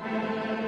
you.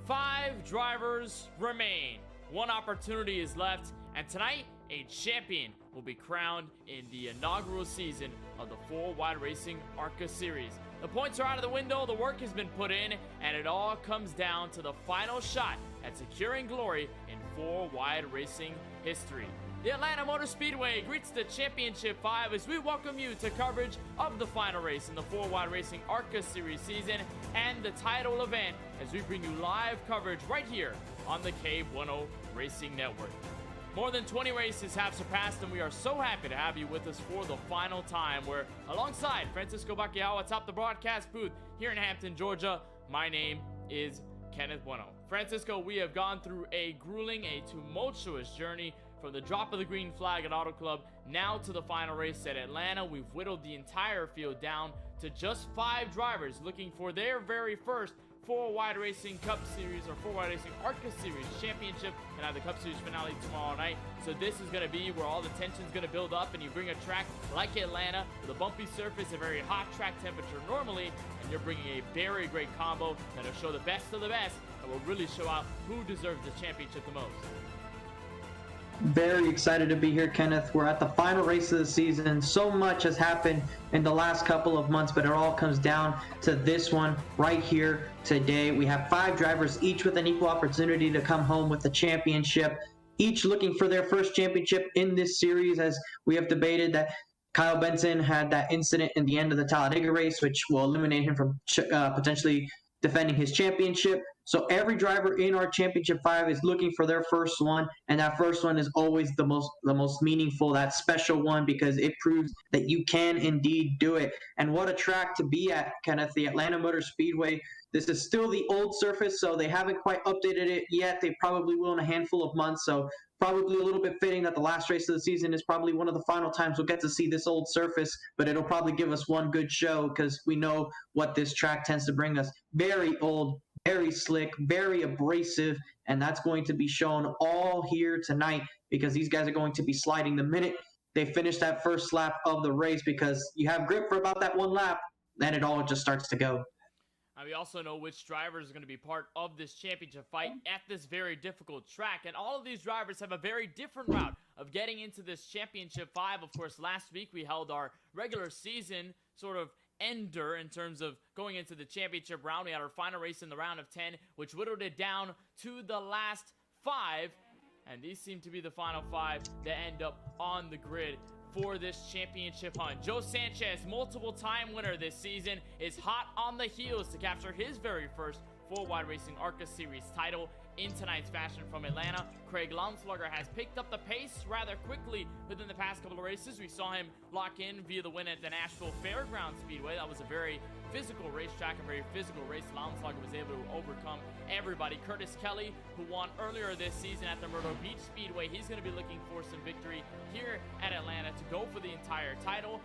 5 drivers remain. One opportunity is left, and tonight, a champion will be crowned in the inaugural season of the 4Wide Racing ARCA series. The points are out of the window, the work has been put in, and it all comes down to the final shot at securing glory in 4Wide Racing history. The Atlanta Motor Speedway greets the Championship 5 as we welcome you to coverage of the final race in the 4Wide Racing ARCA Series season and the title event as we bring you live coverage right here on the KBueno Racing Network. More than 20 races have surpassed, and we are so happy to have you with us for the final time, where alongside Francisco Bacchiao atop the broadcast booth here in Hampton, Georgia, my name is Kenneth Bueno. Francisco, we have gone through a grueling, a tumultuous journey from the drop of the green flag at Auto Club now to the final race at Atlanta. We've whittled the entire field down to just 5 drivers looking for their very first 4Wide Racing Cup Series or 4Wide Racing ARCA Series Championship, and have the Cup Series finale tomorrow night. So this is going to be where all the tension's going to build up, and you bring a track like Atlanta with a bumpy surface, a very hot track temperature normally, and you're bringing a very great combo that'll show the best of the best and will really show out who deserves the championship the most. Very excited to be here, Kenneth. We're at the final race of the season. So much has happened in the last couple of months, but it all comes down to this one right here today. We have 5 drivers, each with an equal opportunity to come home with the championship, each looking for their first championship in this series, as we have debated that Kyle Benson had that incident in the end of the Talladega race, which will eliminate him from potentially defending his championship. So every driver in our Championship 5 is looking for their first one, and that first one is always the most meaningful, that special one, because it proves that you can indeed do it. And what a track to be at, Kenneth, the Atlanta Motor Speedway. This is still the old surface, so they haven't quite updated it yet. They probably will in a handful of months, so probably a little bit fitting that the last race of the season is probably one of the final times we'll get to see this old surface, but it'll probably give us one good show because we know what this track tends to bring us. Very old, very slick, very abrasive, and that's going to be shown all here tonight because these guys are going to be sliding the minute they finish that first lap of the race, because you have grip for about that one lap, then it all just starts to go. We also know which drivers are going to be part of this championship fight at this very difficult track. And all of these drivers have a very different route of getting into this championship 5. Of course, last week we held our regular season sort of ender in terms of going into the championship round. We had our final race in the round of 10, which whittled it down to the last 5. And these seem to be the final 5 that end up on the grid for this championship hunt. Joe Sanchez, multiple-time winner this season, is hot on the heels to capture his very first 4Wide Racing ARCA Series title in tonight's fashion from Atlanta. Craig Launslugger has picked up the pace rather quickly within the past couple of races. We saw him lock in via the win at the Nashville Fairgrounds Speedway. That was a very physical racetrack, a very physical race. Launslugger was able to overcome everybody. Curtis Kelly, who won earlier this season at the Myrtle Beach Speedway, he's going to be looking for some victory here at Atlanta to go for the entire title.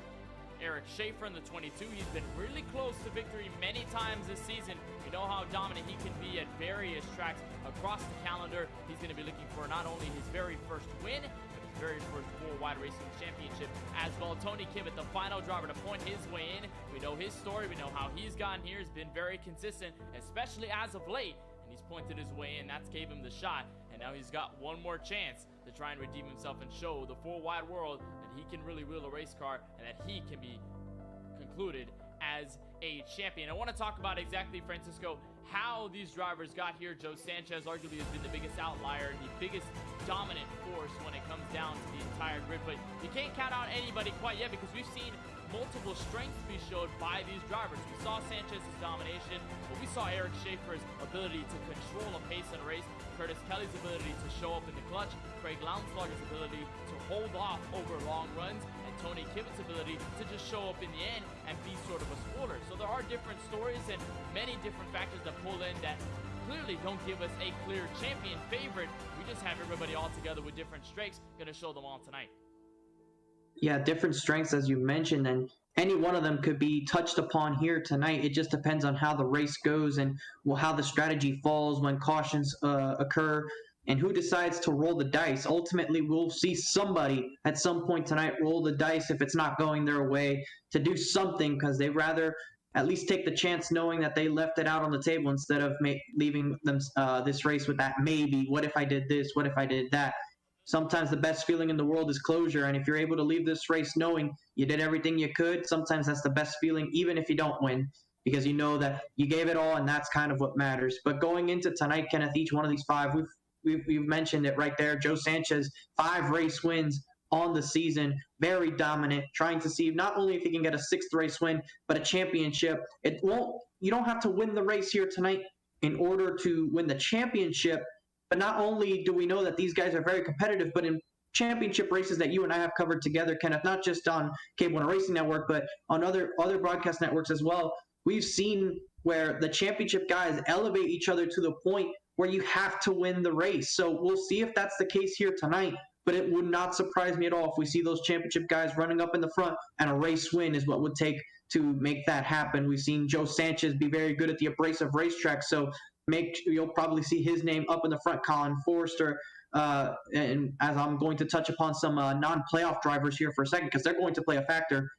Eric Schaefer in the 22, he's been really close to victory many times this season. We know how dominant he can be at various tracks across the calendar. He's going to be looking for not only his very first win, but his very first 4Wide Racing Championship as well. Tony Kimmett, the final driver to point his way in. We know his story. We know how he's gotten here. He's been very consistent, especially as of late. And he's pointed his way in. That's gave him the shot. And now he's got one more chance to try and redeem himself and show the 4Wide world that he can really wheel a race car and that he can be concluded as a champion. I want to talk about exactly, Francisco, how these drivers got here. Joe Sanchez arguably has been the biggest outlier, the biggest dominant force when it comes down to the entire grid, but you can't count out anybody quite yet because we've seen multiple strengths be showed by these drivers. We saw Sanchez's domination, but we saw Eric Schaefer's ability to control a pace in a race, Curtis Kelly's ability to show up in the clutch, Craig Launslugger's ability to hold off over long runs, and Tony Kimmett's ability to just show up in the end and be sort of a spoiler. So there are different stories and many different factors that pull in that clearly don't give us a clear champion favorite. We just have everybody all together with different strengths. Gonna show them all tonight. Yeah, different strengths, as you mentioned, and any one of them could be touched upon here tonight. It just depends on how the race goes and how the strategy falls when cautions occur and who decides to roll the dice. Ultimately, we'll see somebody at some point tonight roll the dice if it's not going their way to do something, because they rather at least take the chance knowing that they left it out on the table instead of leaving them this race with that maybe, what if I did this, what if I did that. Sometimes the best feeling in the world is closure, and if you're able to leave this race knowing you did everything you could, sometimes that's the best feeling, even if you don't win, because you know that you gave it all, and that's kind of what matters. But going into tonight, Kenneth, each one of these five, we've mentioned it right there. Joe Sanchez, 5 race wins on the season, very dominant, trying to see not only if he can get a 6th race win, but a championship. You don't have to win the race here tonight in order to win the championship. But not only do we know that these guys are very competitive, but in championship races that you and I have covered together, Kenneth, not just on KBueno Racing Network, but on other broadcast networks as well, we've seen where the championship guys elevate each other to the point where you have to win the race. So we'll see if that's the case here tonight, but it would not surprise me at all if we see those championship guys running up in the front, and a race win is what would take to make that happen. We've seen Joe Sanchez be very good at the abrasive racetrack, so you'll probably see his name up in the front. Colin Forster, and as I'm going to touch upon some non-playoff drivers here for a second, because they're going to play a factor.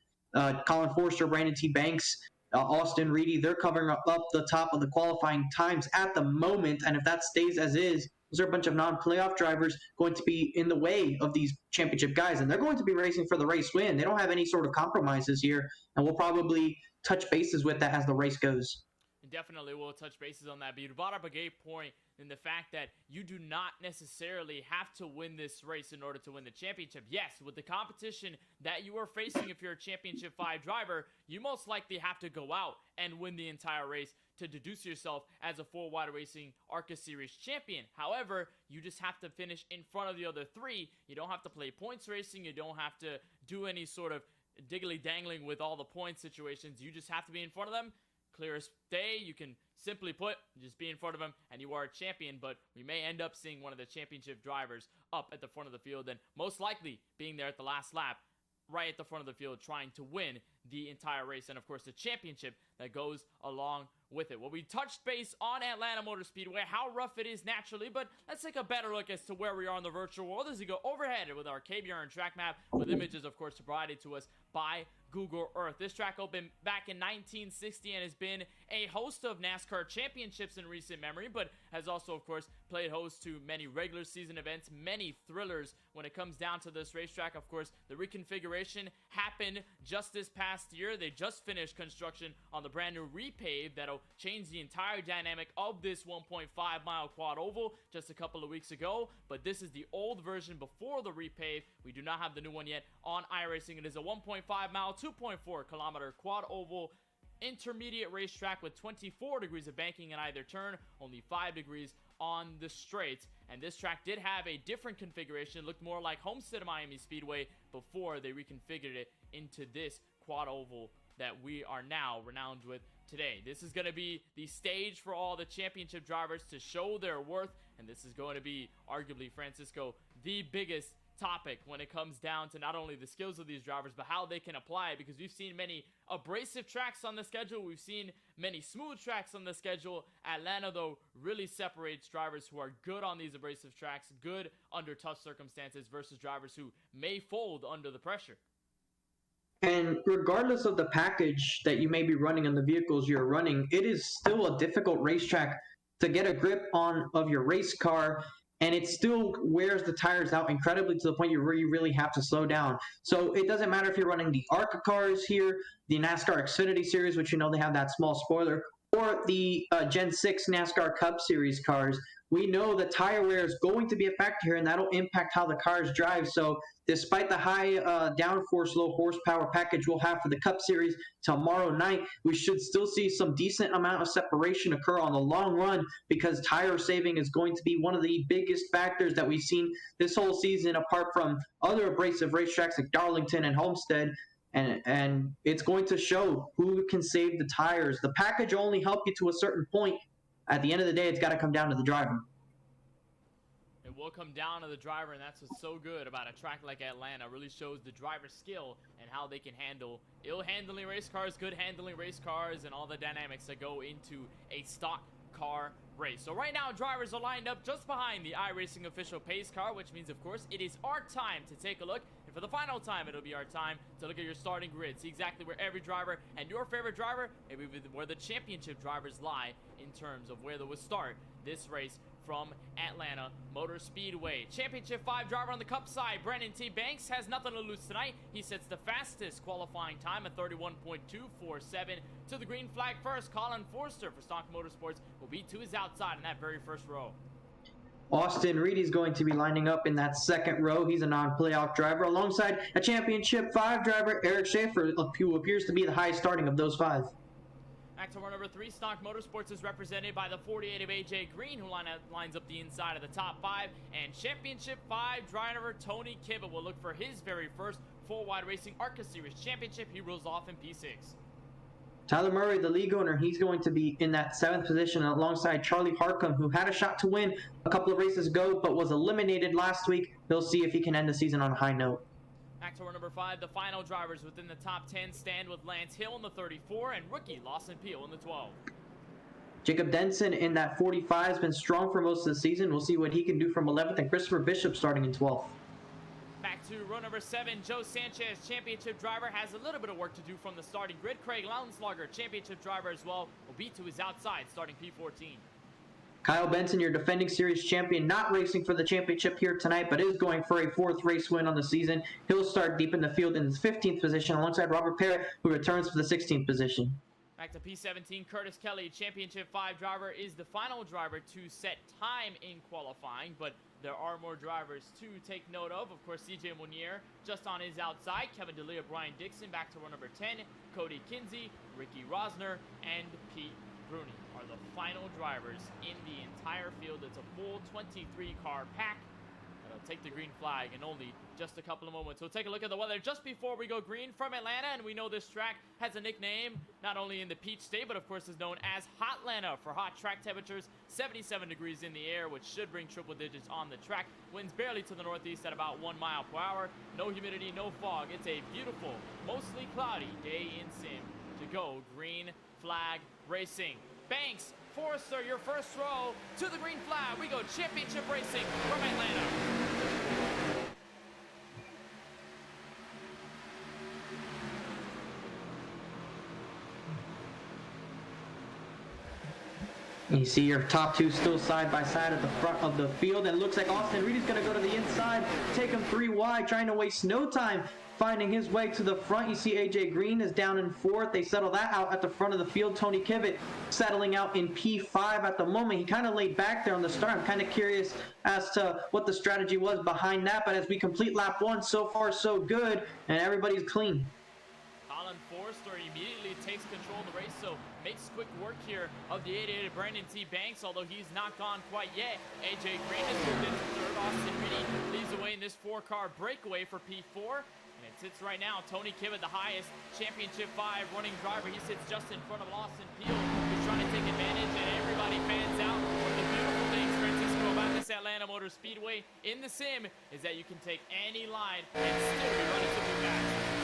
Colin Forster, Brandon T. Banks, Austin Reedy, they're covering up the top of the qualifying times at the moment, and if that stays as is, those are a bunch of non-playoff drivers going to be in the way of these championship guys, and they're going to be racing for the race win. They don't have any sort of compromises here, and we'll probably touch bases with that as the race goes. Definitely will touch bases on that, but you brought up a great point in the fact that you do not necessarily have to win this race in order to win the championship. Yes, with the competition that you are facing, if you're a Championship 5 driver, you most likely have to go out and win the entire race to deduce yourself as a 4-wide racing ARCA Series champion. However, you just have to finish in front of the other 3. You don't have to play points racing. You don't have to do any sort of diggly-dangling with all the point situations. You just have to be in front of them. Clear as day, you can simply put, just be in front of them, and you are a champion. But we may end up seeing one of the championship drivers up at the front of the field, and most likely being there at the last lap, right at the front of the field, trying to win the entire race, and of course the championship that goes along with it. Well, we touched base on Atlanta Motor Speedway, how rough it is naturally, but let's take a better look as to where we are in the virtual world as we go overhead with our KBueno track map, with images, of course, provided to us by Google Earth. This track opened back in 1960 and has been a host of NASCAR championships in recent memory, but has also, of course, played host to many regular season events, many thrillers when it comes down to this racetrack. Of course, the reconfiguration happened just this past year. They just finished construction on the brand new repave that'll change the entire dynamic of this 1.5-mile quad oval just a couple of weeks ago, but this is the old version before the repave. We do not have the new one yet on iRacing. It is a 1.5-mile, 2.4-kilometer quad oval intermediate racetrack with 24 degrees of banking in either turn, only 5 degrees on the straights. And this track did have a different configuration. It looked more like Homestead Miami Speedway before they reconfigured it into this quad oval that we are now renowned with today. This is going to be the stage for all the championship drivers to show their worth, and this is going to be arguably, Francisco, the biggest topic when it comes down to not only the skills of these drivers, but how they can apply it, because we've seen many abrasive tracks on the schedule. We've seen many smooth tracks on the schedule. Atlanta, though, really separates drivers who are good on these abrasive tracks, good under tough circumstances, versus drivers who may fold under the pressure. And regardless of the package that you may be running and the vehicles you're running, it is still a difficult racetrack to get a grip on of your race car, and it still wears the tires out incredibly to the point where you really have to slow down. So it doesn't matter if you're running the ARCA cars here, the NASCAR Xfinity Series, which you know they have that small spoiler, or the Gen 6 NASCAR Cup Series cars. We know the tire wear is going to be a factor here, and that'll impact how the cars drive. So despite the high downforce, low horsepower package we'll have for the Cup Series tomorrow night, we should still see some decent amount of separation occur on the long run, because tire saving is going to be one of the biggest factors that we've seen this whole season, apart from other abrasive racetracks like Darlington and Homestead. And it's going to show who can save the tires. The package will only help you to a certain point. At the end of the day, it's got to come down to the driver. It will come down to the driver, and that's what's so good about a track like Atlanta. It really shows the driver's skill and how they can handle ill-handling race cars, good handling race cars, and all the dynamics that go into a stock car race. So right now, drivers are lined up just behind the iRacing official pace car, which means, of course, it is our time to take a look And for the final time, it'll be our time to look at your starting grid, see exactly where every driver and your favorite driver, maybe where the championship drivers lie in terms of where they will start this race from Atlanta Motor Speedway. Championship 5 driver on the Cup side, Brendan T. Banks, has nothing to lose tonight. He sets the fastest qualifying time at 31.247 to the green flag first. Colin Forster for Stock Motorsports will be to his outside in that very first row. Austin Reedy's going to be lining up in that second row. He's a non-playoff driver alongside a Championship 5 driver, Eric Schaefer, who appears to be the highest starting of those 5. Back to row number 3, Stock Motorsports is represented by the 48 of AJ Green, who lines up the inside of the top 5. And Championship 5 driver Tony Kibbett will look for his very first full-wide racing ARCA Series championship. He rolls off in P6. Tyler Murray, the league owner, he's going to be in that 7th position alongside Charlie Harcum, who had a shot to win a couple of races ago, but was eliminated last week. He'll see if he can end the season on a high note. Back to row number 5, the final drivers within the top 10 stand with Lance Hill in the 34 and rookie Lawson Peel in the 12. Jacob Denson in that 45 has been strong for most of the season. We'll see what he can do from 11th, and Christopher Bishop starting in 12th. Back to row number 7, Joe Sanchez, championship driver, has a little bit of work to do from the starting grid. Craig Lownslogger, championship driver as well, will be to his outside starting P14. Kyle Benson, your defending series champion, not racing for the championship here tonight, but is going for a 4th race win on the season. He'll start deep in the field in his 15th position alongside Robert Parrott, who returns for the 16th position. Back to P17, Curtis Kelly, championship 5 driver, is the final driver to set time in qualifying, but there are more drivers to take note of. Of course, CJ Monier just on his outside, Kevin DeLeo, Brian Dixon. Back to row number 10, Cody Kinsey, Ricky Rosner, and Pete Bruni are the final drivers in the entire field. It's a full 23-car pack. That'll take the green flag in only just a couple of moments. We'll take a look at the weather just before we go green from Atlanta, and we know this track has a nickname not only in the Peach State, but of course is known as Hotlanta for hot track temperatures. 77 degrees in the air, which should bring triple digits on the track. Winds barely to the northeast at about 1 mile per hour. No humidity, no fog. It's a beautiful, mostly cloudy day in sim to go green flag racing. Banks, Forrester, your first row to the green flag. We go championship racing from Atlanta. You see your top 2 still side by side at the front of the field, and it looks like Austin Reedy's going to go to the inside, take him 3 wide, trying to waste no time finding his way to the front. You see AJ Green is down in 4th. They settle that out at the front of the field. Tony Kibbett settling out in P5 at the moment. He kind of laid back there on the start. I'm kind of curious as to what the strategy was behind that, but as we complete lap 1, so far so good, and everybody's clean. Colin Forrester immediately takes control of the race, so makes quick work here of the 88 of Brandon T. Banks, although he's not gone quite yet. AJ Green has moved into 3rd. Austin Reedy leads away in this 4-car breakaway for P4. And it sits right now, Tony Kibbett, the highest championship 5 running driver. He sits just in front of Lawson Peel, who's trying to take advantage, and everybody fans out. One of the beautiful things, Francisco, about this Atlanta Motor Speedway in the sim is that you can take any line and still be relatively fast.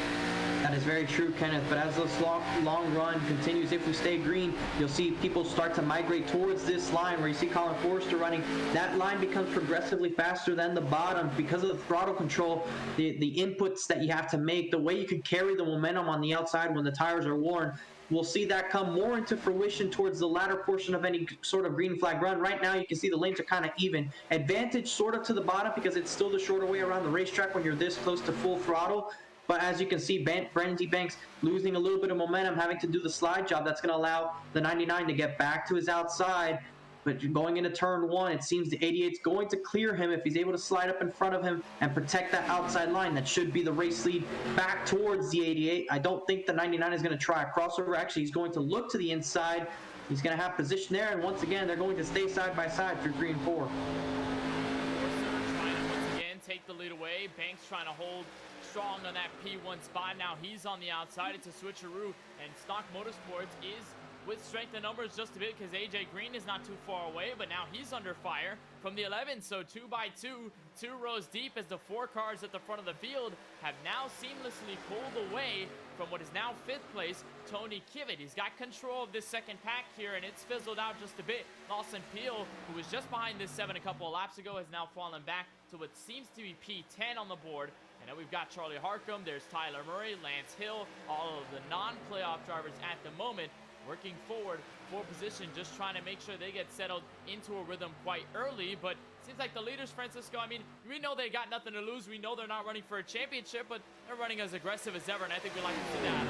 That is very true, Kenneth, but as this long run continues, if we stay green, you'll see people start to migrate towards this line where you see Colin Forrester running. That line becomes progressively faster than the bottom because of the throttle control, the inputs that you have to make, the way you can carry the momentum on the outside when the tires are worn. We'll see that come more into fruition towards the latter portion of any sort of green flag run. Right now, you can see the lanes are kind of even. Advantage sort of to the bottom because it's still the shorter way around the racetrack when you're this close to full throttle. But as you can see, Brandon T. Banks losing a little bit of momentum, having to do the slide job. That's going to allow the 99 to get back to his outside. But going into turn 1, it seems the 88's going to clear him if he's able to slide up in front of him and protect that outside line. That should be the race lead back towards the 88. I don't think the 99 is going to try a crossover. Actually, he's going to look to the inside. He's going to have position there, and once again, they're going to stay side by side through 3 and 4. Forster trying to once again take the lead away. Banks trying to hold strong on that P1 spot. Now he's on the outside. It's a switcheroo, and Stock Motorsports is with strength in numbers just a bit because AJ Green is not too far away, but now he's under fire from the 11. So 2 by 2, 2 rows deep as the 4 cars at the front of the field have now seamlessly pulled away from what is now 5th place, Tony Kibbett. He's got control of this second pack here, and it's fizzled out just a bit. Lawson Peel, who was just behind this 7 a couple of laps ago, has now fallen back to what seems to be P10 on the board. And And then we've got Charlie Harcum, there's Tyler Murray, Lance Hill, all of the non-playoff drivers at the moment working forward for position, just trying to make sure they get settled into a rhythm quite early. But it seems like the leaders, Francisco, I mean, we know they got nothing to lose. We know they're not running for a championship, but they're running as aggressive as ever, and I think we like to see that.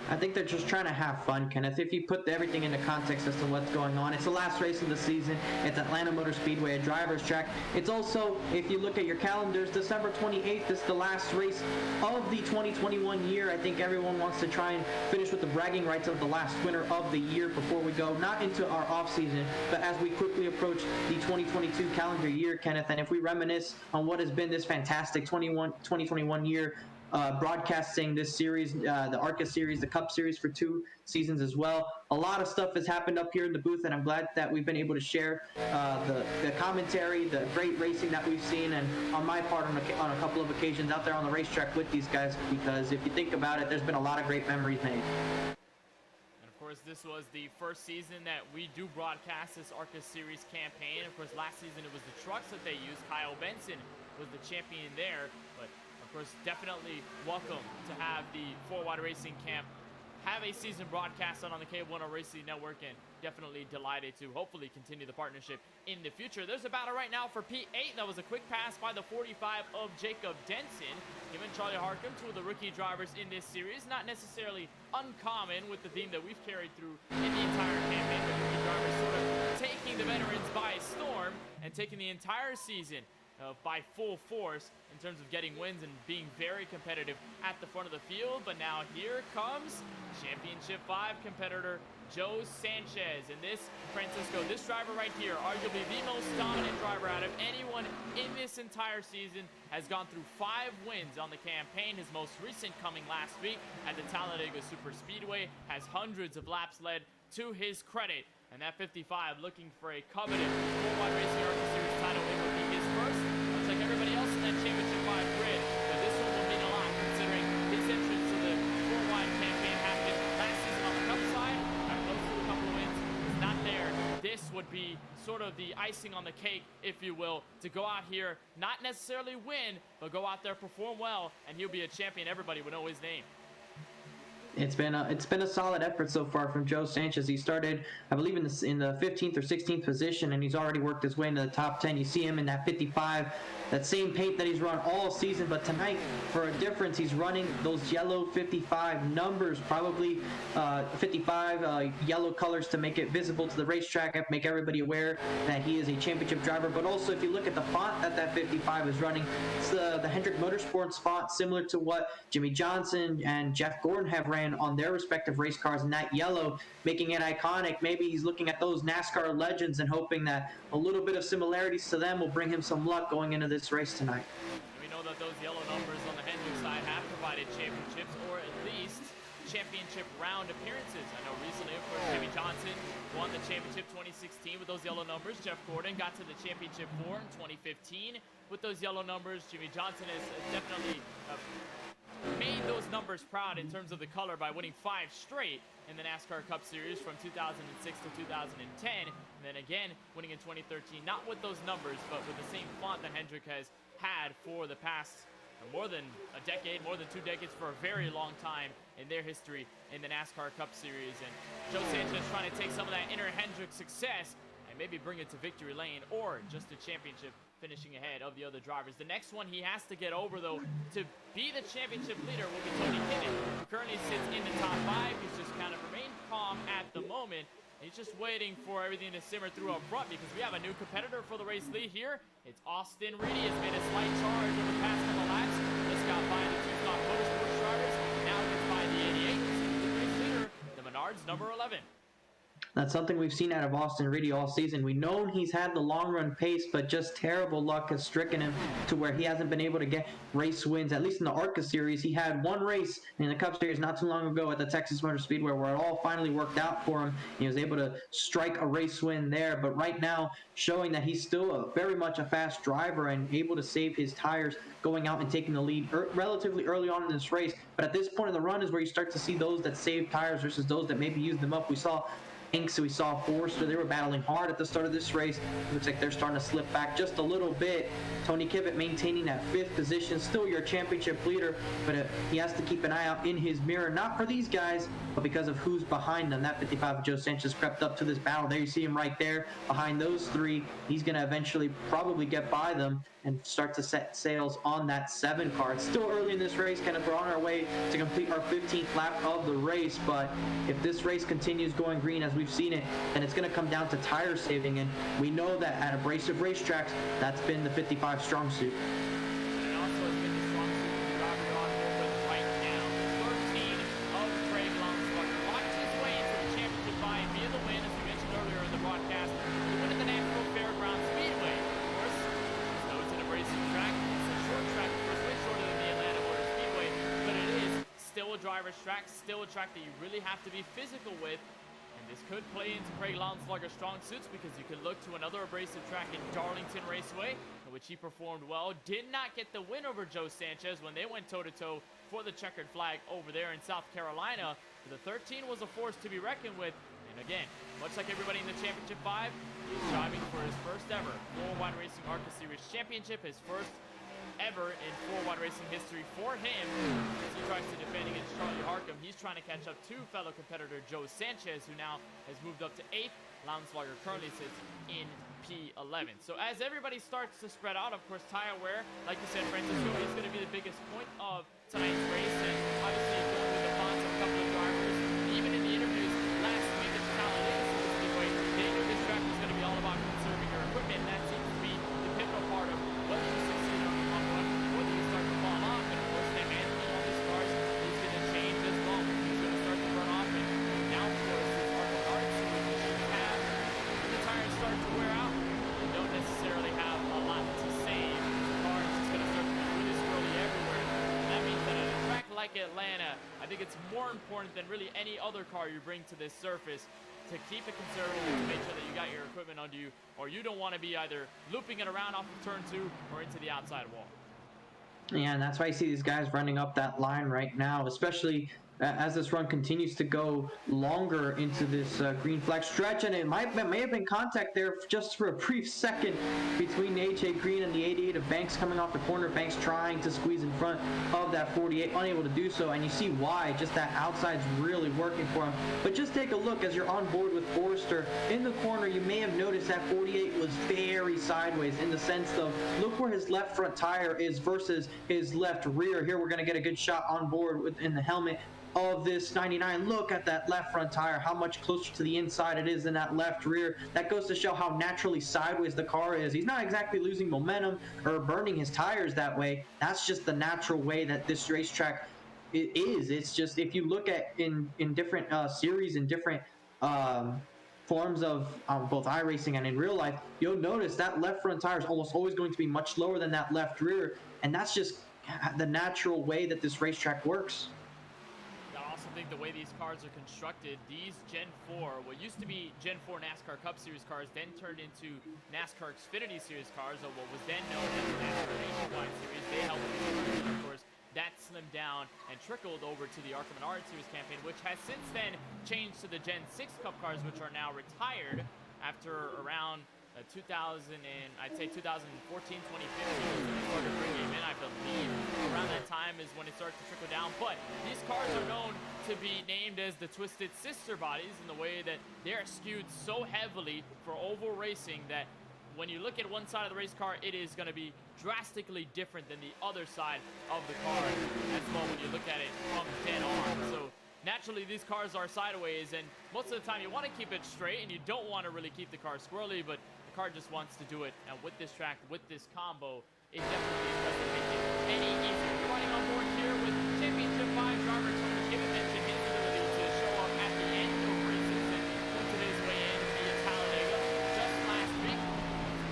I think they're just trying to have fun, Kenneth. If you put everything into context as to what's going on, it's the last race of the season. It's Atlanta Motor Speedway, a driver's track. It's also, if you look at your calendars, December 28th is the last race of the 2021 year. I think everyone wants to try and finish with the bragging rights of the last winner of the year before we go, not into our off season, but as we quickly approach the 2022 calendar year, Kenneth. And if we reminisce on what has been this fantastic 2021 year, broadcasting this series, the ARCA series, the Cup series for 2 seasons as well. A lot of stuff has happened up here in the booth, and I'm glad that we've been able to share the commentary, the great racing that we've seen, and on my part on a couple of occasions out there on the racetrack with these guys, because if you think about it, there's been a lot of great memories made. Of course, this was the first season that we do broadcast this ARCA series campaign. Of course, last season it was the trucks that they used. Kyle Benson was the champion there, but of course, definitely welcome to have the 4Wide Racing Camp have a season broadcast on the KBueno Racing Network, and definitely delighted to hopefully continue the partnership in the future. There's a battle right now for P8. That was a quick pass by the 45 of Jacob Denson. Him and Charlie Harcum, 2 of the rookie drivers in this series. Not necessarily uncommon with the theme that we've carried through in the entire campaign. The rookie drivers sort of taking the veterans by storm and taking the entire season by full force in terms of getting wins and being very competitive at the front of the field. But now here comes Championship 5 competitor Joe Sanchez. And this, Francisco, this driver right here, arguably the most dominant driver out of anyone in this entire season, has gone through 5 wins on the campaign. His most recent coming last week at the Talladega Super Speedway, has hundreds of laps led to his credit. And that 55 looking for a coveted 4Wide Racing ARCA Series title. It would be his first. Looks like everybody else in that Championship 5 grid. But this one will mean a lot considering his entrance to the 4Wide campaign happened last season on the Cup side. Got close to a couple of wins. It's not there. This would be sort of the icing on the cake, if you will, to go out here, not necessarily win, but go out there, perform well, and he'll be a champion. Everybody would know his name. It's been a solid effort so far from Joe Sanchez. He started, I believe, in the 15th or 16th position, and he's already worked his way into the top 10. You see him in that 55, that same paint that he's run all season, but tonight, for a difference, he's running those yellow 55 numbers, probably 55 yellow colors to make it visible to the racetrack, make everybody aware that he is a championship driver. But also, if you look at the font that 55 is running, it's the Hendrick Motorsports font, similar to what Jimmy Johnson and Jeff Gordon have ran on their respective race cars in that yellow, making it iconic. Maybe he's looking at those NASCAR legends and hoping that a little bit of similarities to them will bring him some luck going into this race tonight. We know that those yellow numbers on the Hendrick side have provided championships, or at least championship round appearances. I know recently, of course, Jimmy Johnson won the championship 2016 with those yellow numbers. Jeff Gordon got to the championship 4 in 2015 with those yellow numbers. Jimmy Johnson has definitely made those numbers proud in terms of the color by winning 5 straight in the NASCAR Cup Series from 2006 to 2010, and then again winning in 2013, not with those numbers, but with the same font that Hendrick has had for the past more than a decade, more than 2 decades, for a very long time in their history in the NASCAR Cup Series. And Joe Sanchez trying to take some of that inner Hendrick success and maybe bring it to victory lane or just a championship, finishing ahead of the other drivers. The next one he has to get over, though, to be the championship leader will be Tony Kenneth, who currently sits in the top 5. He's just kind of remained calm at the moment. He's just waiting for everything to simmer through up front, because we have a new competitor for the race lead here. It's Austin Reedy. Has made a slight charge over the past couple laps. Just got by the 2 Stock Motorsports drivers. Now gets by the 88. The race leader, the Menards, number 11. That's something we've seen out of Austin Reedy all season. We've known he's had the long run pace, but just terrible luck has stricken him to where he hasn't been able to get race wins. At least in the ARCA Series, he had one race in the Cup Series not too long ago at the Texas Motor Speedway where it all finally worked out for him. He was able to strike a race win there, but right now showing that he's still very much a fast driver and able to save his tires going out and taking the lead relatively early on in this race. But at this point in the run is where you start to see those that save tires versus those that maybe use them up. We saw Banks, we saw Forrester, they were battling hard at the start of this race. It looks like they're starting to slip back just a little bit. Tony Kibbett maintaining that 5th position, still your championship leader, but he has to keep an eye out in his mirror, not for these guys, but because of who's behind them. That 55 of Joe Sanchez crept up to this battle. There you see him right there behind those 3. He's going to eventually probably get by them and start to set sails on that 7 car. It's still early in this race. Kenneth, we're on our way to complete our 15th lap of the race, but if this race continues going green as we've seen it, then it's going to come down to tire saving, and we know that at abrasive racetracks, that's been the 55 strong suit. And also has been the strong suit of the driver you're on board with right now. 13 of Craig Lonsberger watches his way into the championship by via the win, as we mentioned earlier in the broadcast. The win at the Nashville Fairgrounds Speedway. Of course, so it's an abrasive track. It's a short track, of course, way shorter than the Atlanta Motor Speedway, but it is still a driver's track, still a track that you really have to be physical with. This could play into Craig Lonsberger's strong suits, because you could look to another abrasive track in Darlington Raceway, in which he performed well. Did not get the win over Joe Sanchez when they went toe-to-toe for the checkered flag over there in South Carolina. But the 13 was a force to be reckoned with. And again, much like everybody in the Championship 5, he's driving for his first ever 4-1 Racing ARCA Series Championship, his first ever in 4-1 Racing history for him. As he tries to defend against Charlie Harcum, he's trying to catch up to fellow competitor Joe Sanchez, who now has moved up to 8th. Lonsberger currently sits in P11. So as everybody starts to spread out, of course, tire wear, like you said, Francisco, is going to be the biggest point of tonight's race. And obviously, going with the thoughts of a couple of drivers, even in the interviews last week at Talladega Speedway, they knew this track was going to be all about conserving your equipment. That seems to be the pivotal part of whether you succeed on the long run, whether you start to fall off. And of course, that handling on these cars is going to change as well. He's going to start to run off. And now, of course, these ARCA parts, which you have, when the tires start to wear out, you don't necessarily have a lot to save. The car is just going to start to be really squirrely everywhere. And that means that at a track like Atlanta, I think it's more important than really any other car you bring to this surface to keep it conservative, to make sure that you got your equipment under you, or you don't want to be either looping it around off of turn 2 or into the outside wall. Yeah, and that's why you see these guys running up that line right now, especially as this run continues to go longer into this green flag stretch. And it may have been contact there just for a brief second between AJ Green and the 88 of Banks coming off the corner. Banks trying to squeeze in front of that 48, unable to do so, and you see why. Just that outside's really working for him. But just take a look as you're on board with Forrester. In the corner, you may have noticed that 48 was very sideways, in the sense of, look where his left front tire is versus his left rear. Here we're going to get a good shot on board in the helmet of this 99. Look at that left front tire, how much closer to the inside it is than that left rear. That goes to show how naturally sideways the car is. He's not exactly losing momentum or burning his tires that way. That's just the natural way that this racetrack is. It's just, if you look at in different series and different forms of both iRacing and in real life, you'll notice that left front tire is almost always going to be much lower than that left rear, and that's just the natural way that this racetrack works. I think the way these cars are constructed, these Gen 4, what used to be Gen 4 NASCAR Cup Series cars, then turned into NASCAR Xfinity Series cars, or what was then known as the NASCAR Nationwide Series. They helped with the, of course, that slimmed down and trickled over to the ARCA Menard Series campaign, which has since then changed to the Gen 6 Cup cars, which are now retired after around 2000 and I'd say 2014, 2015 when they started bringing him in. I believe around that time is when it starts to trickle down. But these cars are known to be named as the Twisted Sister bodies, in the way that they're skewed so heavily for oval racing that when you look at one side of the race car, it is going to be drastically different than the other side of the car as well when you look at it from dead on. So naturally, these cars are sideways, and most of the time you want to keep it straight and you don't want to really keep the car squirrely, but the car just wants to do it. And with this track, with this combo, it definitely doesn't make it any easier. You're running on board here with Championship 5 driver Tony Kibbett mentioned his ability to show up at the end of races, and won today's weigh-in via Talladega just last week.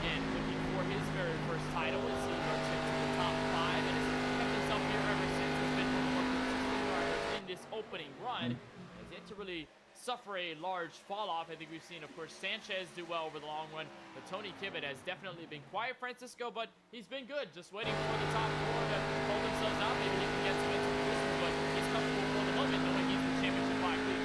Again, looking for his very first title as he works into the top 5 and has kept himself here ever since. He's been one of the most consistent drivers in this opening run. Has yet to really suffer a large fall off. I think we've seen, of course, Sanchez do well over the long run, but Tony Kibbett has definitely been quiet, Francisco, but he's been good, just waiting for the top 4 to hold themselves out. Maybe he can get some into positions, but he's comfortable for the moment knowing he's the Championship 5 lead.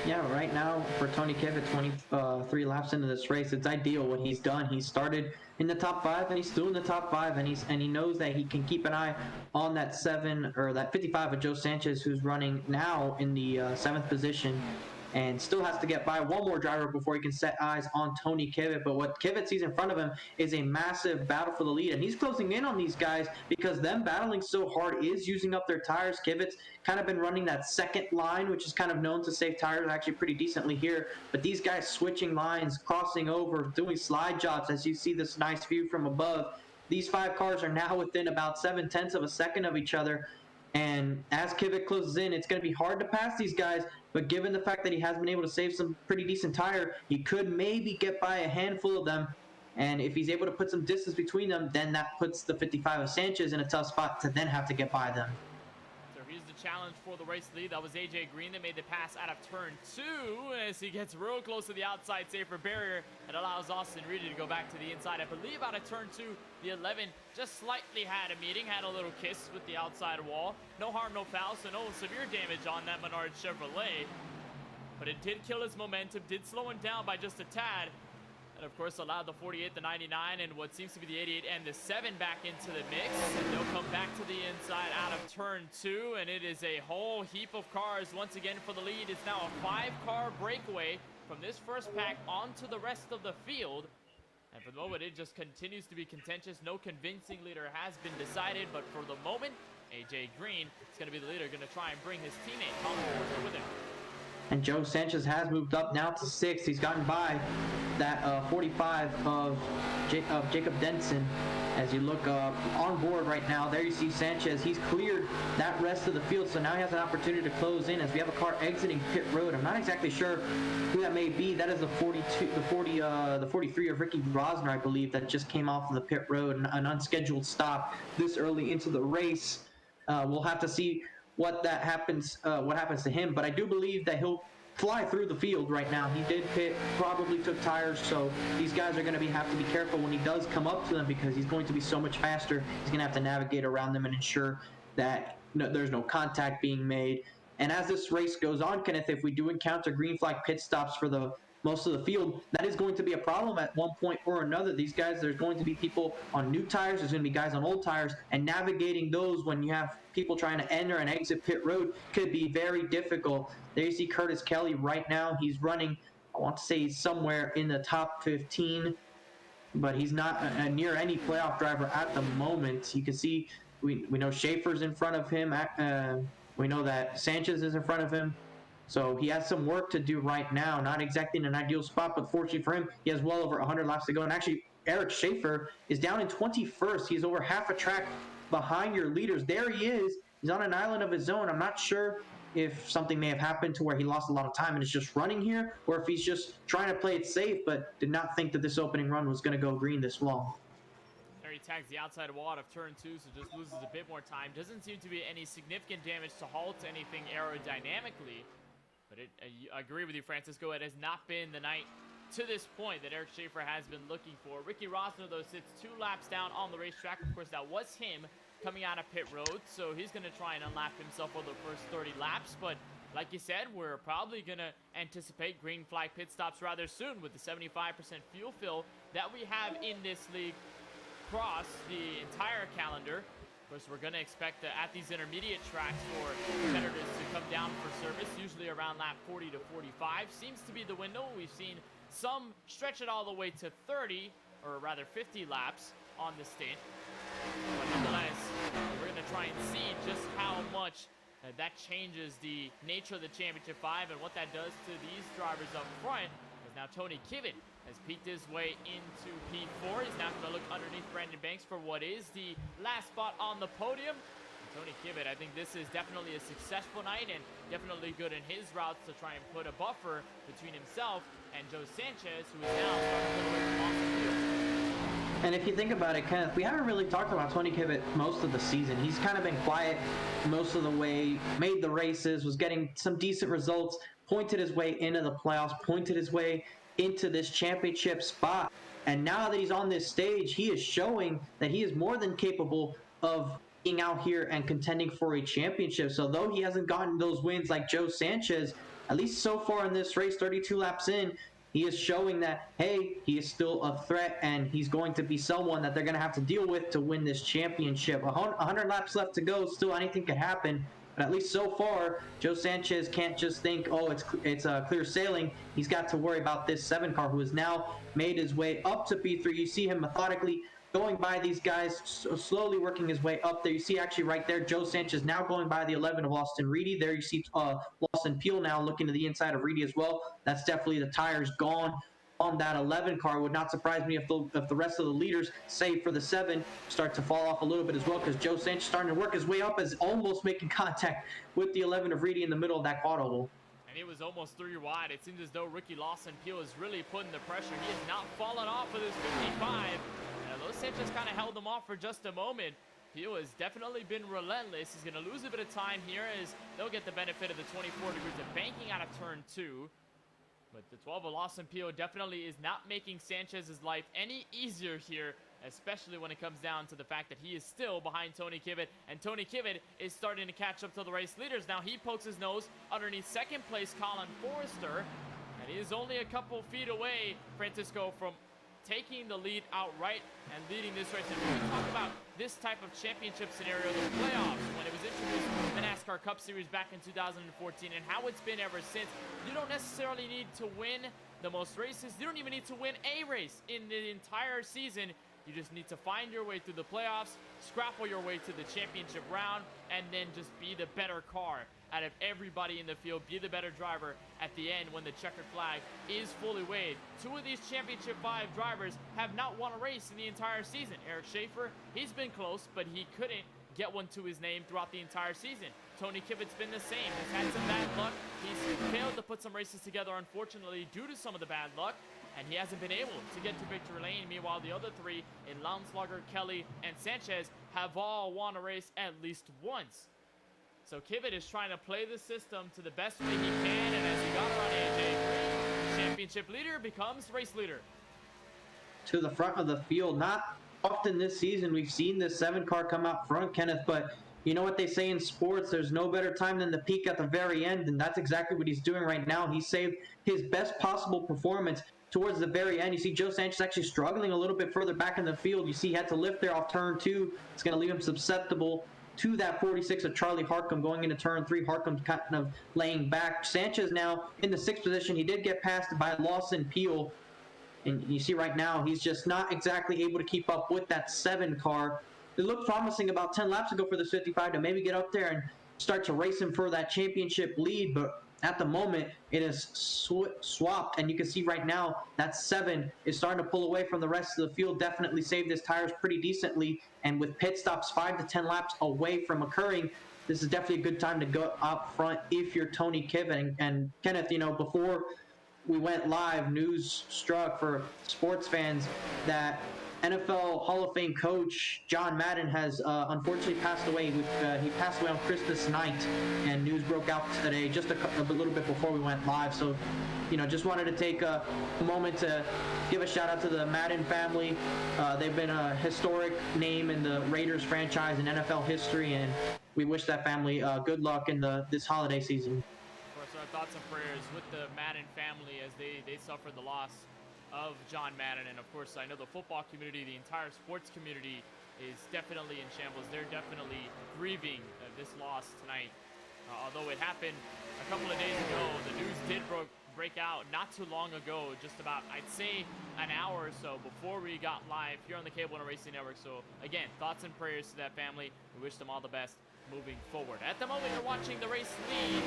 Yeah, right now for Tony Kivitt, 23 laps into this race, it's ideal what he's done. He started in the top 5, and he's still in the top 5, and he knows that he can keep an eye on that 7 or that 55 of Joe Sanchez, who's running now in the 7th position, and still has to get by one more driver before he can set eyes on Tony Kivitt. But what Kivitt sees in front of him is a massive battle for the lead, and he's closing in on these guys because them battling so hard is using up their tires. Kivitt's kind of been running that second line, which is kind of known to save tires actually pretty decently here. But these guys switching lines, crossing over, doing slide jobs, as you see this nice view from above. These 5 cars are now within about 7/10 of a second of each other. And as Kivitt closes in, it's going to be hard to pass these guys, but given the fact that he has been able to save some pretty decent tire, he could maybe get by a handful of them. And if he's able to put some distance between them, then that puts the 55 of Sanchez in a tough spot to then have to get by them. So here's the challenge for the race lead. That was AJ Green that made the pass out of turn 2 as he gets real close to the outside safer barrier. It allows Austin Reedy to go back to the inside. I believe out of turn 2, the 11 just slightly had a meeting, had a little kiss with the outside wall. No harm, no foul, so no severe damage on that Menard Chevrolet. But it did kill his momentum, did slow him down by just a tad. And of course allowed the 48, the 99, and what seems to be the 88 and the 7 back into the mix. And they'll come back to the inside out of turn 2, and it is a whole heap of cars once again for the lead. It's now a 5-car breakaway from this first pack onto the rest of the field. And for the moment, it just continues to be contentious. No convincing leader has been decided, but for the moment, AJ Green is going to be the leader, going to try and bring his teammate Colin Porter with him. And Joe Sanchez has moved up now to 6th. He's gotten by that 45 of Jacob Denson. As you look on board right now, there you see Sanchez. He's cleared that rest of the field, so now he has an opportunity to close in as we have a car exiting pit road. I'm not exactly sure who that may be. That is the 43 of Ricky Rosner, I believe, that just came off of the pit road, an unscheduled stop this early into the race. We'll have to see what happens to him, but I do believe that he'll fly through the field right now. He did pit, probably took tires, so these guys are going to have to be careful when he does come up to them because he's going to be so much faster. He's going to have to navigate around them and ensure that there's no contact being made. And as this race goes on, Kenneth, if we do encounter green flag pit stops for the most of the field, that is going to be a problem at one point or another. These guys, there's going to be people on new tires, there's going to be guys on old tires, and navigating those when you have people trying to enter and exit pit road could be very difficult. There you see Curtis Kelly right now. He's running, I want to say he's somewhere in the top 15, but he's not near any playoff driver at the moment. You can see, we know Schaefer's in front of him. We know that Sanchez is in front of him. So he has some work to do right now. Not exactly in an ideal spot, but fortunately for him, he has well over 100 laps to go. And actually, Eric Schaefer is down in 21st. He's over half a track behind your leaders. There he is. He's on an island of his own. I'm not sure if something may have happened to where he lost a lot of time and is just running here, or if he's just trying to play it safe, but did not think that this opening run was going to go green this long. There he tags the outside wall out of turn 2, so just loses a bit more time. Doesn't seem to be any significant damage to halt anything aerodynamically. But I agree with you, Francisco. It has not been the night to this point that Eric Schaefer has been looking for. Ricky Rosner, though, sits 2 laps down on the racetrack. Of course, that was him coming out of pit road, so he's going to try and unlap himself for the first 30 laps. But like you said, we're probably going to anticipate green flag pit stops rather soon with the 75% fuel fill that we have in this league across the entire calendar. Of course, we're going to expect at these intermediate tracks for competitors to come down for service, usually around lap 40 to 45. Seems to be the window. We've seen some stretch it all the way to 30, or rather 50 laps on the stint. But nonetheless, we're going to try and see just how much that changes the nature of the Championship 5 and what that does to these drivers up front. As now Tony Kivitt has peeked his way into P4. He's now going to look underneath Brandon Banks for what is the last spot on the podium. And Tony Kivitt, I think this is definitely a successful night and definitely good in his routes to try and put a buffer between himself and Joe Sanchez, who is now starting to look off the field. And if you think about it, Kenneth, we haven't really talked about Tony Kivitt most of the season. He's kind of been quiet most of the way, made the races, was getting some decent results, pointed his way into the playoffs, pointed his way into this championship spot. And now that he's on this stage, he is showing that he is more than capable of being out here and contending for a championship. So though he hasn't gotten those wins like Joe Sanchez, at least so far in this race, 32 laps in, he is showing that, hey, he is still a threat, and he's going to be someone that they're going to have to deal with to win this championship. 100 laps left to go. Still, anything could happen. But at least so far, Joe Sanchez can't just think, oh, it's clear sailing. He's got to worry about this 7 car, who has now made his way up to P3. You see him methodically going by these guys, slowly working his way up there. You see actually right there, Joe Sanchez now going by the 11 of Austin Reedy. There you see Lawson Peel now looking to the inside of Reedy as well. That's definitely the tires gone on that 11 car. Would not surprise me if the rest of the leaders, save for the 7, start to fall off a little bit as well, because Joe Sanchez starting to work his way up, is almost making contact with the 11 of Reedy in the middle of that quad oval. And he was almost 3 wide. It seems as though Ricky Lawson Peel is really putting the pressure. He has not fallen off of this 55. And although Sanchez kind of held him off for just a moment, Peel has definitely been relentless. He's going to lose a bit of time here as they'll get the benefit of the 24 degrees of banking out of turn 2. But the 12 of Lawson Peel definitely is not making Sanchez's life any easier here, especially when it comes down to the fact that he is still behind Tony Kivet, and Tony Kivet is starting to catch up to the race leaders. Now he pokes his nose underneath second place Colin Forrester, and he is only a couple feet away, Francisco, from taking the lead outright and leading this race. And when we talk about this type of championship scenario, the playoffs, when it was introduced in the NASCAR Cup Series back in 2014, and how it's been ever since, you don't necessarily need to win the most races. You don't even need to win a race in the entire season. You just need to find your way through the playoffs, scrapple your way to the championship round, and then just be the better car out of everybody in the field. Be the better driver at the end when the checkered flag is fully waved. 2 of these Championship 5 drivers have not won a race in the entire season. Eric Schaefer, he's been close, but he couldn't get one to his name throughout the entire season. Tony Kivet's been the same. He's had some bad luck. He's failed to put some races together, unfortunately, due to some of the bad luck, and he hasn't been able to get to victory lane. Meanwhile, the other 3 in Launslager, Kelly, and Sanchez have all won a race at least once. So Kivet is trying to play the system to the best way he can, and as he got around AJ Green, championship leader becomes race leader. To the front of the field. Not often this season we've seen this 7 car come out front, Kenneth, but you know what they say in sports, there's no better time than the peak at the very end, and that's exactly what he's doing right now. He saved his best possible performance towards the very end. You see Joe Sanchez actually struggling a little bit further back in the field. You see he had to lift there off turn 2. It's going to leave him susceptible to that 46 of Charlie Harcum going into turn 3. Harcum kind of laying back. Sanchez now in the 6th position. He did get passed by Lawson Peel, and you see right now he's just not exactly able to keep up with that 7 car. It looked promising about 10 laps ago for this 55 to maybe get up there and start to race him for that championship lead, but at the moment it is swapped, and you can see right now that 7 is starting to pull away from the rest of the field. Definitely saved his tires pretty decently, and with pit stops 5 to 10 laps away from occurring, this is definitely a good time to go up front if you're Tony Kivet. And Kenneth, you know, before we went live, news struck for sports fans that NFL Hall of Fame coach John Madden has unfortunately passed away. He passed away on Christmas night, and news broke out today just a little bit before we went live. So, you know, just wanted to take a moment to give a shout out to the Madden family. They've been a historic name in the Raiders franchise and NFL history, and we wish that family good luck in this holiday season. Of course, our thoughts and prayers with the Madden family as they suffered the loss of John Madden. And of course, I know the football community, the entire sports community is definitely in shambles. They're definitely grieving this loss tonight. Although it happened a couple of days ago, the news did break out not too long ago, just about, I'd say, an hour or so before we got live here on the KBueno Racing Network. So again, thoughts and prayers to that family. We wish them all the best moving forward. At the moment, you're watching the race lead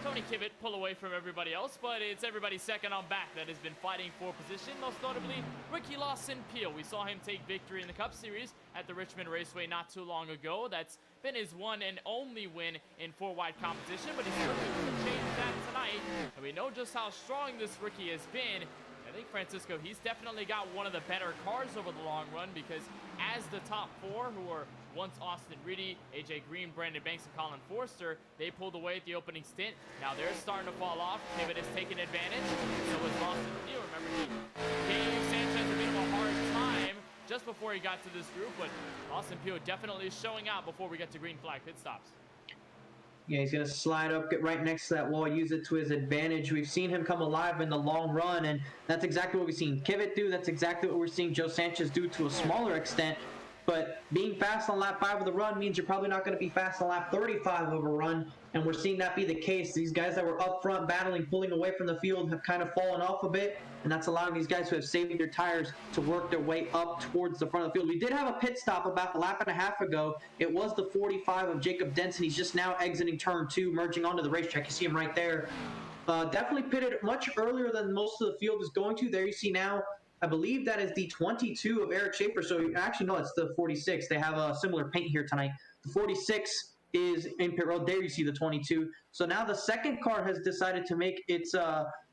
Tony Kivet pull away from everybody else, but it's everybody's second on back that has been fighting for position, most notably Ricky Lawson Peel. We saw him take victory in the Cup Series at the Richmond Raceway not too long ago. That's been his one and only win in 4-wide competition, but he's looking to change that tonight, and we know just how strong this rookie has been. I think Francisco, he's definitely got one of the better cars over the long run, because as the top 4, who were once Austin Reedy, AJ Green, Brandon Banks, and Colin Forrester, they pulled away at the opening stint. Now they're starting to fall off. Kivet has taken advantage. So was Lawson Peel. Remember, he gave Sanchez a bit of a hard time just before he got to this group, but Lawson Peel definitely is showing out before we get to green flag pit stops. Yeah, he's going to slide up, get right next to that wall, use it to his advantage. We've seen him come alive in the long run, and that's exactly what we've seen Kvyat do. That's exactly what we're seeing Joe Sanchez do to a smaller extent. But being fast on lap 5 of the run means you're probably not going to be fast on lap 35 of a run, and we're seeing that be the case. These guys that were up front battling, pulling away from the field have kind of fallen off a bit, and that's allowing these guys who have saved their tires to work their way up towards the front of the field. We did have a pit stop about a lap and a half ago. It was the 45 of Jacob Denson. He's just now exiting turn 2, merging onto the racetrack. You see him right there. Definitely pitted much earlier than most of the field is going to. There you see now, I believe that is the 22 of Eric Schaefer. So actually, no, it's the 46. They have a similar paint here tonight. The 46 is in pit road. There you see the 22. So now the second car has decided to make its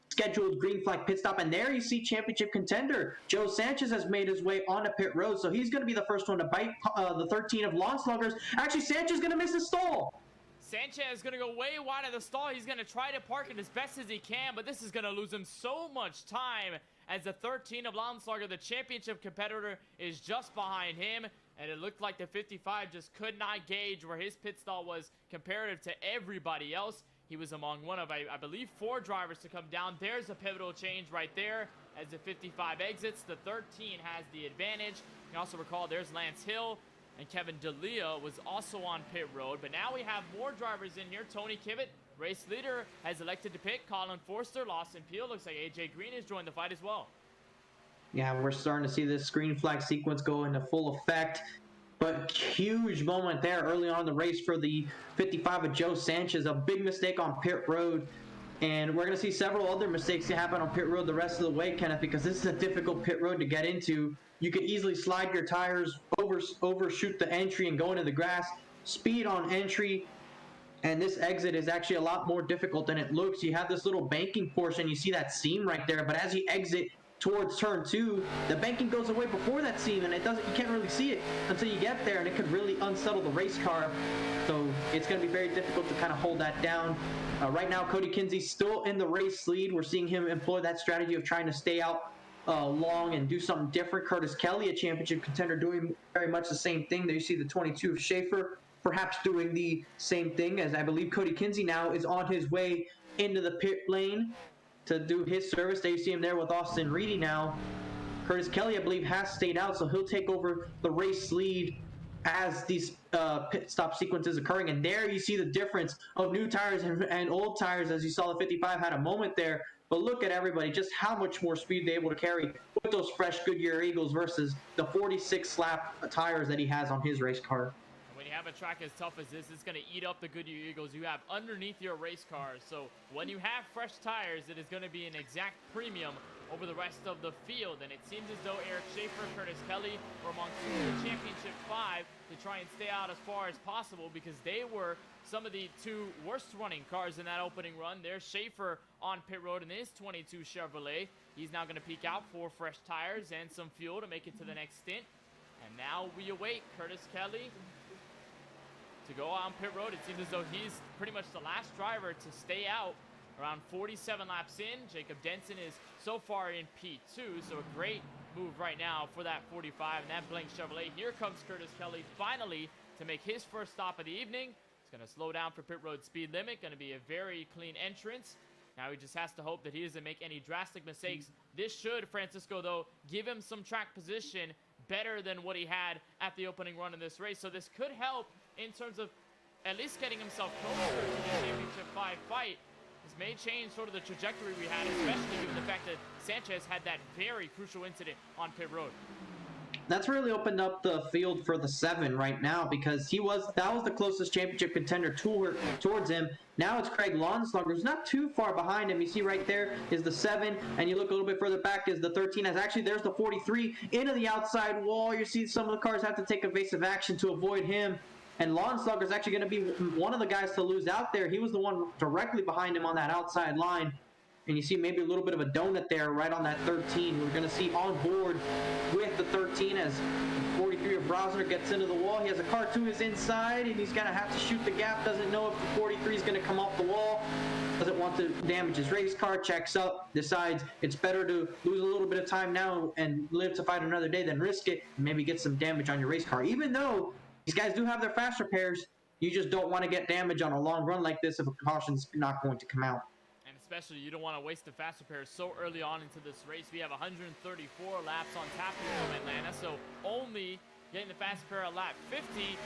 scheduled green flag pit stop. And there you see championship contender Joe Sanchez has made his way onto pit road. So he's going to be the first one to bite the 13 of Lawn Sluggers. Actually, Sanchez is going to miss the stall. Sanchez is going to go way wide of the stall. He's going to try to park it as best as he can, but this is going to lose him so much time as the 13 of Landslager, the championship competitor, is just behind him. And it looked like the 55 just could not gauge where his pit stall was comparative to everybody else. He was among one of, I believe, 4 drivers to come down. There's a pivotal change right there as the 55 exits. The 13 has the advantage. You can also recall there's Lance Hill. And Kevin D'Elia was also on pit road. But now we have more drivers in here. Tony Kvyat, race leader, has elected to pit. Colin Forster, Lawson Peel. Looks like AJ Green has joined the fight as well. Yeah, we're starting to see this green flag sequence go into full effect. But huge moment there early on in the race for the 55 of Joe Sanchez. A big mistake on pit road. And we're going to see several other mistakes happen on pit road the rest of the way, Kenneth, because this is a difficult pit road to get into. You could easily slide your tires, overshoot the entry and go into the grass. Speed on entry, and this exit is actually a lot more difficult than it looks. You have this little banking portion. You see that seam right there, but as you exit towards turn 2, the banking goes away before that seam, and you can't really see it until you get there, and it could really unsettle the race car. So it's going to be very difficult to kind of hold that down. Right now, Cody Kinsey's still in the race lead. We're seeing him employ that strategy of trying to stay out long and do something different. Curtis Kelly, a championship contender, doing very much the same thing. There you see the 22 of Schaefer, perhaps doing the same thing, as I believe Cody Kinsey now is on his way into the pit lane to do his service. There you see him there with Austin Reedy now. Curtis Kelly, I believe, has stayed out, so he'll take over the race lead as these pit stop sequences occurring. And there you see the difference of new tires and old tires. As you saw, the 55 had a moment there. But look at everybody, just how much more speed they're able to carry with those fresh Goodyear Eagles versus the 46 lap tires that he has on his race car. When you have a track as tough as this, it's going to eat up the Goodyear Eagles you have underneath your race cars. So when you have fresh tires, it is going to be an exact premium over the rest of the field. And it seems as though Eric Schaefer, Curtis Kelly were among the championship 5 to try and stay out as far as possible, because they were some of the 2 worst running cars in that opening run. There's Schaefer on pit road in his 22 Chevrolet. He's now going to peek out for fresh tires and some fuel to make it to the next stint. And now we await Curtis Kelly to go on pit road. It seems as though he's pretty much the last driver to stay out around 47 laps in. Jacob Denson is so far in P2, so a great move right now for that 45 and that blank Chevrolet. Here comes Curtis Kelly finally to make his first stop of the evening. He's going to slow down for pit road speed limit. Going to be a very clean entrance. Now he just has to hope that he doesn't make any drastic mistakes. This should, Francisco, though, give him some track position better than what he had at the opening run in this race. So this could help in terms of at least getting himself closer to the Championship 5 fight. This may change sort of the trajectory we had, especially given the fact that Sanchez had that very crucial incident on pit road. That's really opened up the field for the 7 right now, because that was the closest championship contender towards him. Now it's Craig Lawnslugger, who's not too far behind him. You see right there is the 7, and you look a little bit further back is the 13. As actually there's the 43 into the outside wall. You see some of the cars have to take evasive action to avoid him. And Lawnslugger is actually going to be one of the guys to lose out there. He was the one directly behind him on that outside line. And you see maybe a little bit of a donut there right on that 13. We're going to see on board with the 13 as 43 of Brosner gets into the wall. He has a car to his inside, and he's going to have to shoot the gap. Doesn't know if the 43 is going to come off the wall. Doesn't want to damage his race car. Checks up. Decides it's better to lose a little bit of time now and live to fight another day than risk it and maybe get some damage on your race car. Even though these guys do have their fast repairs, You just don't want to get damage on a long run like this if a caution's not going to come out. And especially, you don't want to waste the fast repairs so early on into this race. We have 134 laps on tap here from Atlanta, so only getting the fast repair at lap 50 is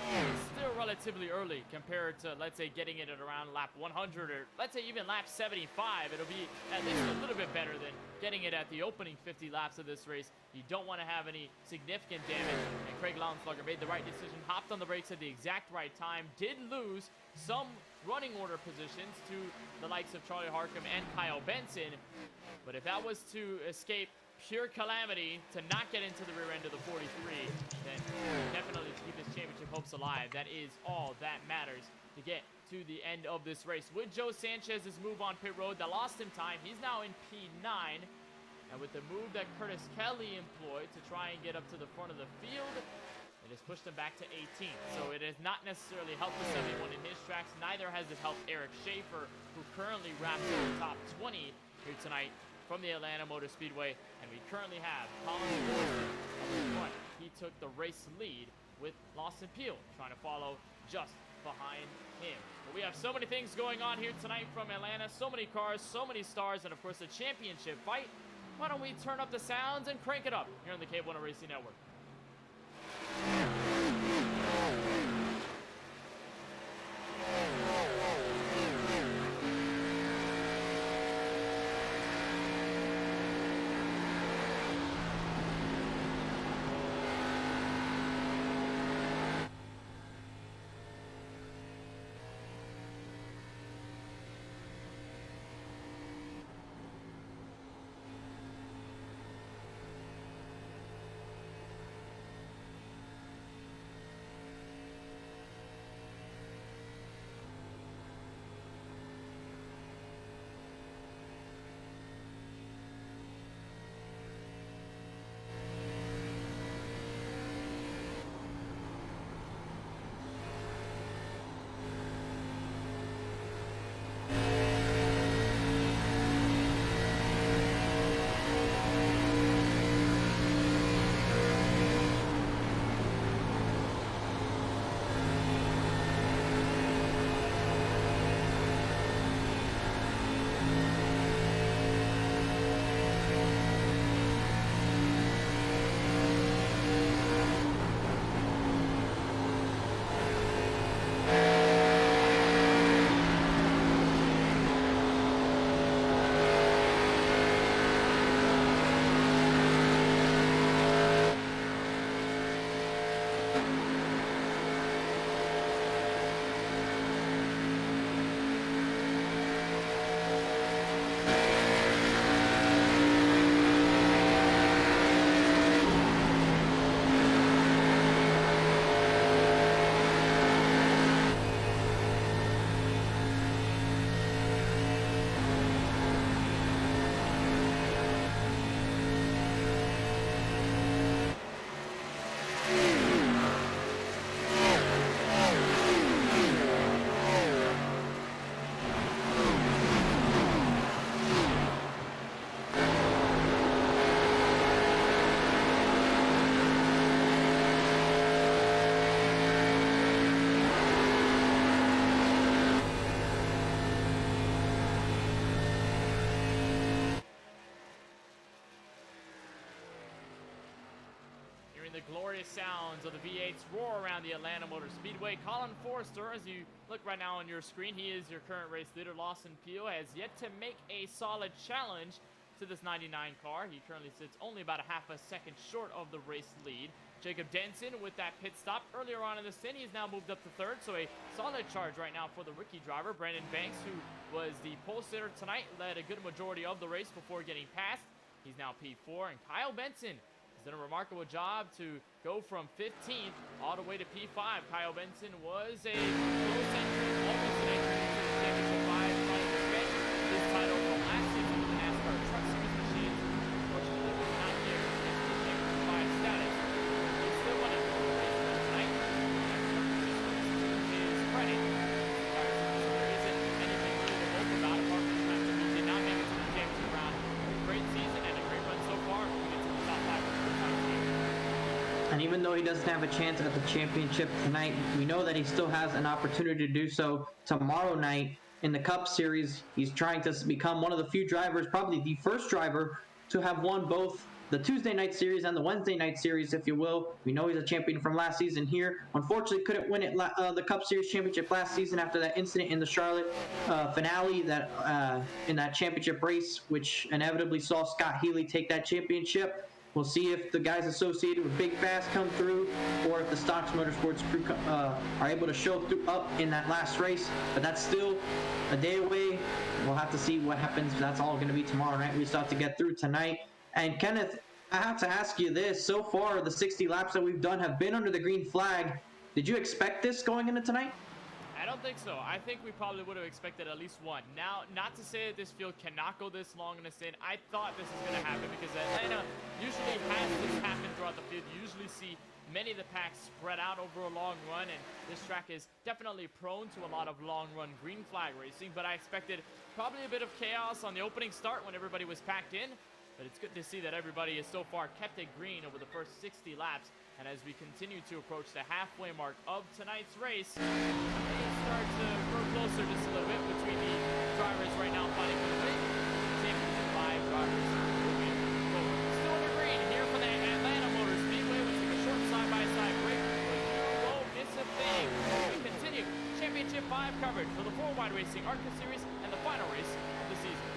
still relatively early compared to, let's say, getting it at around lap 100 or let's say even lap 75. It'll be at least a little bit better than getting it at the opening 50 laps of this race. You don't want to have any significant damage, and Craig Launslucker made the right decision, hopped on the brakes at the exact right time, did lose some running order positions to the likes of Charlie Harcum and Kyle Benson, but if that was to escape pure calamity to not get into the rear end of the 43, then definitely to keep his championship hopes alive. That is all that matters to get to the end of this race. With Joe Sanchez's move on pit road that lost him time, he's now in P9. And with the move that Curtis Kelly employed to try and get up to the front of the field, it has pushed him back to 18th. So it has not necessarily helped the 71 in his tracks. Neither has it helped Eric Schaefer, who currently wraps in the top 20 here tonight from the Atlanta Motor Speedway. And we currently have Colin Forster up in front. He took the race lead with Lawson Peel trying to follow just behind him. But we have so many things going on here tonight from Atlanta. So many cars, so many stars, and of course the championship fight. Why don't we turn up the sounds and crank it up here on the KBueno Racing Network. The glorious sounds of the V8s roar around the Atlanta Motor Speedway. Colin Forster, as you look right now on your screen, he is your current race leader. Lawson Peel has yet to make a solid challenge to this 99 car. He currently sits only about a half a second short of the race lead. Jacob Denson with that pit stop earlier on in the stint. He's now moved up to third, so a solid charge right now for the rookie driver. Brandon Banks, who was the pole sitter tonight, led a good majority of the race before getting past. He's now P4, and Kyle Benson has done a remarkable job to go from 15th all the way to P5. Kyle Benson was a close entrant, almost an entrant into the Championship 5, trying to defend his title from last season with the NASCAR Truck Series machine. Unfortunately, was not there to get the Championship 5 status. He still won it for the race tonight. To his credit, there isn't anything really to hope about apart from the fact that he did not make it to the championship round. A great season and a great run so far. We get to the top 5 for the time team. And even though he doesn't have a chance at the championship tonight, we know that he still has an opportunity to do so tomorrow night in the Cup Series. He's trying to become one of the few drivers, probably the first driver, to have won both the Tuesday night series and the Wednesday night series, if you will. We know he's a champion from last season here. Unfortunately, couldn't win it the Cup Series championship last season after that incident in the Charlotte finale that in that championship race, which inevitably saw Scott Healy take that championship. We'll see if the guys associated with Big Fast come through, or if the Stocks Motorsports crew are able to show up in that last race. But that's still a day away. We'll have to see what happens. That's all going to be tomorrow night. We still have to get through tonight. And Kenneth, I have to ask you this. So far, the 60 laps that we've done have been under the green flag. Did you expect this going into tonight? I don't think so. I think we probably would have expected at least one. Now, not to say that this field cannot go this long in a stint. I thought this was going to happen because Atlanta usually has this happen throughout the field. You usually see many of the packs spread out over a long run, and this track is definitely prone to a lot of long run green flag racing, but I expected probably a bit of chaos on the opening start when everybody was packed in. But it's good to see that everybody has so far kept it green over the first 60 laps. And as we continue to approach the halfway mark of tonight's race, it may start to grow closer just a little bit between the drivers right now fighting for the win. Championship 5 drivers moving forward. Still in the green here for the Atlanta Motor Speedway. We'll take a short side-by-side break, but you won't miss a thing. We continue Championship 5 coverage for the Worldwide Racing ARCA Series and the final race of the season.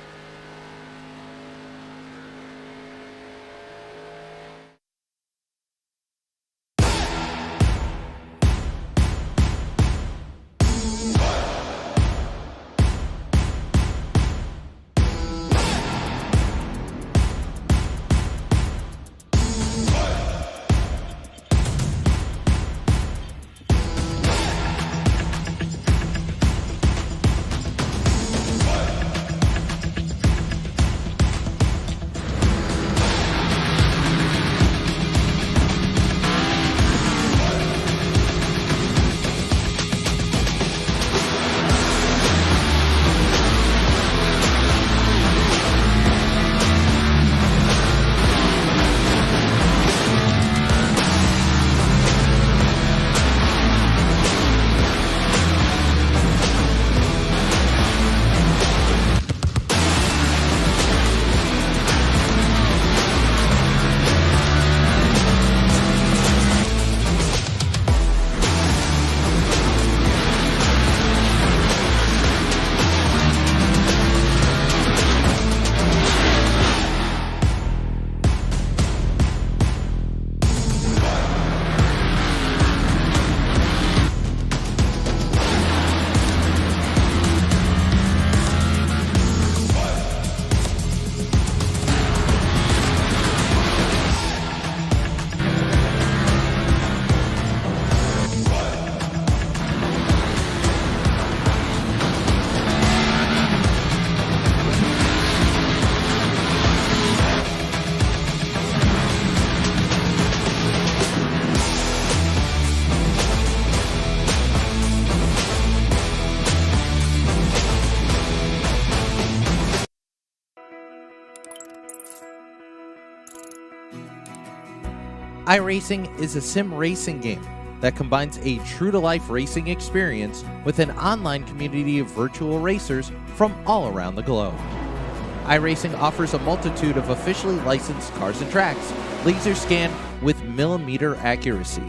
iRacing is a sim racing game that combines a true-to-life racing experience with an online community of virtual racers from all around the globe. iRacing offers a multitude of officially licensed cars and tracks, laser scanned with millimeter accuracy.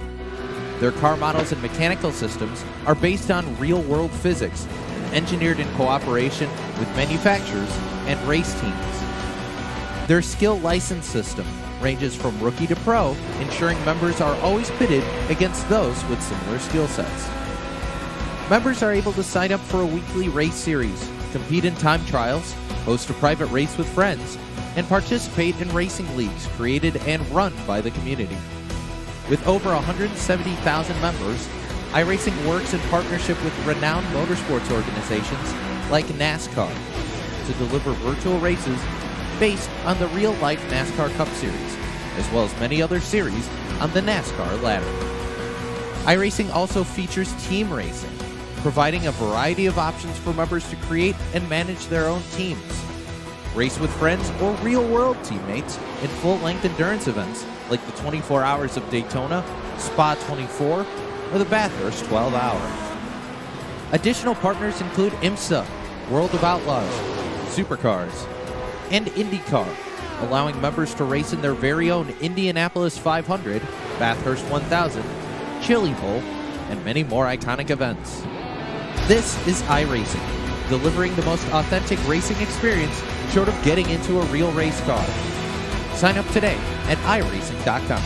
Their car models and mechanical systems are based on real-world physics, engineered in cooperation with manufacturers and race teams. Their skill license system ranges from rookie to pro, ensuring members are always pitted against those with similar skill sets. Members are able to sign up for a weekly race series, compete in time trials, host a private race with friends, and participate in racing leagues created and run by the community. With over 170,000 members, iRacing works in partnership with renowned motorsports organizations like NASCAR to deliver virtual races based on the real-life NASCAR Cup Series, as well as many other series on the NASCAR ladder. iRacing also features team racing, providing a variety of options for members to create and manage their own teams. Race with friends or real-world teammates in full-length endurance events like the 24 Hours of Daytona, Spa 24, or the Bathurst 12-Hour. Additional partners include IMSA, World of Outlaws, Supercars, and IndyCar, allowing members to race in their very own Indianapolis 500, Bathurst 1000, Chili Bowl, and many more iconic events. This is iRacing, delivering the most authentic racing experience short of getting into a real race car. Sign up today at iRacing.com.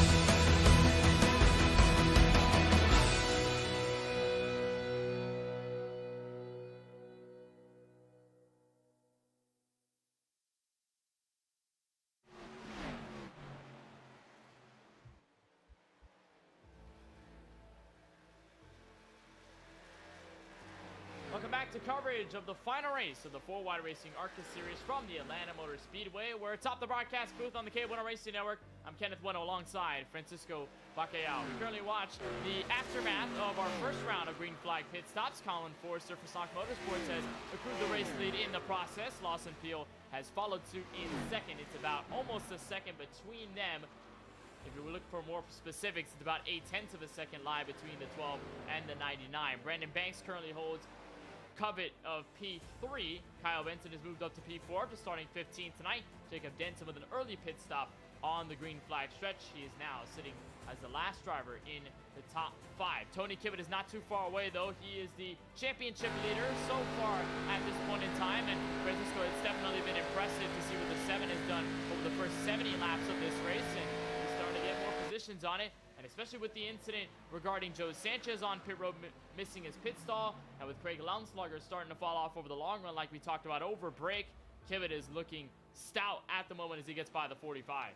Welcome back to coverage of the final race of the 4-Wide Racing ARCA series from the Atlanta Motor Speedway. We're atop the broadcast booth on the KBueno Racing Network. I'm Kenneth Bueno alongside Francisco Bacallao. We currently watch the aftermath of our first round of green flag pit stops. Colin Forster for Stock Motorsports has accrued the race lead in the process. Lawson Peel has followed suit in second. It's about almost a second between them. If you look for more specifics, it's about 0.8 of a second lie between the 12 and the 99. Brandon Banks currently holds covet of P3. Kyle Benson has moved up to P4 after starting 15th tonight. Jacob Denton with an early pit stop on the green flag stretch. He is now sitting as the last driver in the top 5. Tony Kibbett is not too far away, though. He is the championship leader so far at this point in time. And Francisco, it's definitely been impressive to see what the 7 has done over the first 70 laps of this race. And he's starting to get more positions on it. And especially with the incident regarding Joe Sanchez on pit road missing his pit stall, and with Craig Lundslugger starting to fall off over the long run like we talked about over break, Kibbett is looking stout at the moment as he gets by the 45.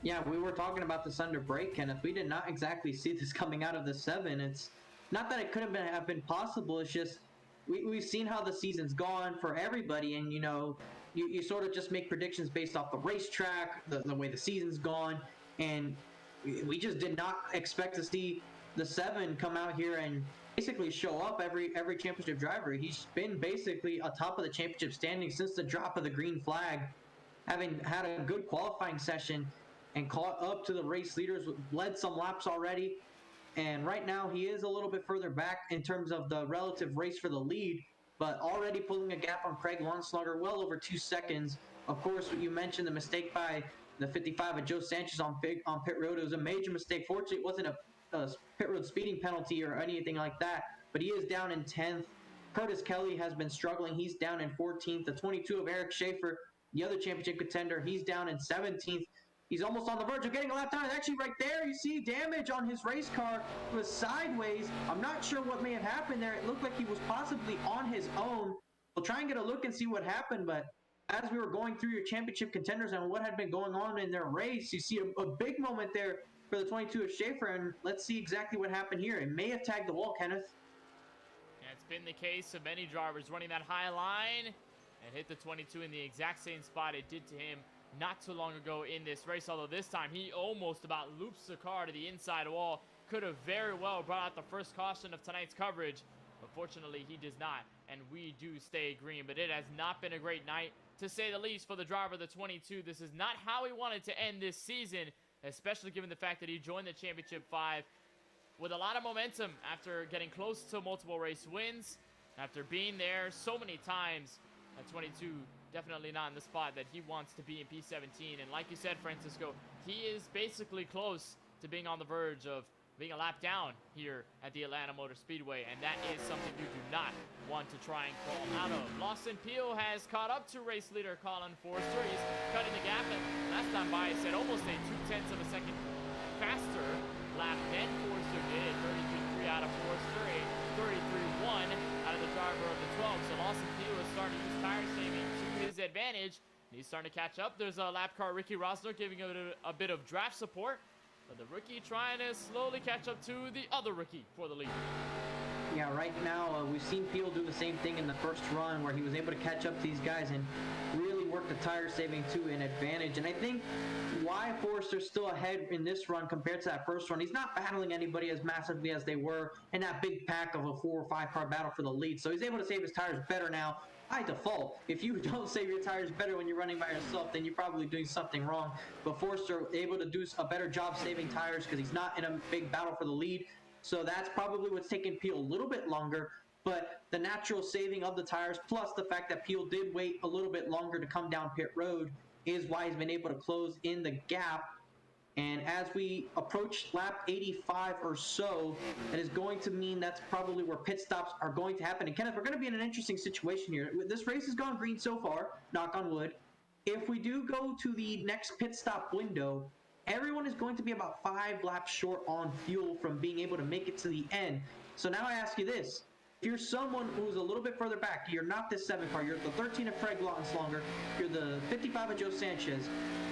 Yeah, we were talking about this under break, Kenneth. We did not exactly see this coming out of the 7. It's not that it couldn't have been possible. It's just we've seen how the season's gone for everybody, and you sort of just make predictions based off the racetrack, the way the season's gone, and we just did not expect to see the 7 come out here and basically show up every championship driver. He's been basically atop of the championship standing since the drop of the green flag, having had a good qualifying session and caught up to the race leaders, led some laps already. And right now he is a little bit further back in terms of the relative race for the lead, but already pulling a gap on Craig Lundslugger, well over 2 seconds. Of course, you mentioned the mistake by the 55 of Joe Sanchez on pit road. It was a major mistake. Fortunately, it wasn't a pit road speeding penalty or anything like that, but he is down in 10th. Curtis Kelly has been struggling. He's down in 14th. The 22 of Eric Schaefer, the other championship contender, he's down in 17th. He's almost on the verge of getting a lap time. Actually, right there, you see damage on his race car. It was sideways. I'm not sure what may have happened there. It looked like he was possibly on his own. We'll try and get a look and see what happened, but as we were going through your championship contenders and what had been going on in their race, you see a big moment there for the 22 of Schaefer, and let's see exactly what happened here. It may have tagged the wall, Kenneth. Yeah, it's been the case of many drivers running that high line and hit the 22 in the exact same spot it did to him not too long ago in this race, although this time he almost about loops the car to the inside wall. Could have very well brought out the first caution of tonight's coverage, but fortunately he does not, and we do stay green. But it has not been a great night, to say the least, for the driver of the 22. This is not how he wanted to end this season, especially given the fact that he joined the Championship 5 with a lot of momentum after getting close to multiple race wins, after being there so many times. At 22, definitely not in the spot that he wants to be in P17. And like you said, Francisco, he is basically close to being on the verge of being a lap down here at the Atlanta Motor Speedway, and that is something you do not want to try and crawl out of. Lawson Peel has caught up to race leader Colin Forster. He's cutting the gap, and last time by, he said almost a 0.2 of a second faster lap than Forster did. 33.3 out of Forster, a 33.1 out of the driver of the 12. So Lawson Peel is starting to use tire saving to his advantage. He's starting to catch up. There's a lap car, Ricky Rosner, giving it a bit of draft support. But the rookie trying to slowly catch up to the other rookie for the lead. Yeah, right now we've seen Peel do the same thing in the first run where he was able to catch up to these guys and really work the tire saving to an advantage. And I think why Forster's still ahead in this run compared to that first run, he's not battling anybody as massively as they were in that big pack of a 4 or 5 car battle for the lead. So he's able to save his tires better now. by default, if you don't save your tires better when you're running by yourself, then you're probably doing something wrong. But Forster able to do a better job saving tires because he's not in a big battle for the lead. So that's probably what's taking Peel a little bit longer. But the natural saving of the tires, plus the fact that Peel did wait a little bit longer to come down pit road, is why he's been able to close in the gap. And as we approach lap 85 or so, it is going to mean that's probably where pit stops are going to happen. And Kenneth, we're going to be in an interesting situation here. This race has gone green so far, knock on wood. If we do go to the next pit stop window, everyone is going to be about 5 laps short on fuel from being able to make it to the end. So now I ask you this. If you're someone who's a little bit further back, you're not this 7 car, you're the 13 of Craig Lottenslonger, you're the 55 of Joe Sanchez,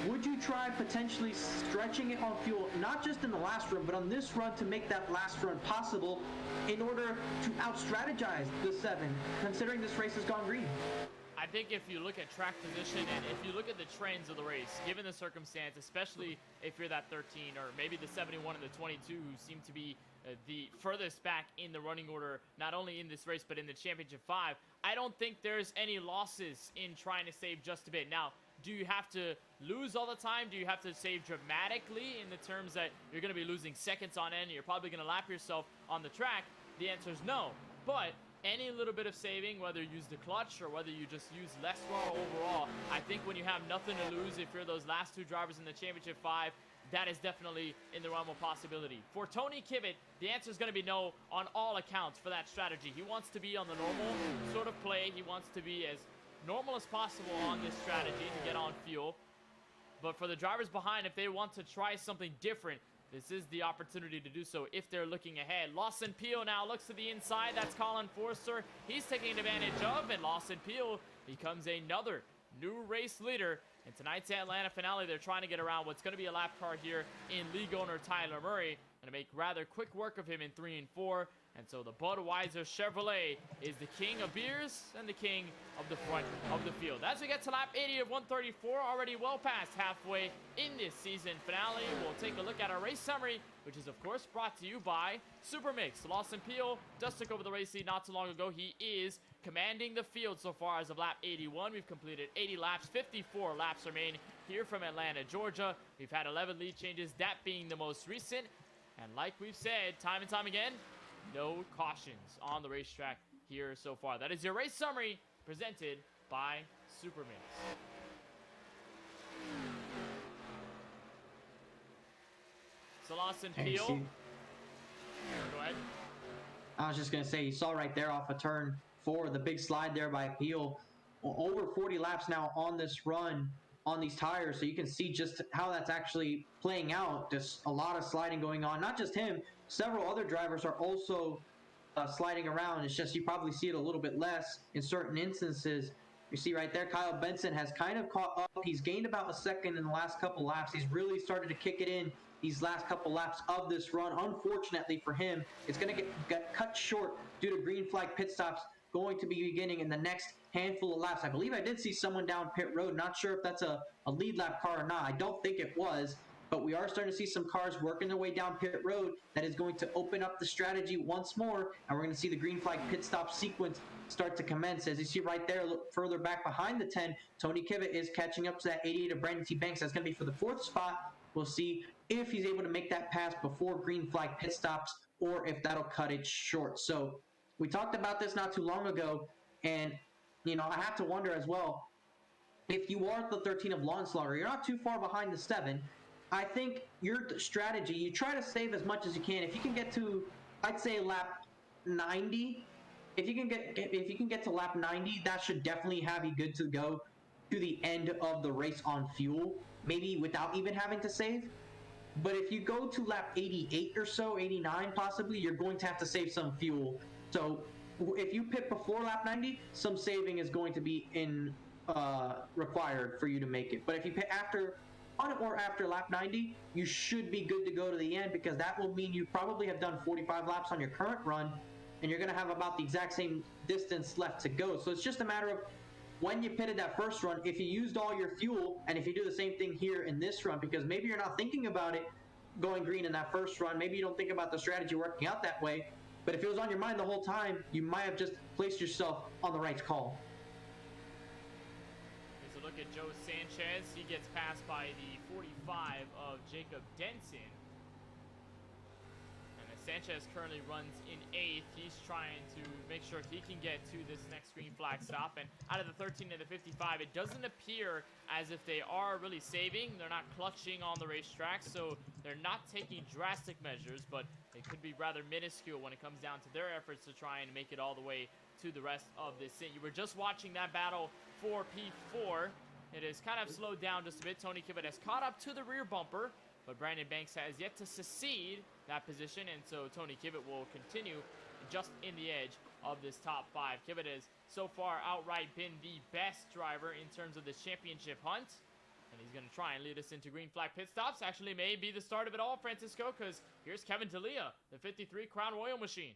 would you try potentially stretching it on fuel, not just in the last run, but on this run to make that last run possible in order to out-strategize the 7, considering this race has gone green? I think if you look at track position and if you look at the trends of the race, given the circumstance, especially if you're that 13 or maybe the 71 and the 22 who seem to be the furthest back in the running order, not only in this race but in the Championship 5, I don't think there's any losses in trying to save just a bit. Now, do you have to lose all the time? Do you have to save dramatically in the terms that you're going to be losing seconds on end and you're probably going to lap yourself on the track? The answer is no. But any little bit of saving, whether you use the clutch or whether you just use less throttle overall, I think when you have nothing to lose, if you're those last 2 drivers in the Championship 5, that is definitely in the realm of possibility. For Tony Kibbett, the answer is going to be no on all accounts for that strategy. He wants to be on the normal sort of play. He wants to be as normal as possible on this strategy to get on fuel. But for the drivers behind, if they want to try something different, this is the opportunity to do so if they're looking ahead. Lawson Peel now looks to the inside. That's Colin Forster. He's taking advantage of, and Lawson Peel becomes another new race leader. In tonight's Atlanta finale, they're trying to get around what's going to be a lap car here in league owner Tyler Murray. Going to make rather quick work of him in 3 and 4. And so the Budweiser Chevrolet is the king of beers and the king of the front of the field. As we get to lap 80 of 134, already well past halfway in this season finale, we'll take a look at our race summary, which is of course brought to you by Supermix. Lawson Peel just took over the race lead not too long ago. He is commanding the field so far as of lap 81. We've completed 80 laps, 54 laps remain here from Atlanta, Georgia. We've had 11 lead changes, that being the most recent. And like we've said time and time again, no cautions on the racetrack here so far. That is your race summary presented by Supermix. So Lawson Peel. Go ahead. I was just going to say, you saw right there off of turn 4, the big slide there by Peel. Over 40 laps now on this run on these tires, so you can see just how that's actually playing out. Just a lot of sliding going on. Not just him, several other drivers are also sliding around. It's just you probably see it a little bit less in certain instances. You see right there, Kyle Benson has kind of caught up. He's gained about a second in the last couple laps. He's really started to kick it in these last couple laps of this run. Unfortunately for him, it's going to get cut short due to green flag pit stops going to be beginning in the next handful of laps. I believe I did see someone down pit road. Not sure if that's a lead lap car or not. I don't think it was, but we are starting to see some cars working their way down pit road. That is going to open up the strategy once more, and we're going to see the green flag pit stop sequence start to commence. As you see right there, look further back behind the 10, Tony Kibbett is catching up to that 88 of Brandon T. Banks. That's going to be for the 4th spot. We'll see if he's able to make that pass before green flag pit stops or if that'll cut it short. So we talked about this not too long ago, and I have to wonder as well, if you are the 13 of Lottenslonger, you're not too far behind the 7. I think your strategy, you try to save as much as you can. If you can get to, I'd say lap 90, if you can get to lap 90, that should definitely have you good to go to the end of the race on fuel, maybe without even having to save. But if you go to lap 88 or so, 89 possibly, you're going to have to save some fuel. So if you pit before lap 90, some saving is going to be required for you to make it. But if you pit on or after lap 90, you should be good to go to the end, because that will mean you probably have done 45 laps on your current run, and you're going to have about the exact same distance left to go. So it's just a matter of when you pitted that first run, if you used all your fuel, and if you do the same thing here in this run, because maybe you're not thinking about it going green in that first run, maybe you don't think about the strategy working out that way, but if it was on your mind the whole time, you might have just placed yourself on the right call. look at Joe Sanchez. He gets passed by the 45 of Jacob Denson. And as Sanchez currently runs in 8th, he's trying to make sure he can get to this next green flag stop. And out of the 13 and the 55, it doesn't appear as if they are really saving. They're not clutching on the racetrack, so they're not taking drastic measures, but it could be rather minuscule when it comes down to their efforts to try and make it all the way to the rest of this stint. You were just watching that battle for P4. It is kind of slowed down just a bit. Tony Kibbett has caught up to the rear bumper, but Brandon Banks has yet to secede that position, and so Tony Kibbett will continue just in the edge of this top 5. Kibbett has so far outright been the best driver in terms of this championship hunt, and he's going to try and lead us into green flag pit stops. Actually, may be the start of it all, Francisco, because here's Kevin D'Elia, the 53 Crown Royal machine.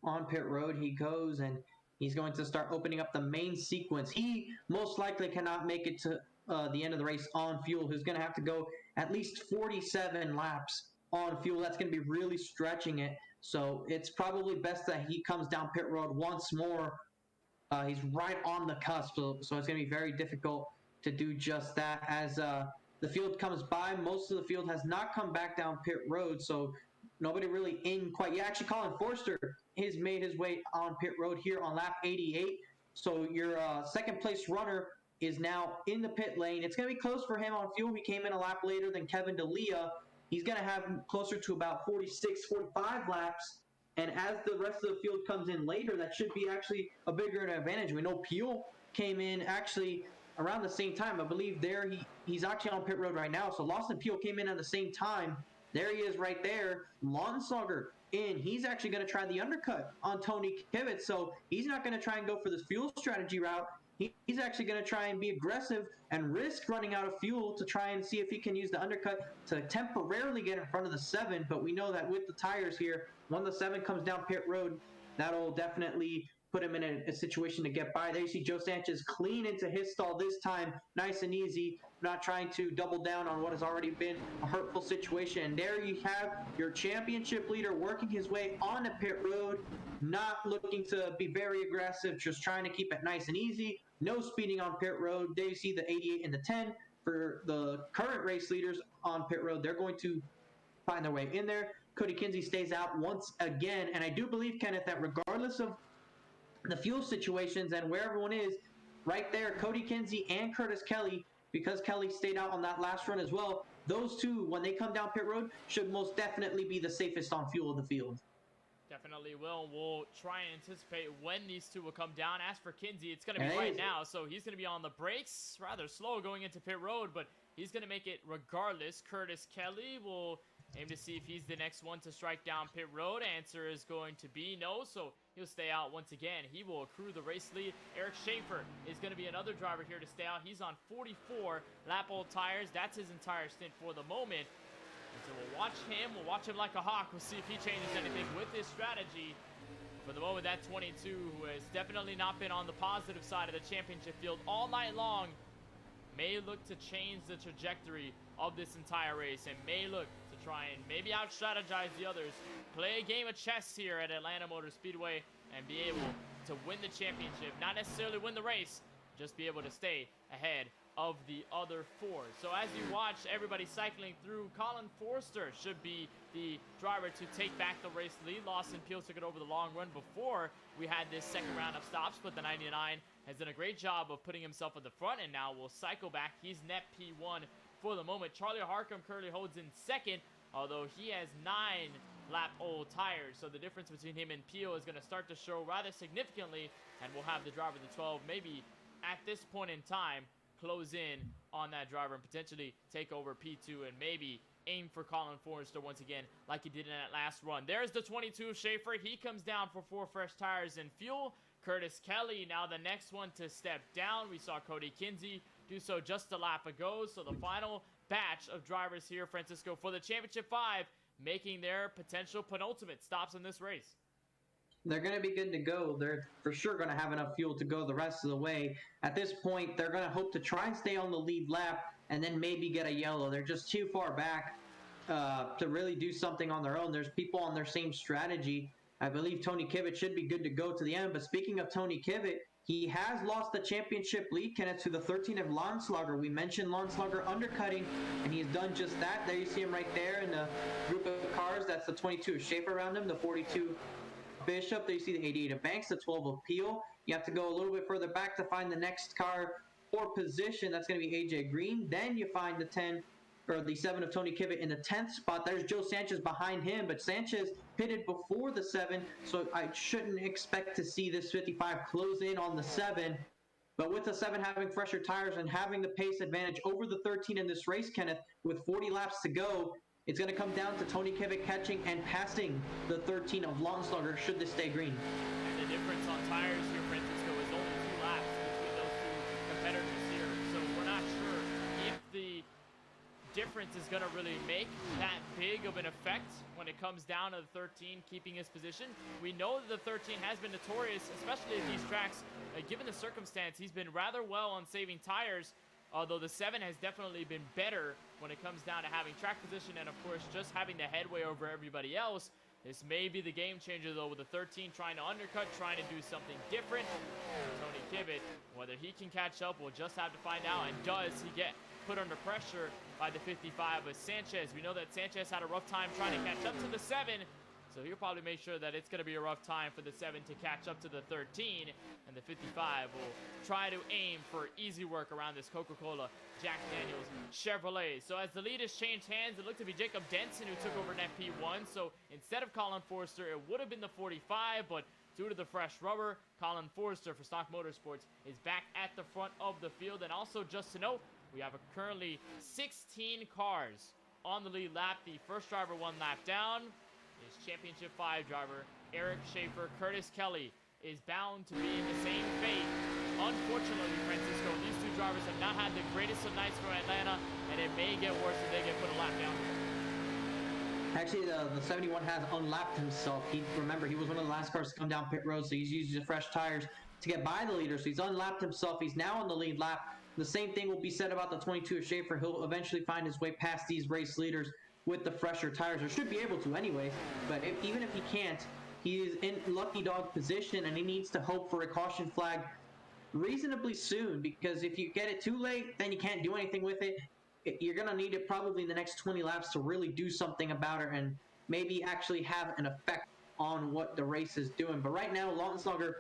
On pit road he goes, and he's going to start opening up the main sequence. He most likely cannot make it to the end of the race on fuel. He's going to have to go at least 47 laps on fuel. That's going to be really stretching it. So it's probably best that he comes down pit road once more. He's right on the cusp, so it's going to be very difficult to do just that. As the field comes by, most of the field has not come back down pit road, so nobody really in quite yet. Actually, Colin Forster has made his way on pit road here on lap 88. So your second place runner is now in the pit lane. It's going to be close for him on fuel. He came in a lap later than Kevin D'Elia. He's going to have closer to about 46, 45 laps. And as the rest of the field comes in later, that should be actually a bigger advantage. We know Peel came in actually around the same time. I believe there he's actually on pit road right now. So Lawson Peel came in at the same time. There he is right there. Lonsauger in. He's actually going to try the undercut on Tony Kibbett. So he's not going to try and go for this fuel strategy route. He's actually going to try and be aggressive and risk running out of fuel to try and see if he can use the undercut to temporarily get in front of the 7. But we know that with the tires here, when the 7 comes down pit road, that'll definitely put him in a situation to get by. There you see Joe Sanchez clean into his stall this time, nice and easy, not trying to double down on what has already been a hurtful situation. And there you have your championship leader working his way on the pit road, not looking to be very aggressive, just trying to keep it nice and easy. No speeding on pit road. There you see the 88 and the 10 for the current race leaders on pit road. They're going to find their way in there. Cody Kinsey stays out once again. And I do believe, Kenneth, that regardless of the fuel situations and where everyone is, right there, Cody Kinsey and Curtis Kelly, because Kelly stayed out on that last run as well, those two, when they come down pit road, should most definitely be the safest on fuel of the field. Definitely will. We'll try and anticipate when these two will come down. As for Kinsey, it's going to be right now, so he's going to be on the brakes, rather slow going into pit road, but he's going to make it regardless. Curtis Kelly will aim to see if he's the next one to strike down pit road. Answer is going to be no, so he'll stay out once again. He will accrue the race lead. Eric Schaefer is going to be another driver here to stay out. He's on 44 lap-old tires. That's his entire stint for the moment. And so we'll watch him. We'll watch him like a hawk. We'll see if he changes anything with his strategy. For the moment, that 22, who has definitely not been on the positive side of the championship field all night long, may look to change the trajectory of this entire race and may look to try and maybe out-strategize the others, play a game of chess here at Atlanta Motor Speedway and be able to win the championship. Not necessarily win the race, just be able to stay ahead of the other 4. So as you watch everybody cycling through, Colin Forster should be the driver to take back the race lead. Lawson Peel took it over the long run before we had this second round of stops, but the 99 has done a great job of putting himself at the front, and now we'll cycle back. He's net P1 for the moment. Charlie Harcum currently holds in second, although he has 9 lap-old tires. So the difference between him and Peel is going to start to show rather significantly, and we'll have the driver of the 12 maybe at this point in time close in on that driver and potentially take over P2 and maybe aim for Colin Forster once again like he did in that last run. There's the 22 Schaefer. He comes down for 4 fresh tires and fuel. Curtis Kelly now the next one to step down. We saw Cody Kinsey do so just a lap ago. So the final batch of drivers here, Francisco, for the Championship 5, making their potential penultimate stops in this race. They're going to be good to go. They're for sure going to have enough fuel to go the rest of the way. At this point, they're going to hope to try and stay on the lead lap and then maybe get a yellow. They're just too far back to really do something on their own. There's people on their same strategy. I believe Tony Kibbett should be good to go to the end. But speaking of Tony Kibbett, He has lost the championship lead, Kenneth, to the 13 of Landslager. We mentioned Landslager undercutting, and he's done just that. There you see him right there in the group of cars. That's the 22 of Schaefer around him, the 42 Bishop. There you see the 88 of Banks, the 12 of Peel. You have to go a little bit further back to find the next car or position. That's going to be AJ Green. Then you find the 10 or the 7 of Tony Kibbett in the 10th spot. There's Joe Sanchez behind him, but Sanchez pitted before the 7, so I shouldn't expect to see this 55 close in on the 7. But with the 7 having fresher tires and having the pace advantage over the 13 in this race, Kenneth, with 40 laps to go, it's going to come down to Tony Kibbett catching and passing the 13 of Landslager should this stay green. And the difference on tires here, Francisco, is only 2 laps between those two competitors here. So we're not sure if the difference is going to really make that big of an effect when it comes down to the 13 keeping his position. We know that the 13 has been notorious, especially at these tracks. Given the circumstance, he's been rather well on saving tires, although the 7 has definitely been better when it comes down to having track position and, of course, just having the headway over everybody else. This may be the game changer, though, with the 13 trying to undercut, trying to do something different. Tony Kibbett, whether he can catch up, we'll just have to find out. And does he get put under pressure by the 55 of Sanchez? We know that Sanchez had a rough time trying to catch up to the 7, so he'll probably make sure that it's going to be a rough time for the 7 to catch up to the 13, and the 55 will try to aim for easy work around this Coca-Cola Jack Daniels Chevrolet. So as the lead has changed hands, it looked to be Jacob Denson who took over an FP1. So instead of Colin Forster, it would have been the 45, but due to the fresh rubber, Colin Forster for Stock Motorsports is back at the front of the field. And also, just to note, we have currently 16 cars on the lead lap. The first driver 1 lap down is Championship 5 driver Eric Schaefer. Curtis Kelly is bound to be in the same fate. Unfortunately, Francisco, these two drivers have not had the greatest of nights for Atlanta, and it may get worse if they get put a lap down. Actually, the 71 has unlapped himself. Remember, he was one of the last cars to come down pit road, so he's using fresh tires to get by the leader. So he's unlapped himself. He's now on the lead lap. The same thing will be said about the 22 of Schaefer. He'll eventually find his way past these race leaders with the fresher tires, or should be able to anyways. But even if he can't, he is in lucky dog position, and he needs to hope for a caution flag reasonably soon, because if you get it too late, then you can't do anything with it. You're going to need it probably in the next 20 laps to really do something about it and maybe actually have an effect on what the race is doing. But right now, Lautenschlager,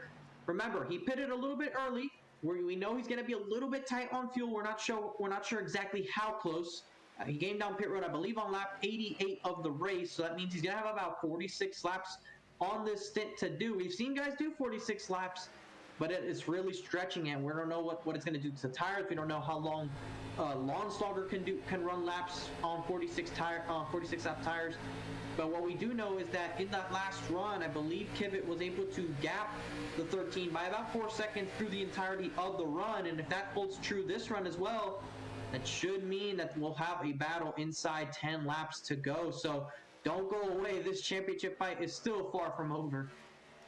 remember, he pitted a little bit early. We know he's going to be a little bit tight on fuel. We're not sure exactly how close. He came down pit road, I believe, on lap 88 of the race. So that means he's going to have about 46 laps on this stint to do. We've seen guys do 46 laps, but it's really stretching it. We don't know what it's going to do to the tires. We don't know how long Lautenschlager can run laps on 46 lap tires. But what we do know is that in that last run, I believe Kibbett was able to gap the 13 by about 4 seconds through the entirety of the run. And if that holds true this run as well, that should mean that we'll have a battle inside 10 laps to go. So don't go away. This championship fight is still far from over.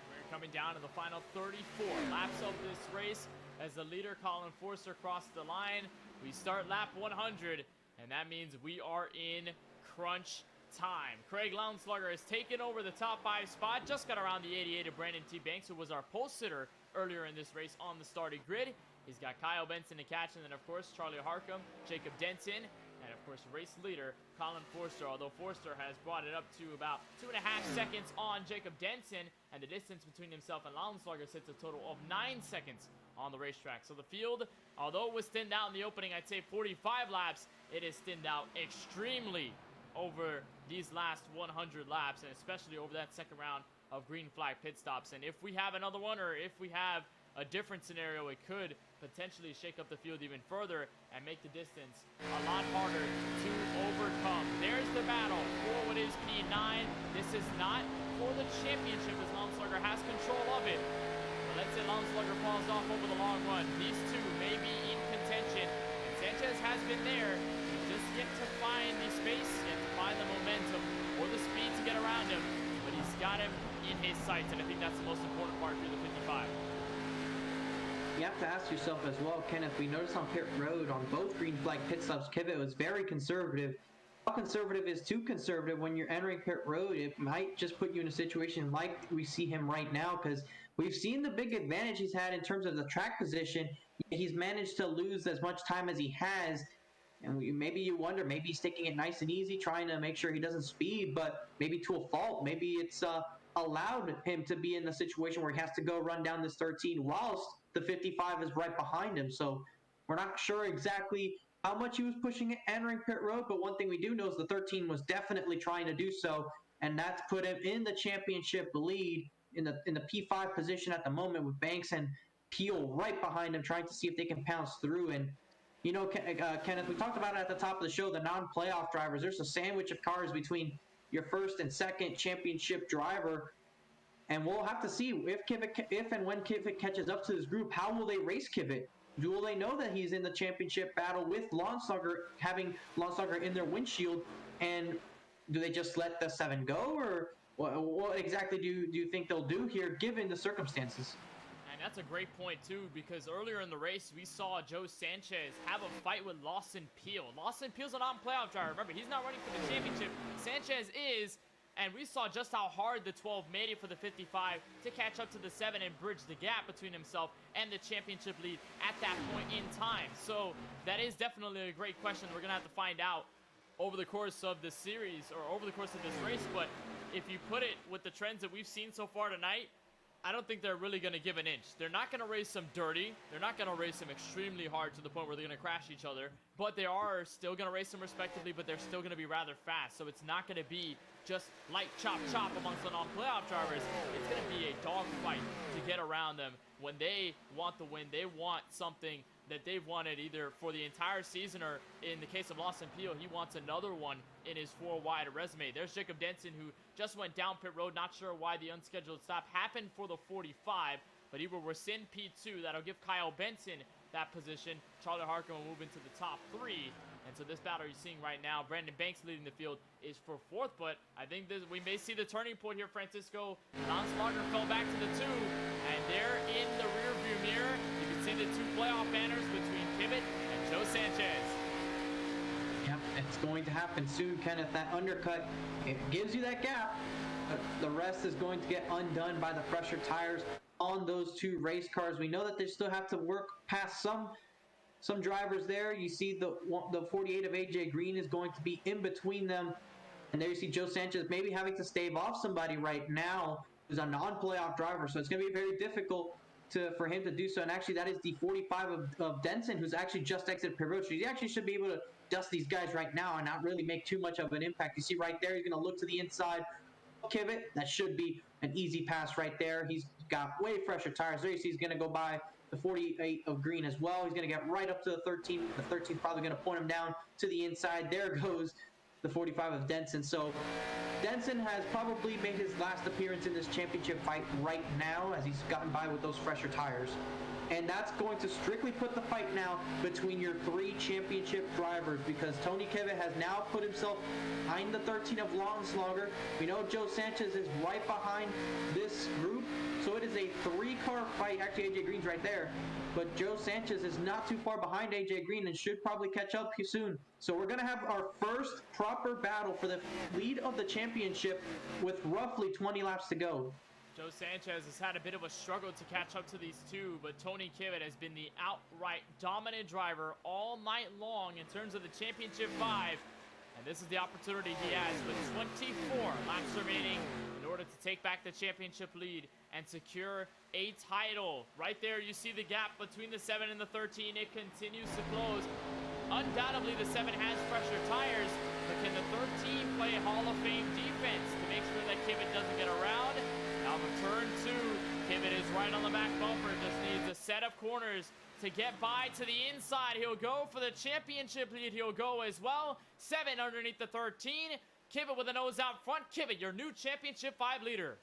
We're coming down to the final 34 laps of this race as the leader, Colin Forster, crossed the line. We start lap 100, and that means we are in crunch time. Craig Lautenschlager has taken over the top 5 spot, just got around the 88 of Brandon T. Banks, who was our pole sitter earlier in this race on the starting grid. He's got Kyle Benson to catch, and then, of course, Charlie Harcum, Jacob Denton, and, of course, race leader Colin Forster, although Forster has brought it up to about 2.5 seconds on Jacob Denson, and the distance between himself and Lautenschlager sits a total of 9 seconds on the racetrack. So the field, although it was thinned out in the opening, I'd say 45 laps, it is thinned out extremely over these last 100 laps, and especially over that second round of green flag pit stops. And if we have another one, or if we have a different scenario, it could potentially shake up the field even further and make the distance a lot harder to overcome. There's the battle for what is P9. This is not for the championship, as Lautenschlager has control of it. But let's say Lautenschlager falls off over the long run. These two may be in contention, and Sanchez has been there. He's just yet to find the space, yet to find the momentum or the speed to get around him, but he's got him in his sights, and I think that's the most important part for the 55. You have to ask yourself as well, Kenneth, we noticed on pit road on both green flag pit stops, Kibbett was very conservative. How conservative is too conservative when you're entering pit road? It might just put you in a situation like we see him right now, because we've seen the big advantage he's had in terms of the track position. He's managed to lose as much time as he has. And maybe you wonder, maybe he's taking it nice and easy, trying to make sure he doesn't speed, but maybe to a fault. Maybe it's allowed him to be in the situation where he has to go run down this 13 whilst the 55 is right behind him. So we're not sure exactly how much he was pushing it entering pit road, but one thing we do know is the 13 was definitely trying to do so, and that's put him in the championship lead in the P5 position at the moment, with Banks and Peel right behind him, trying to see if they can pounce through. And you know, Kenneth, we talked about it at the top of the show, the non-playoff drivers. There's a sandwich of cars between your first and second championship driver, and we'll have to see if and when Kvyat catches up to this group. How will they race Kvyat? Will they know that he's in the championship battle with Lonsdottir, having Lonsdottir in their windshield, and do they just let the 7 go, or what exactly do you think they'll do here, given the circumstances? And that's a great point, too, because earlier in the race, we saw Joe Sanchez have a fight with Lawson Peel. Lawson Peel's a non-playoff driver. Remember, he's not running for the championship. Sanchez is, and we saw just how hard the 12 made it for the 55 to catch up to the 7 and bridge the gap between himself and the championship lead at that point in time. So that is definitely a great question. We're going to have to find out over the course of the series, or over the course of this race. But if you put it with the trends that we've seen so far tonight, I don't think they're really going to give an inch. They're not going to race them dirty. They're not going to race them extremely hard to the point where they're going to crash each other. But they are still going to race them respectively, but they're still going to be rather fast. So it's not going to be just light chop amongst the non-playoff drivers. It's going to be a dogfight to get around them. When they want the win, they want something that they've wanted either for the entire season, or in the case of Lawson Peel, he wants another one in his 4-wide resume. There's Jacob Denson, who just went down pit road. Not sure why the unscheduled stop happened for the 45, but he will rescind P2. That'll give Kyle Benson that position. Charlie Harkin will move into the top 3. And so this battle you're seeing right now, Brandon Banks leading the field, is for 4th, but I think we may see the turning point here, Francisco. Lonsdottir fell back to the 2, and they're in the rearview mirror. You can see the 2 playoff banners between Kvyat and Joe Sanchez. Yep, it's going to happen soon, Kenneth. That undercut, it gives you that gap, but the rest is going to get undone by the fresher tires on those 2 race cars. We know that they still have to work past some drivers there. You see the 48 of AJ Green is going to be in between them. And there you see Joe Sanchez maybe having to stave off somebody right now who's a non-playoff driver. So it's going to be very difficult for him to do so. And actually, that is the 45 of Denson, who's actually just exited pit road. So he actually should be able to dust these guys right now and not really make too much of an impact. You see right there, he's going to look to the inside of Kvyat. That should be an easy pass right there. He's got way fresher tires. There you see he's going to go by the 48 of Green as well. He's going to get right up to the 13. The 13 is probably going to point him down to the inside. There goes the 45 of Denson. So Denson has probably made his last appearance in this championship fight right now, as he's gotten by with those fresher tires. And that's going to strictly put the fight now between your 3 championship drivers, because Tony Kvyat has now put himself behind the 13 of Lonsdottir. We know Joe Sanchez is right behind this group, so it is a 3-car fight. Actually, AJ Green's right there, but Joe Sanchez is not too far behind AJ Green and should probably catch up soon. So we're going to have our first proper battle for the lead of the championship with roughly 20 laps to go. Joe Sanchez has had a bit of a struggle to catch up to these 2, but Tony Kvyat has been the outright dominant driver all night long in terms of the championship 5. And this is the opportunity he has with 24 laps remaining in order to take back the championship lead and secure a title. Right there, you see the gap between the 7 and the 13. It continues to close. Undoubtedly, the 7 has fresher tires, but can the 13 play Hall of Fame defense to make sure that Kvyat doesn't get around? Now for turn 2, Kvyat is right on the back bumper, just needs a set of corners to get by to the inside. He'll go for the championship lead. He'll go as well. 7 underneath the 13. Kvyat with a nose out front. Kvyat, your new championship 5 leader.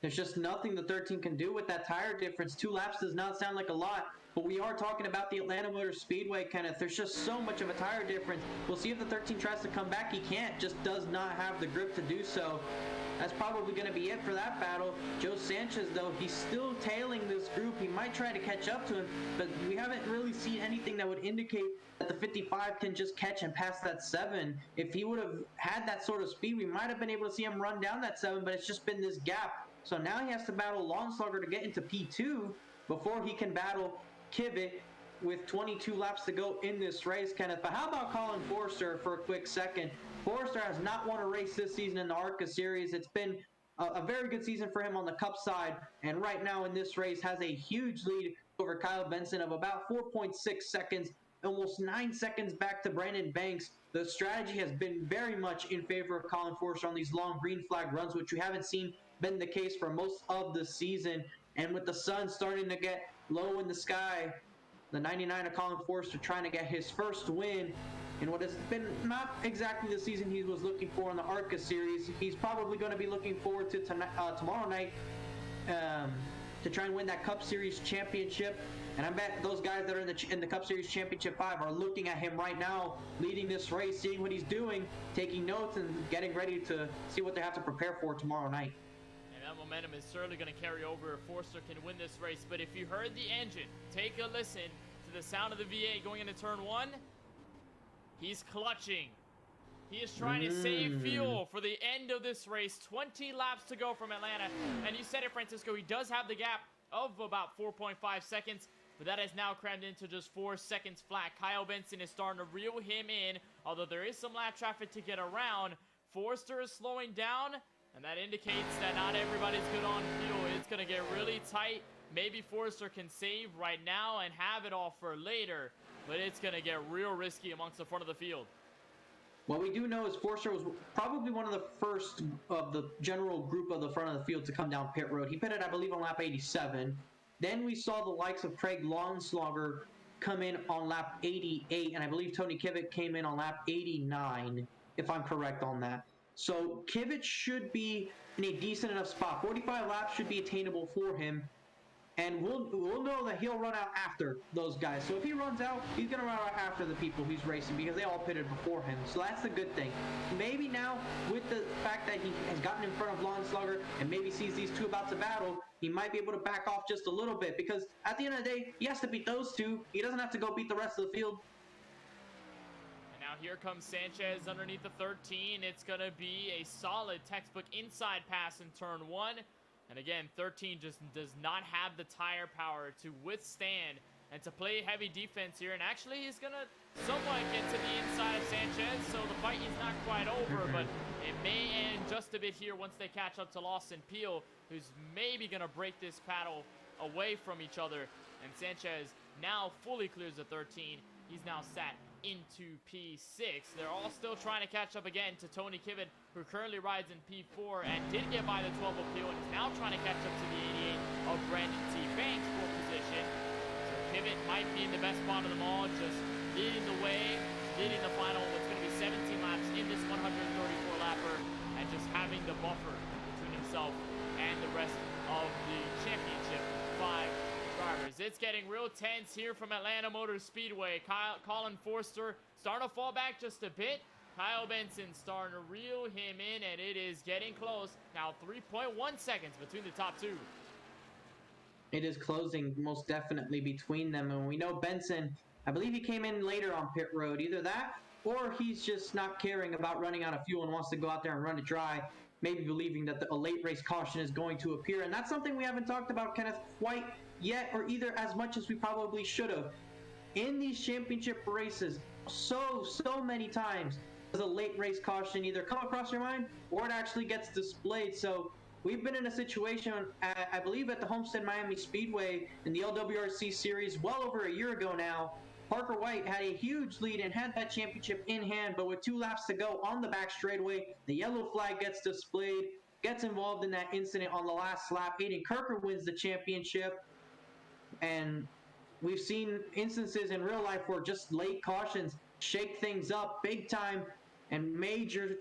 There's just nothing the 13 can do with that tire difference. 2 laps does not sound like a lot, but we are talking about the Atlanta Motor Speedway, Kenneth. There's just so much of a tire difference. We'll see if the 13 tries to come back. He can't, just does not have the grip to do so. That's probably going to be it for that battle. Joe Sanchez, though, he's still tailing this group. He might try to catch up to him, but we haven't really seen anything that would indicate that the 55 can just catch and pass that 7. If he would have had that sort of speed, we might have been able to see him run down that 7, but it's just been this gap So now he has to battle Longslugger to get into P2 before he can battle Kivett with 22 laps to go in this race, Kenneth. But how about Colin Forster for a quick second? Forster has not won a race this season in the ARCA series. It's been a very good season for him on the Cup side, and right now in this race has a huge lead over Kyle Benson of about 4.6 seconds, almost 9 seconds back to Brandon Banks. The strategy has been very much in favor of Colin Forster on these long green flag runs, which we haven't seen been the case for most of the season. And with the sun starting to get low in the sky, the 99 of Colin Forster trying to get his first win in what has been not exactly the season he was looking for in the ARCA series. He's probably going to be looking forward to tomorrow night to try and win that Cup Series championship. And I bet those guys that are in the Cup Series Championship 5 are looking at him right now, leading this race, seeing what he's doing, taking notes, and getting ready to see what they have to prepare for tomorrow night. And that momentum is certainly going to carry over if Forster can win this race. But if you heard the engine, take a listen to the sound of the V8 going into turn 1. He's clutching. He is trying to save fuel for the end of this race. 20 laps to go from Atlanta. And you said it, Francisco, he does have the gap of about 4.5 seconds, but that is now crammed into just 4 seconds flat. Kyle Benson is starting to reel him in, although there is some lap traffic to get around. Forster is slowing down, and that indicates that not everybody's good on fuel. It's going to get really tight. Maybe Forster can save right now and have it all for later, but it's going to get real risky amongst the front of the field. What we do know is Forster was probably one of the first of the general group of the front of the field to come down pit road. He pitted, I believe, on lap 87. Then we saw the likes of Craig Longslogger come in on lap 88, and I believe Tony Kivett came in on lap 89, if I'm correct on that. So Kivett should be in a decent enough spot. 45 laps should be attainable for him. And we'll know that he'll run out after those guys. So if he runs out, he's going to run out after the people he's racing because they all pitted before him. So that's the good thing. Maybe now, with the fact that he has gotten in front of Longslugger and maybe sees these two about to battle, he might be able to back off just a little bit. Because at the end of the day, he has to beat those two. He doesn't have to go beat the rest of the field. And now here comes Sanchez underneath the 13. It's going to be a solid textbook inside pass in turn 1. And again, 13 just does not have the tire power to withstand and to play heavy defense here. And actually, he's going to somewhat get to the inside of Sanchez, so the fight is not quite over, but it may end just a bit here once they catch up to Lawson Peel, who's maybe going to break this battle away from each other. And Sanchez now fully clears the 13. He's now sat into P6. They're all still trying to catch up again to Tony Kivett, who currently rides in P4 and did get by the 12 of Peel and is now trying to catch up to the 88 of Brandon T. Banks for position. So Kivett might be in the best spot of them all, just leading the way, leading the final, what's going to be 17 laps in this 134 lapper, and just having the buffer between himself and the rest of the championship 5 drivers. It's getting real tense here from Atlanta Motor Speedway. Colin Forster starting to fall back just a bit. Kyle Benson starting to reel him in, and it is getting close. Now 3.1 seconds between the top two. It is closing most definitely between them, and we know Benson, I believe he came in later on pit road. Either that, or he's just not caring about running out of fuel and wants to go out there and run it dry, maybe believing that a late race caution is going to appear. And that's something we haven't talked about, Kenneth, quite yet, or either as much as we probably should have. In these championship races, so many times does a late race caution either come across your mind or it actually gets displayed. So we've been in a situation, I believe at the Homestead Miami Speedway in the LWRC series well over a year ago now. Parker White had a huge lead and had that championship in hand, but with 2 laps to go on the back straightaway, the yellow flag gets displayed, gets involved in that incident on the last lap. Aiden Kirker wins the championship, and we've seen instances in real life where just late cautions shake things up big time, and major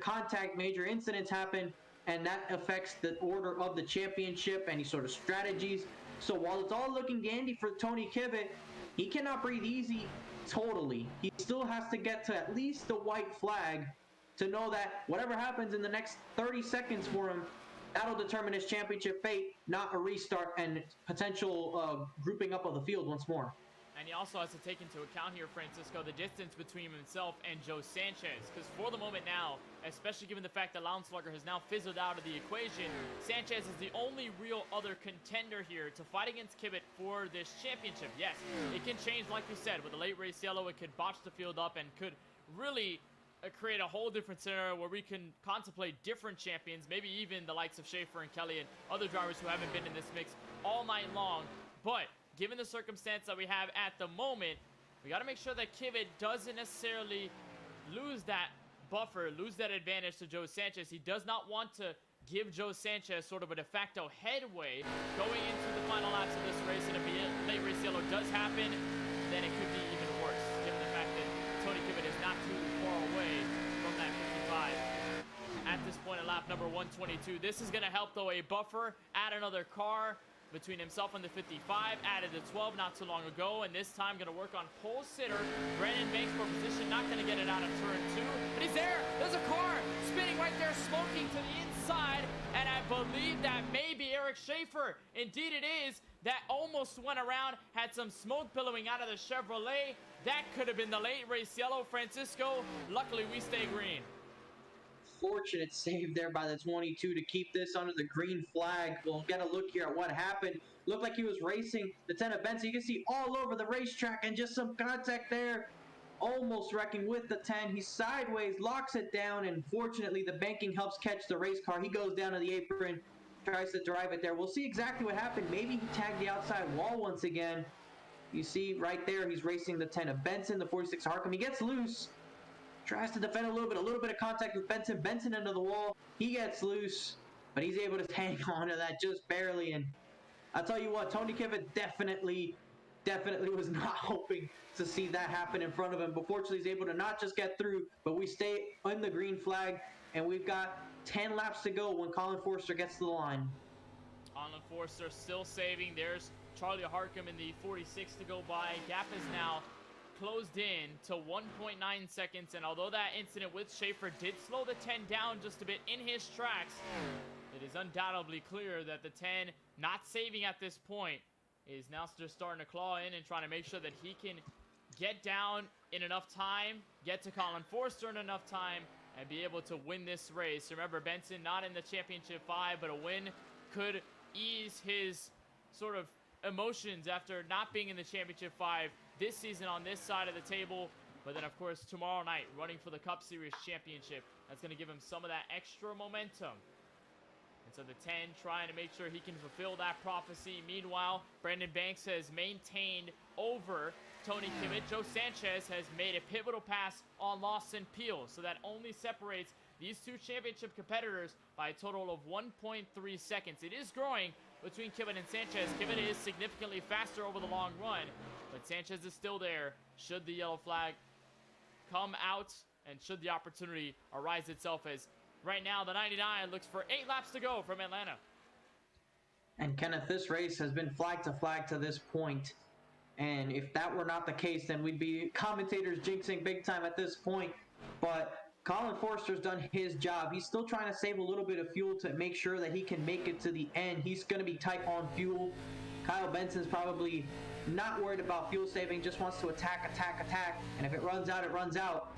contact, major incidents happen, and that affects the order of the championship, any sort of strategies. So while it's all looking dandy for Tony Kivett, he cannot breathe easy totally. He still has to get to at least the white flag to know that whatever happens in the next 30 seconds for him, that'll determine his championship fate, not a restart and potential grouping up of the field once more. And he also has to take into account here, Francisco, the distance between himself and Joe Sanchez. Because for the moment now, especially given the fact that Lounslugger has now fizzled out of the equation, Sanchez is the only real other contender here to fight against Kibit for this championship. Yes, it can change, like you said, with a late race yellow. It could botch the field up and could really create a whole different scenario where we can contemplate different champions, maybe even the likes of Schaefer and Kelly and other drivers who haven't been in this mix all night long. But given the circumstance that we have at the moment, we got to make sure that Kibit doesn't necessarily lose that buffer, lose that advantage to Joe Sanchez. He does not want to give Joe Sanchez sort of a de facto headway going into the final laps of this race. And if a late race yellow does happen, then it could be even worse, given the fact that Tony Kibit is not too far away from that 55 at this point in lap number 122. This is going to help, though, a buffer, add another car between himself and the 55, added the 12 not too long ago, and this time going to work on pole sitter Brandon Banks for position, not going to get it out of turn 2, but he's there. There's a car spinning right there, smoking to the inside, and I believe that may be Eric Schaefer. Indeed it is. That almost went around, had some smoke billowing out of the Chevrolet. That could have been the late race yellow, Francisco. Luckily we stay green. Fortunate save there by the 22 to keep this under the green flag. We'll get a look here at what happened. Looked like he was racing Lieutenant Benson. You can see all over the racetrack and just some contact there. Almost wrecking with the 10. He's sideways, locks it down, and fortunately the banking helps catch the race car. He goes down to the apron, tries to drive it there. We'll see exactly what happened. Maybe he tagged the outside wall once again. You see right there, he's racing the 10 of Benson, the 46 Harkham. He gets loose. Tries to defend a little bit of contact with Benson. Benson into the wall. He gets loose, but he's able to hang on to that just barely. And I'll tell you what, Tony Kibit definitely was not hoping to see that happen in front of him. But fortunately, he's able to not just get through, but we stay on the green flag. And we've got 10 laps to go when Colin Forster gets to the line. Colin Forster still saving. There's Charlie Harkham in the 46 to go by. Gap is now closed in to 1.9 seconds, and although that incident with Schaefer did slow the 10 down just a bit in his tracks, it is undoubtedly clear that the 10, not saving at this point, is now just starting to claw in and trying to make sure that he can get down in enough time, get to Colin Forster in enough time, and be able to win this race. Remember, Benson not in the championship 5, but a win could ease his sort of emotions after not being in the championship 5 this season on this side of the table. But then, of course, tomorrow night, running for the Cup Series championship, that's going to give him some of that extra momentum. And so the 10 trying to make sure he can fulfill that prophecy. Meanwhile, Brandon Banks has maintained over Tony Kibit. Joe Sanchez has made a pivotal pass on Lawson Peel, so that only separates these two championship competitors by a total of 1.3 seconds. It is growing between Kibit and Sanchez. Kibit is significantly faster over the long run, but Sanchez is still there should the yellow flag come out and should the opportunity arise itself, as right now the 99 looks for 8 laps to go from Atlanta. And Kenneth, this race has been flag to this point. And if that were not the case, then we'd be commentators jinxing big time at this point. But Colin Forster's done his job. He's still trying to save a little bit of fuel to make sure that he can make it to the end. He's going to be tight on fuel. Kyle Benson's probably not worried about fuel saving, just wants to attack. And if it runs out, it runs out.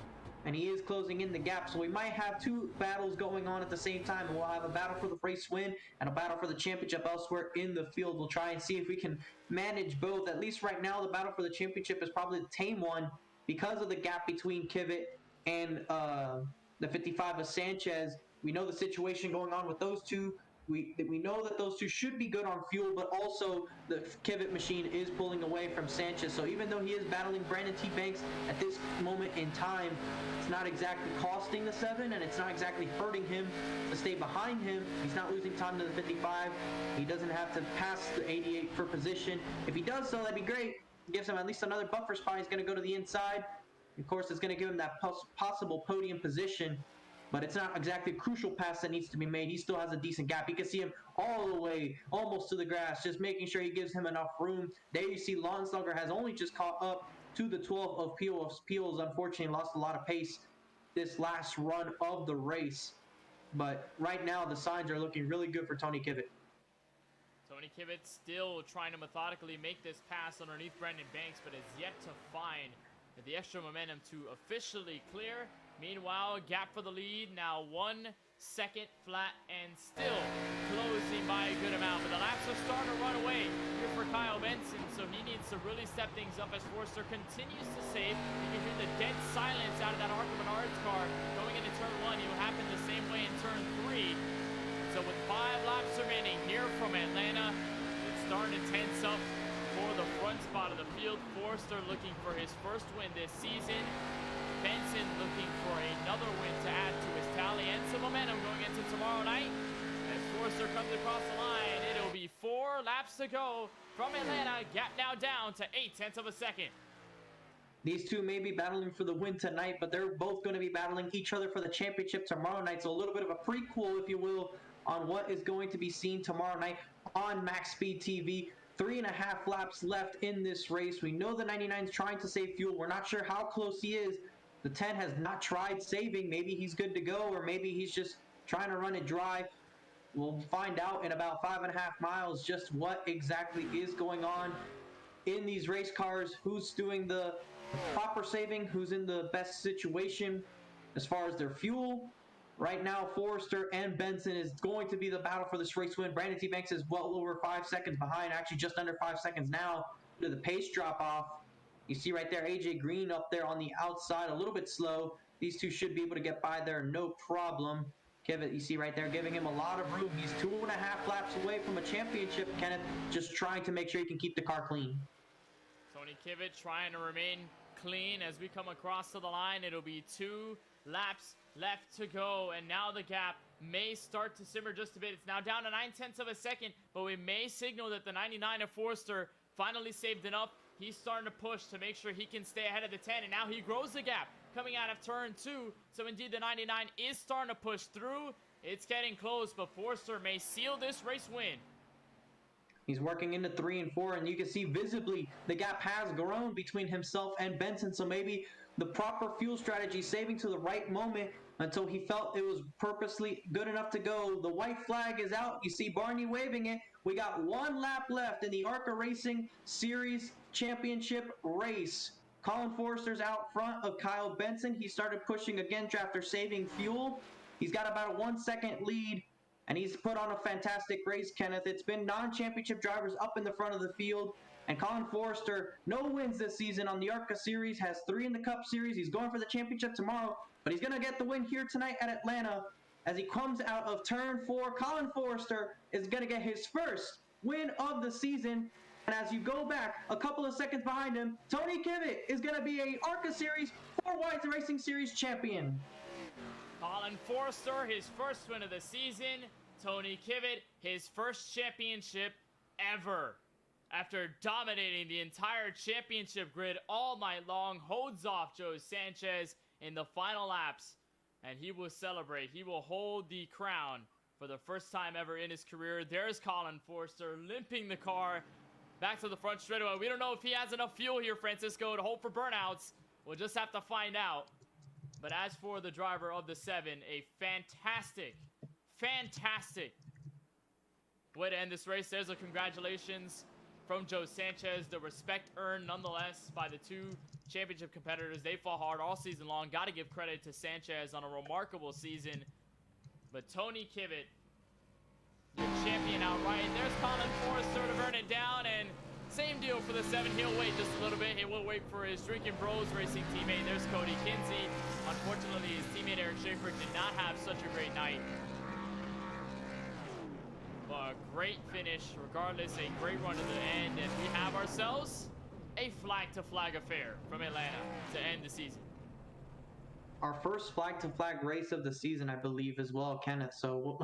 And he is closing in the gap. So we might have two battles going on at the same time. And we'll have a battle for the race win and a battle for the championship elsewhere in the field. We'll try and see if we can manage both. At least right now, the battle for the championship is probably the tame one because of the gap between Kibit and the 55 of Sanchez. We know the situation going on with those two. We know that those two should be good on fuel, but also the Kibit machine is pulling away from Sanchez. So even though he is battling Brandon T. Banks at this moment in time, it's not exactly costing the 7, and it's not exactly hurting him to stay behind him. He's not losing time to the 55. He doesn't have to pass the 88 for position. If he does so, that'd be great. Gives him at least another buffer spot. He's going to go to the inside. Of course, it's going to give him that possible podium position. But it's not exactly a crucial pass that needs to be made. He still has a decent gap. You can see him all the way, almost to the grass, just making sure he gives him enough room. There you see Lonsdugger has only just caught up to the 12 of Peels. Peels, unfortunately, lost a lot of pace this last run of the race. But right now, the signs are looking really good for Tony Kibit. Tony Kibbett still trying to methodically make this pass underneath Brandon Banks, but has yet to find the extra momentum to officially clear. Meanwhile, gap for the lead, now 1 second flat and still closing by a good amount. But the laps are starting to run away here for Kyle Benson, so he needs to really step things up as Forster continues to save. You can hear the dead silence out of that ARCA Menards car going into turn 1. It will happen the same way in turn 3. So with 5 laps remaining here from Atlanta, it's starting to tense up for the front spot of the field. Forster looking for his first win this season. Benson looking for another win to add to his tally and some momentum going into tomorrow night. As Forster comes across the line, it'll be 4 laps to go from Atlanta. Gap now down to 0.8 of a second. These two may be battling for the win tonight, but they're both going to be battling each other for the championship tomorrow night. So a little bit of a prequel, if you will, on what is going to be seen tomorrow night on Max Speed TV. 3.5 laps left in this race. We know the 99 is trying to save fuel. We're not sure how close he is. The 10 has not tried saving. Maybe he's good to go, or maybe he's just trying to run it dry. We'll find out in about 5.5 miles just what exactly is going on in these race cars, who's doing the proper saving, who's in the best situation as far as their fuel. Right now, Forster and Benson is going to be the battle for this race win. Brandon T. Banks is well over 5 seconds behind, actually just under 5 seconds now to the pace drop off. You see right there, AJ Green up there on the outside, a little bit slow. These two should be able to get by there, no problem. Kevin, you see right there, giving him a lot of room. He's 2.5 laps away from a championship, Kenneth, just trying to make sure he can keep the car clean. Tony Kibbett trying to remain clean as we come across to the line. It'll be 2 laps left to go, and now the gap may start to simmer just a bit. It's now down to 0.9 of a second, but we may signal that the 99 of Forster finally saved enough. He's starting to push to make sure he can stay ahead of the 10, and now he grows the gap coming out of turn 2. So indeed, the 99 is starting to push through. It's getting close, but Forster may seal this race win. He's working into 3 and 4, and you can see visibly the gap has grown between himself and Benson. So maybe the proper fuel strategy, saving to the right moment until he felt it was purposely good enough to go. The white flag is out. You see Barney waving it. We got 1 lap left in the ARCA Racing Series Championship race. Colin Forster's out front of Kyle Benson. He started pushing again after saving fuel. He's got about a 1 second lead, and he's put on a fantastic race, Kenneth. It's been non-championship drivers up in the front of the field, and Colin Forster, no wins this season on the ARCA Series, has 3 in the Cup Series. He's going for the championship tomorrow, but he's going to get the win here tonight at Atlanta. As he comes out of turn 4, Colin Forster is going to get his first win of the season. And as you go back a couple of seconds behind him, Tony Kibbett is going to be a ARCA Series 4 White Racing Series champion. Colin Forster, his first win of the season. Tony Kibbett, his first championship ever. After dominating the entire championship grid all night long, holds off Joe Sanchez in the final laps. And he will celebrate. He will hold the crown for the first time ever in his career. There's Colin Forster limping the car back to the front straightaway. We don't know if he has enough fuel here, Francisco, to hold for burnouts. We'll just have to find out. But as for the driver of the 7, a fantastic way to end this race. There's a congratulations from Joe Sanchez. The respect earned nonetheless by the 2 championship competitors. They fought hard all season long. Got to give credit to Sanchez on a remarkable season. But Tony Kibbett, your champion outright. There's Colin Forster to burn it down, and same deal for the 7. He'll wait just a little bit. He will wait for his Drinking Bros Racing teammate. There's Cody Kinsey. Unfortunately, his teammate Eric Schaefer did not have such a great night. But a great finish, regardless, a great run to the end, and we have ourselves a flag-to-flag affair from Atlanta to end the season. Our first flag-to-flag race of the season, I believe, as well, Kenneth. So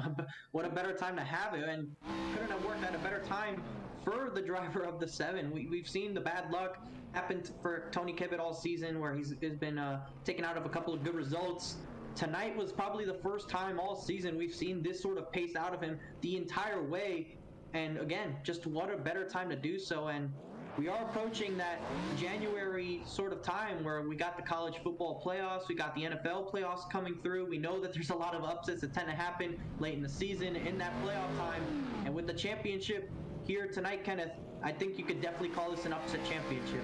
what a better time to have it, and couldn't have worked at a better time for the driver of the 7. We've seen the bad luck happen for Tony Kibbett all season, where he's been taken out of a couple of good results. Tonight was probably the first time all season we've seen this sort of pace out of him the entire way. And again, just what a better time to do so. And we are approaching that January sort of time where we got the college football playoffs, we got the NFL playoffs coming through. We know that there's a lot of upsets that tend to happen late in the season in that playoff time. And with the championship here tonight, Kenneth, I think you could definitely call this an upset championship.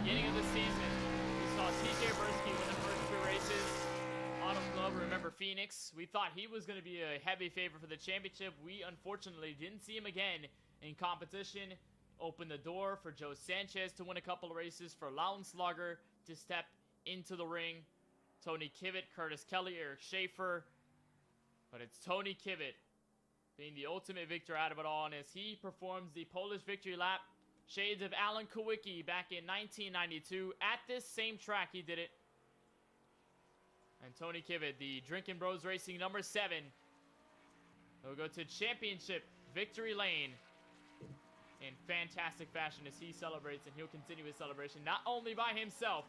Beginning of the season, we saw CJ Bursky win the first 3 races. Auto Club, remember Phoenix? We thought he was going to be a heavy favorite for the championship. We unfortunately didn't see him again in competition. Opened the door for Joe Sanchez to win a couple of races, for Lauenslager to step into the ring. Tony Kivitt, Curtis Kelly, Eric Schaefer. But it's Tony Kivitt being the ultimate victor out of it all. And as he performs the Polish victory lap, shades of Alan Kowicki back in 1992. At this same track, he did it. And Tony Kivitt, the Drinkin' Bros Racing number 7, will go to championship victory lane in fantastic fashion as he celebrates, and he'll continue his celebration not only by himself,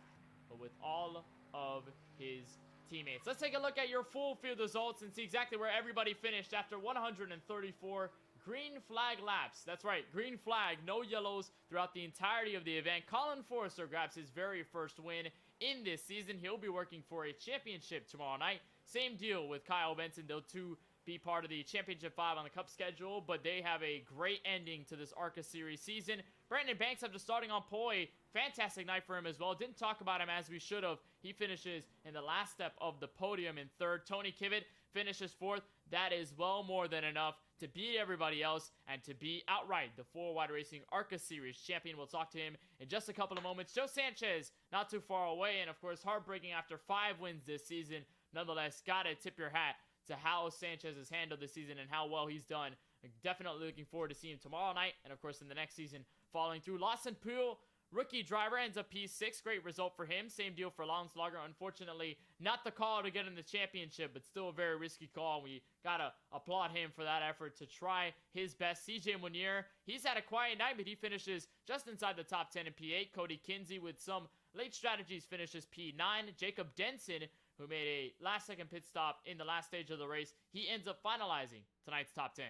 but with all of his teammates. Let's take a look at your full field results and see exactly where everybody finished after 134 green flag laps. That's right, green flag, no yellows throughout the entirety of the event. Colin Forrester grabs his very first win in this season. He'll be working for a championship tomorrow night. Same deal with Kyle Benson. They'll too be part of the Championship 5 on the Cup schedule, but they have a great ending to this ARCA Series season. Brandon Banks, after starting on pole, a fantastic night for him as well. Didn't talk about him as we should have. He finishes in the last step of the podium in 3rd. Tony Kivitt finishes 4th. That is well more than enough to beat everybody else and to be outright the 4-Wide Racing ARCA Series champion. We'll talk to him in just a couple of moments. Joe Sanchez, not too far away, and of course, heartbreaking after 5 wins this season. Nonetheless, gotta tip your hat to how Sanchez has handled this season and how well he's done. Definitely looking forward to seeing him tomorrow night, and of course in the next season following through. Lawson Poole, rookie driver, ends up P6. Great result for him. Same deal for Lauenslager. Unfortunately, not the call to get in the championship, but still a very risky call. We gotta applaud him for that effort to try his best. CJ Munier, he's had a quiet night, but he finishes just inside the top 10 in P8. Cody Kinsey, with some late strategies, finishes P9. Jacob Denson, who made a last-second pit stop in the last stage of the race, he ends up finalizing tonight's top 10.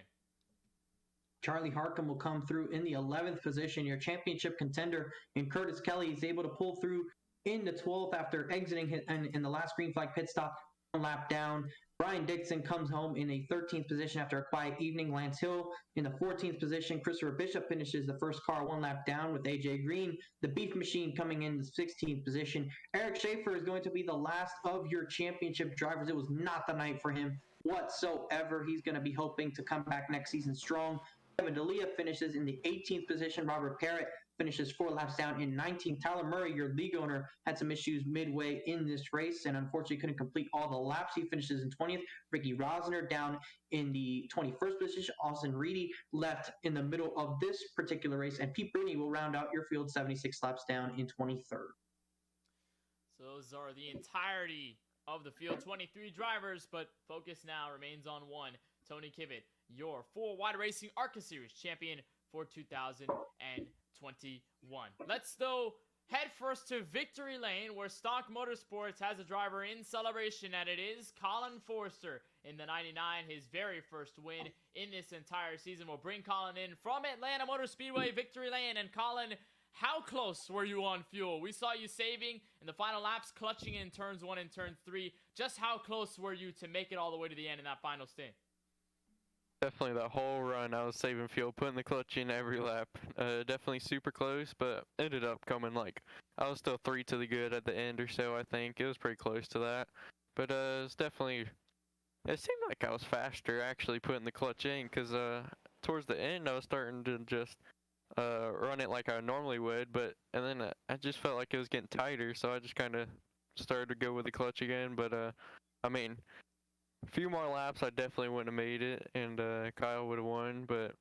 Charlie Harcum will come through in the 11th position. Your championship contender in Curtis Kelly is able to pull through in the 12th after exiting in the last green flag pit stop, 1 lap down. Brian Dixon comes home in a 13th position after a quiet evening. Lance Hill in the 14th position. Christopher Bishop finishes the first car 1 lap down with AJ Green. The Beef Machine coming in the 16th position. Eric Schaefer is going to be the last of your championship drivers. It was not the night for him whatsoever. He's going to be hoping to come back next season strong. Kevin D'Elia finishes in the 18th position. Robert Parrott finishes 4 laps down in 19th. Tyler Murray, your league owner, had some issues midway in this race and unfortunately couldn't complete all the laps. He finishes in 20th. Ricky Rosner down in the 21st position. Austin Reedy left in the middle of this particular race. And Pete Bruni will round out your field 76 laps down in 23rd. So those are the entirety of the field. 23 drivers, but focus now remains on one. Tony Kivitt, your 4-Wide Racing ARCA Series champion for 2021. Let's though head first to Victory Lane, where Stock Motorsports has a driver in celebration, and it is Colin Forrester in the 99, his very first win in this entire season. We'll bring Colin in from Atlanta Motor Speedway, Victory Lane. And Colin, how close were you on fuel? We saw you saving in the final laps, clutching in turns 1 and turn 3. Just how close were you to make it all the way to the end in that final stint? Definitely that whole run, I was saving fuel, putting the clutch in every lap. Definitely super close, but ended up coming I was still 3 to the good at the end or so, I think. It was pretty close to that. But it seemed like I was faster actually putting the clutch in, because towards the end I was starting to just run it like I normally would, and then I just felt like it was getting tighter, so I just kind of started to go with the clutch again. But I mean, a few more laps, I definitely wouldn't have made it, and Kyle would have won. But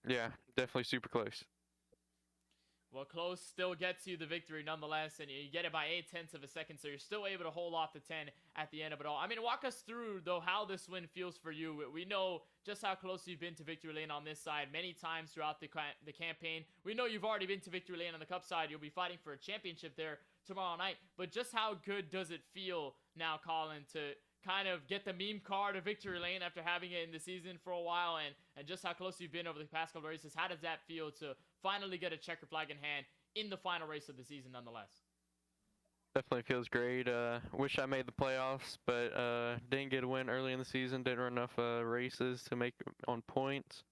yeah, definitely super close. Well, close still gets you the victory nonetheless, and you get it by 0.8 of a second, so you're still able to hold off the 10 at the end of it all. I mean, walk us through, though, how this win feels for you. We know just how close you've been to Victory Lane on this side many times throughout the campaign. We know you've already been to Victory Lane on the Cup side. You'll be fighting for a championship there tomorrow night. But just how good does it feel now, Colin, to kind of get the meme card of Victory Lane after having it in the season for a while, and just how close you've been over the past couple of races? How does that feel to finally get a checker flag in hand in the final race of the season nonetheless? Definitely feels great. Wish I made the playoffs, but didn't get a win early in the season. Didn't run enough races to make on points.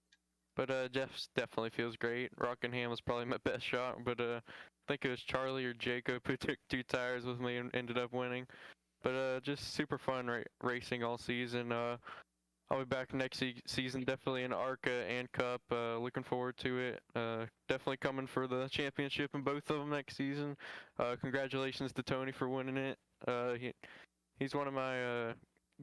But Jeff's definitely feels great. Rockingham was probably my best shot, but I think it was Charlie or Jacob who took 2 tires with me and ended up winning. But just super fun racing all season. I'll be back next season, definitely in ARCA and Cup. Looking forward to it. Definitely coming for the championship in both of them next season. Congratulations to Tony for winning it. He's one of my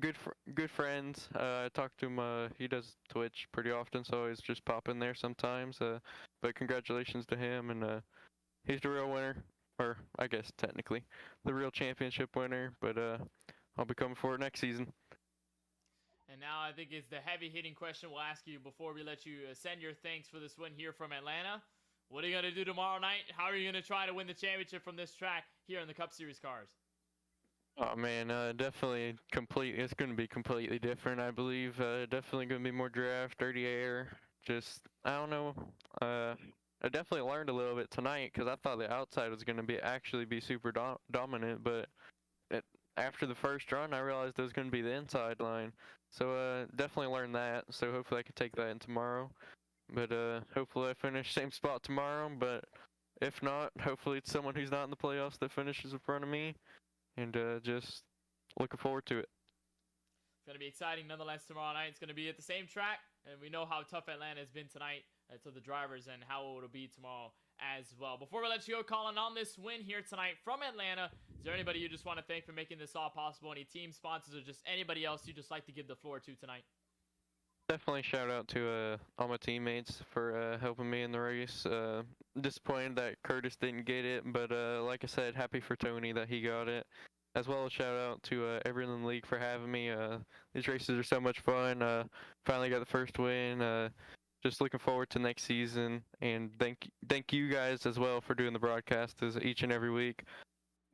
good friends. I talk to him. He does Twitch pretty often, so he's just pop in there sometimes. But congratulations to him, and he's the real winner, or I guess technically the real championship winner. But I'll be coming for it next season. And now I think it's the heavy-hitting question we'll ask you before we let you send your thanks for this win here from Atlanta. What are you going to do tomorrow night? How are you going to try to win the championship from this track here in the Cup Series cars? Oh man, definitely it's going to be completely different, I believe. Definitely going to be more draft, dirty air. Just, I don't know. I definitely learned a little bit tonight because I thought the outside was going to actually be super dominant, but after the first run, I realized it was going to be the inside line. So definitely learned that. So hopefully I can take that in tomorrow. But hopefully I finish same spot tomorrow. But if not, hopefully it's someone who's not in the playoffs that finishes in front of me. And just looking forward to it. It's going to be exciting nonetheless tomorrow night. It's going to be at the same track. And we know how tough Atlanta has been tonight to the drivers and how it will be tomorrow as well. Before we let you go, Colin, on this win here tonight from Atlanta, is there anybody you just want to thank for making this all possible? Any team sponsors or just anybody else you just like to give the floor to tonight? Definitely shout out to all my teammates for helping me in the race. Disappointed that Curtis didn't get it, but like I said, happy for Tony that he got it. As well as shout out to everyone in the league for having me. These races are so much fun. Finally got the first win. Just looking forward to next season, and thank you guys as well for doing the broadcast each and every week.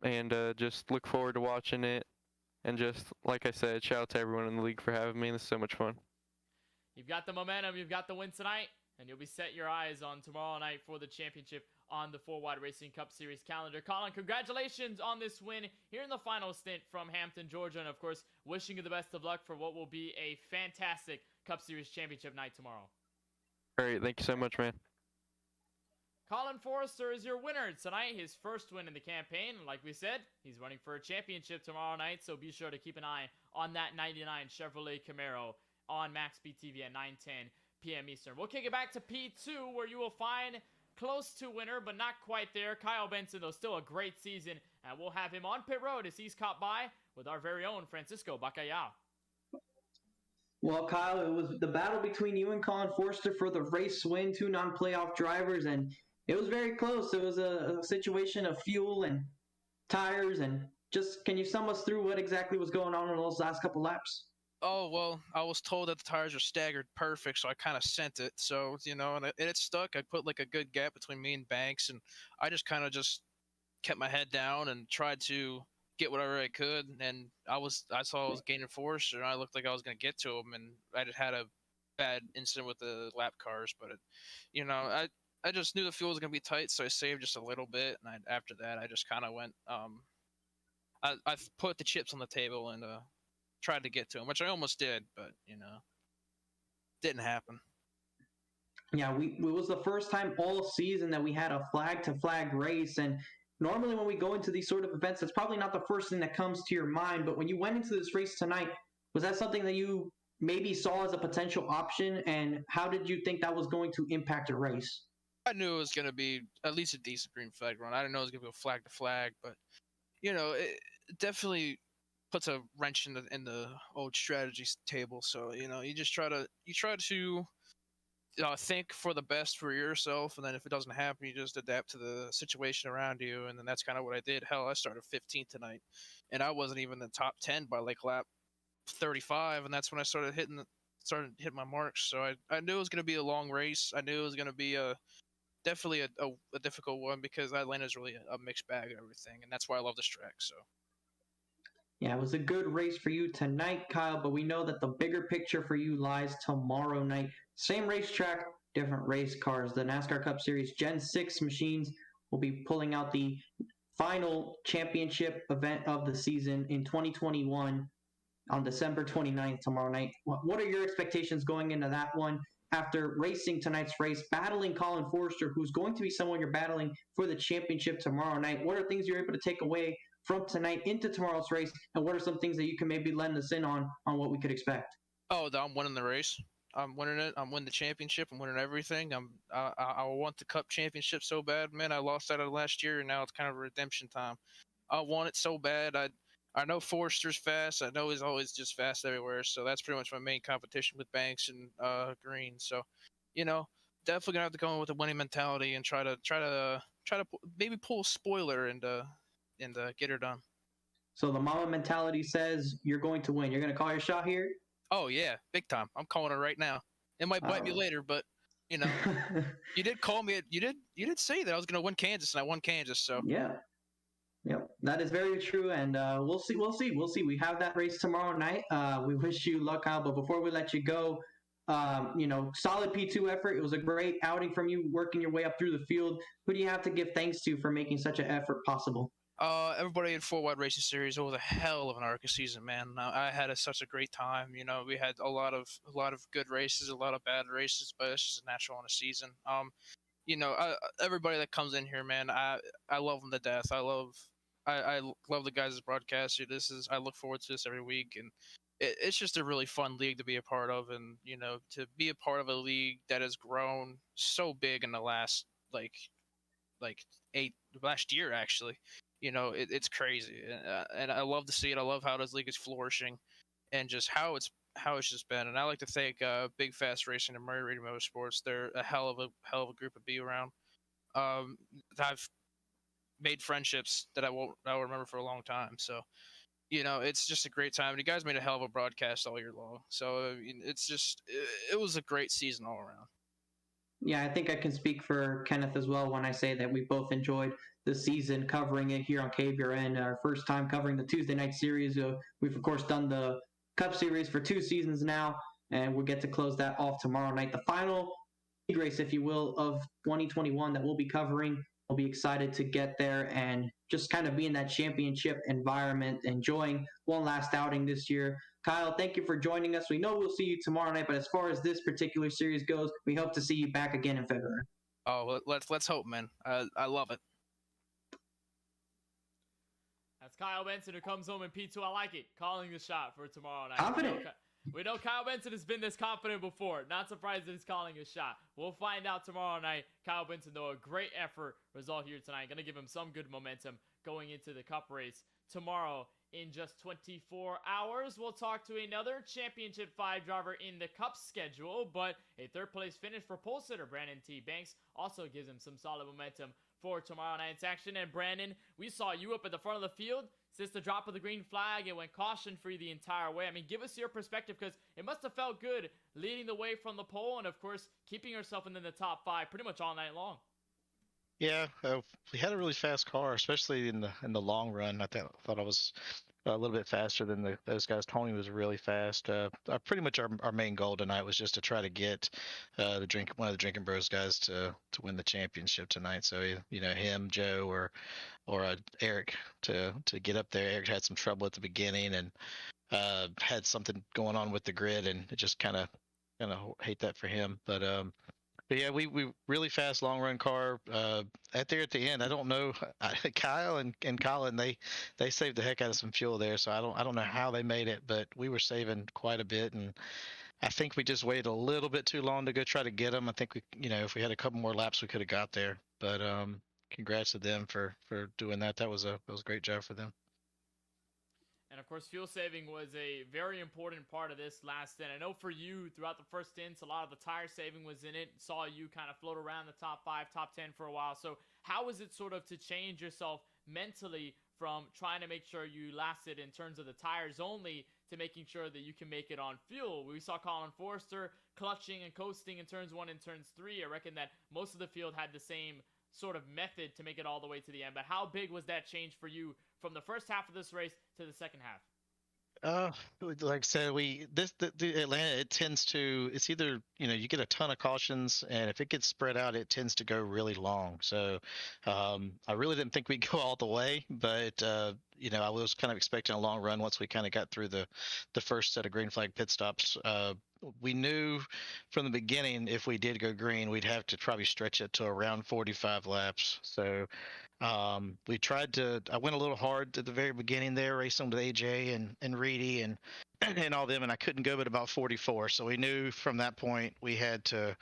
And just look forward to watching it. And just like I said, shout out to everyone in the league for having me. This is so much fun. You've got the momentum, you've got the win tonight, and you'll be set your eyes on tomorrow night for the championship on the 4Wide Racing Cup Series calendar. Colin, congratulations on this win here in the final stint from Hampton, Georgia, and of course, wishing you the best of luck for what will be a fantastic Cup Series championship night tomorrow. Great, thank you so much, man. Colin Forrester is your winner tonight, his first win in the campaign. Like we said, he's running for a championship tomorrow night, so be sure to keep an eye on that 99 Chevrolet Camaro on MaxB TV at 9:10 p.m. Eastern. We'll kick it back to P2, where you will find close to winner, but not quite there, Kyle Benson, though still a great season, and we'll have him on pit road as he's caught by with our very own Francisco Bacallao. Well, Kyle, it was the battle between you and Colin Forster for the race win, 2 non-playoff drivers, and it was very close. It was a situation of fuel and tires, and just can you sum us through what exactly was going on in those last couple laps? Oh, well, I was told that the tires are staggered perfect, so I kind of sent it. So, and it stuck. I put like a good gap between me and Banks, and I just kind of just kept my head down and tried to get whatever I could. And I saw I was gaining force, and I looked like I was going to get to him, and I just had a bad incident with the lap cars. But, I just knew the fuel was going to be tight, so I saved just a little bit. And after that, I just kind of went, I put the chips on the table and tried to get to him, which I almost did, but didn't happen. Yeah, it was the first time all season that we had a flag to flag race, and normally when we go into these sort of events, that's probably not the first thing that comes to your mind. But when you went into this race tonight, was that something that you maybe saw as a potential option, and how did you think that was going to impact a race? I knew it was going to be at least a decent green flag run. I didn't know it was going to go flag to flag, but it definitely puts a wrench in the old strategy table. So you try to think for the best for yourself, and then if it doesn't happen, you just adapt to the situation around you. And then that's kind of what I did. Hell, I started 15th tonight, and I wasn't even in the top 10 by like lap 35, and that's when I started hitting my marks. So I knew it was going to be a long race. I knew it was going to be definitely a difficult one, because Atlanta's really a mixed bag of everything, and that's why I love this track. So. Yeah, it was a good race for you tonight, Kyle, but we know that the bigger picture for you lies tomorrow night. Same racetrack, different race cars. The NASCAR Cup Series Gen 6 machines will be pulling out the final championship event of the season in 2021 on December 29th tomorrow night. What are your expectations going into that one? after racing tonight's race, battling Colin Forrester, who's going to be someone you're battling for the championship tomorrow night. What are things you're able to take away from tonight into tomorrow's race, and what are some things that you can maybe lend us in on what we could expect? Oh, I'm winning the race. I'm winning it. I'm winning the championship. I'm winning everything. I want the Cup championship so bad, man. I lost out of last year, and now it's kind of redemption time. I want it so bad. I know Forrester's fast. I know he's always just fast everywhere. So that's pretty much my main competition with Banks and Green. So, definitely gonna have to go in with a winning mentality and try to maybe pull a spoiler and get her done. So the mama mentality says you're going to win. You're going to call your shot here? Oh yeah, big time. I'm calling her right now. It might bite me later, but you did call me. You did say that I was going to win Kansas, and I won Kansas. So yeah. Yep, that is very true, and we'll see. We have that race tomorrow night. We wish you luck, Kyle. But before we let you go, solid P2 effort. It was a great outing from you, working your way up through the field. Who do you have to give thanks to for making such an effort possible? Everybody in 4 Wide Racing Series. It was a hell of an ARCA season, man. I had such a great time. We had a lot of good races, a lot of bad races, but it's just natural in a season. Everybody that comes in here, man, I love them to death. I love the guys as broadcasters. I look forward to this every week, and it's just a really fun league to be a part of, and to be a part of a league that has grown so big in the last last year actually. It's crazy, and I love to see it. I love how this league is flourishing, and just how it's just been. And I like to thank Big Fast Racing and Murray Reed Motorsports. They're a hell of a group to be around. I've made friendships that I'll remember for a long time. So, it's just a great time. And you guys made a hell of a broadcast all year long. So it was a great season all around. Yeah, I think I can speak for Kenneth as well when I say that we both enjoyed the season covering it here on KBueno. Our first time covering the Tuesday night series. We've, of course, done the Cup Series for 2 seasons now, and we'll get to close that off tomorrow night. The final race, if you will, of 2021 that we'll be covering. We'll be excited to get there and just kind of be in that championship environment, enjoying one last outing this year. Kyle, thank you for joining us. We know we'll see you tomorrow night, but as far as this particular series goes, we hope to see you back again in February. Oh, let's hope, man. I love it. That's Kyle Benson, who comes home in P2. I like it. Calling the shot for tomorrow night. Confident. We know Kyle Benson has been this confident before. Not surprised that he's calling a shot. We'll find out tomorrow night. Kyle Benson, though, a great effort result here tonight. Going to give him some good momentum going into the Cup race tomorrow. In just 24 hours, we'll talk to another Championship 5 driver in the Cup schedule, but a third-place finish for pole sitter Brandon T. Banks also gives him some solid momentum for tomorrow night's action. And Brandon, we saw you up at the front of the field. Since the drop of the green flag, it went caution-free the entire way. I mean, give us your perspective, because it must have felt good leading the way from the pole and, of course, keeping yourself in the top 5 pretty much all night long. Yeah, we had a really fast car, especially in the long run. I thought I was a little bit faster than those guys. Tony was really fast. Pretty much our main goal tonight was just to try to get one of the Drinking Bros guys to win the championship tonight. So him, Joe, or Eric to get up there. Eric had some trouble at the beginning and had something going on with the grid, and it just kind of hate that for him. But yeah, we really fast long run car at the end. I don't know, Kyle and Colin, they saved the heck out of some fuel there. So I don't know how they made it, but we were saving quite a bit, and I think we just waited a little bit too long to go try to get them. I think we, if we had a couple more laps, we could have got there. But congrats to them for doing that. That was a great job for them. And, of course, fuel saving was a very important part of this last stint. I know for you, throughout the first stints, a lot of the tire saving was in it. Saw you kind of float around the top 5, top 10 for a while. So how was it sort of to change yourself mentally from trying to make sure you lasted in terms of the tires only to making sure that you can make it on fuel? We saw Colin Forrester clutching and coasting in turns 1 and turns 3. I reckon that most of the field had the same sort of method to make it all the way to the end. But how big was that change for you from the first half of this race to the second half? Like I said, the Atlanta, it tends to, it's either, you get a ton of cautions, and if it gets spread out, it tends to go really long. So I really didn't think we'd go all the way, but I was kind of expecting a long run once we kind of got through the first set of green flag pit stops. We knew from the beginning if we did go green, we'd have to probably stretch it to around 45 laps. So we tried to. I went a little hard at the very beginning there, racing with AJ and Reedy and and all them, and I couldn't go but about 44. So we knew from that point we had to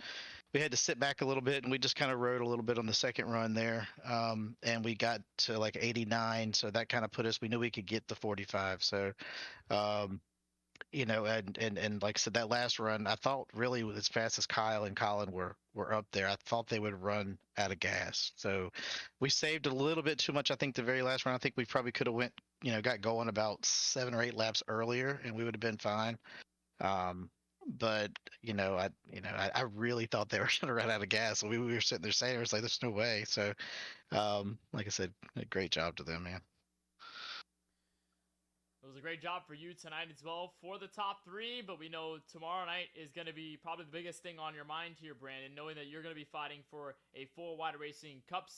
sit back a little bit, and we just kind of rode a little bit on the second run there, and we got to like 89. So that kind of put us. We knew we could get the 45. So. And like I said, that last run, I thought really as fast as Kyle and Colin were up there, I thought they would run out of gas. So we saved a little bit too much. I think the very last run, I think we probably could have got going about 7 or 8 laps earlier, and we would have been fine. But I really thought they were going to run out of gas. So we were sitting there saying, it was like, there's no way. So, like I said, a great job to them, man. It was a great job for you tonight as well for the top 3, but we know tomorrow night is going to be probably the biggest thing on your mind here, Brandon, knowing that you're going to be fighting for a 4 Wide Racing Cup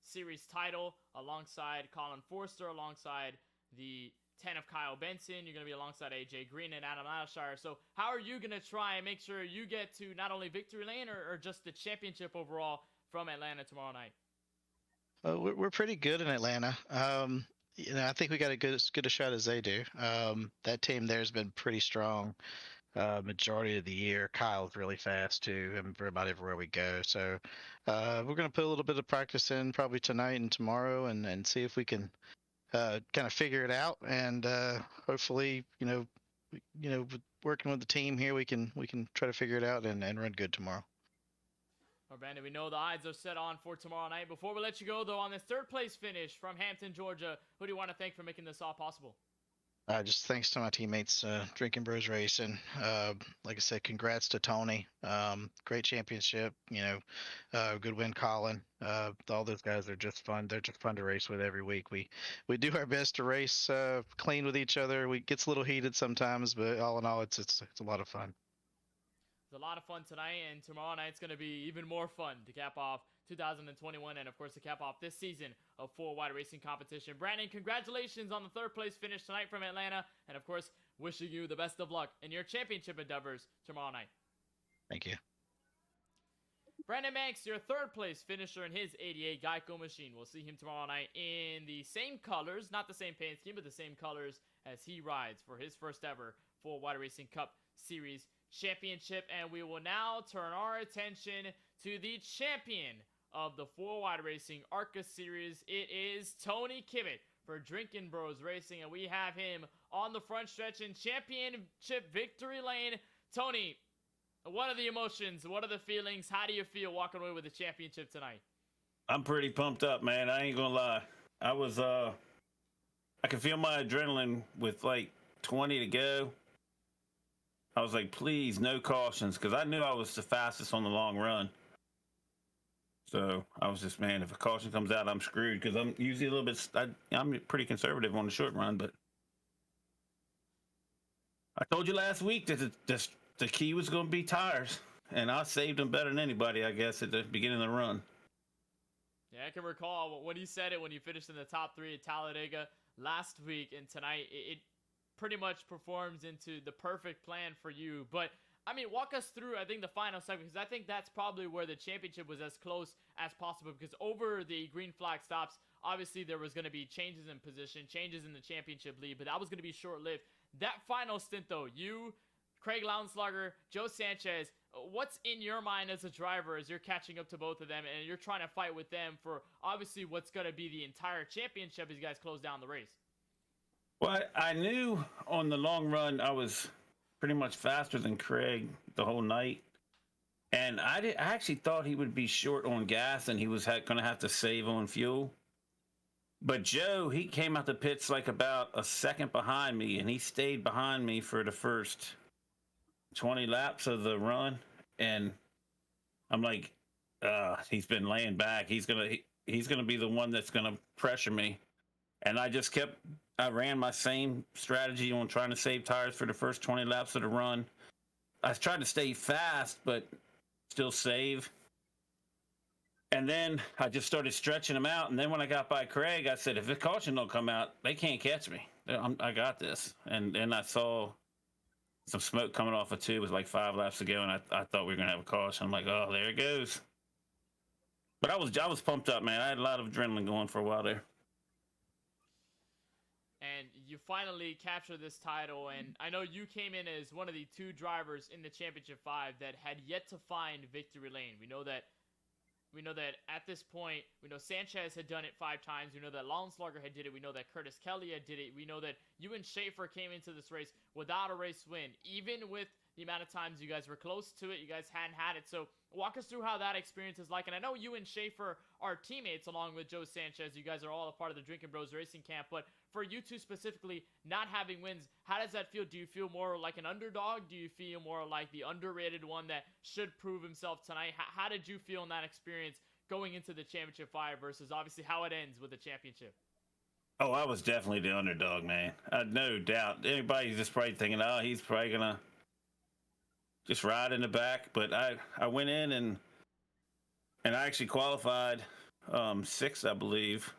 Series title alongside Colin Forster, alongside the 10 of Kyle Benson. You're going to be alongside AJ Green and Adam Alshire. So how are you going to try and make sure you get to not only victory lane or just the championship overall from Atlanta tomorrow night? We're pretty good in Atlanta. I think we got as good a shot as they do. That team there has been pretty strong majority of the year. Kyle's really fast too, and about everywhere we go. So we're going to put a little bit of practice in probably tonight and tomorrow, and see if we can kind of figure it out. And hopefully, working with the team here, we can try to figure it out and run good tomorrow. Well, Brandon, we know the odds are set on for tomorrow night. Before we let you go, though, on this 3rd place finish from Hampton, Georgia, who do you want to thank for making this all possible? Just thanks to my teammates, Drinking Bros Racing. Like I said, congrats to Tony. Great championship. Good win, Colin. All those guys are just fun. They're just fun to race with every week. We do our best to race clean with each other. We gets a little heated sometimes, but all in all, it's a lot of fun. It's a lot of fun tonight, and tomorrow night's going to be even more fun to cap off 2021 and, of course, to cap off this season of 4 Wide Racing competition. Brandon, congratulations on the 3rd place finish tonight from Atlanta, and, of course, wishing you the best of luck in your championship endeavors tomorrow night. Thank you. Brandon Manx, your 3rd place finisher in his 88 Geico machine. We'll see him tomorrow night in the same colors, not the same paint scheme, but the same colors as he rides for his first ever 4 Wide Racing Cup Series championship. And we will now turn our attention to the champion of the 4 Wide Racing ARCA Series. It is Tony Kimmett for Drinking Bros Racing, and we have him on the front stretch in championship victory lane. Tony, what are the emotions? What are the feelings? How do you feel walking away with the championship tonight? I'm pretty pumped up, man. I ain't gonna lie. I can feel my adrenaline with like 20 to go. I was like, please, no cautions, because I knew I was the fastest on the long run. So I was just, man, if a caution comes out, I'm screwed, because I'm usually a little bit, I'm pretty conservative on the short run, but I told you last week that the key was going to be tires, and I saved them better than anybody, I guess, at the beginning of the run. Yeah, I can recall when you said it when you finished in the top 3 at Talladega last week, and tonight it pretty much performs into the perfect plan for you. But I mean, walk us through, I think, the final segment, because I think that's probably where the championship was as close as possible, because over the green flag stops, obviously there was going to be changes in position, changes in the championship lead, but that was going to be short-lived. That final stint, though, you, Craig Lownslugger, Joe Sanchez, what's in your mind as a driver as you're catching up to both of them and you're trying to fight with them for, obviously, what's going to be the entire championship as you guys close down the race? Well, I knew on the long run I was pretty much faster than Craig the whole night. And I actually thought he would be short on gas and he was going to have to save on fuel. But Joe, he came out the pits like about a second behind me, and he stayed behind me for the first 20 laps of the run. And I'm like, he's been laying back. He's gonna be the one that's gonna pressure me. And I ran my same strategy on trying to save tires for the first 20 laps of the run. I tried to stay fast, but still save. And then I just started stretching them out. And then when I got by Craig, I said, if the caution don't come out, they can't catch me. I got this. And then I saw some smoke coming off of 2. It was like 5 laps ago, and I thought we were going to have a caution. I'm like, oh, there it goes. But I was pumped up, man. I had a lot of adrenaline going for a while there. And you finally captured this title, and I know you came in as one of the 2 drivers in the Championship 5 that had yet to find victory lane. We know that at this point, we know Sanchez had done it 5 times. We know that Longslugger had did it. We know that Curtis Kelly had did it. We know that you and Schaefer came into this race without a race win, even with the amount of times you guys were close to it. You guys hadn't had it. So walk us through how that experience is like. And I know you and Schaefer are teammates along with Joe Sanchez. You guys are all a part of the Drinking Bros Racing Camp. But for you two specifically, not having wins, how does that feel? Do you feel more like an underdog? Do you feel more like the underrated one that should prove himself tonight? How did you feel in that experience going into the Championship 5 versus obviously how it ends with the championship? Oh, I was definitely the underdog, man. No doubt. Anybody's just probably thinking, oh, he's probably going to just ride in the back. But I went in and I actually qualified 6th, I believe.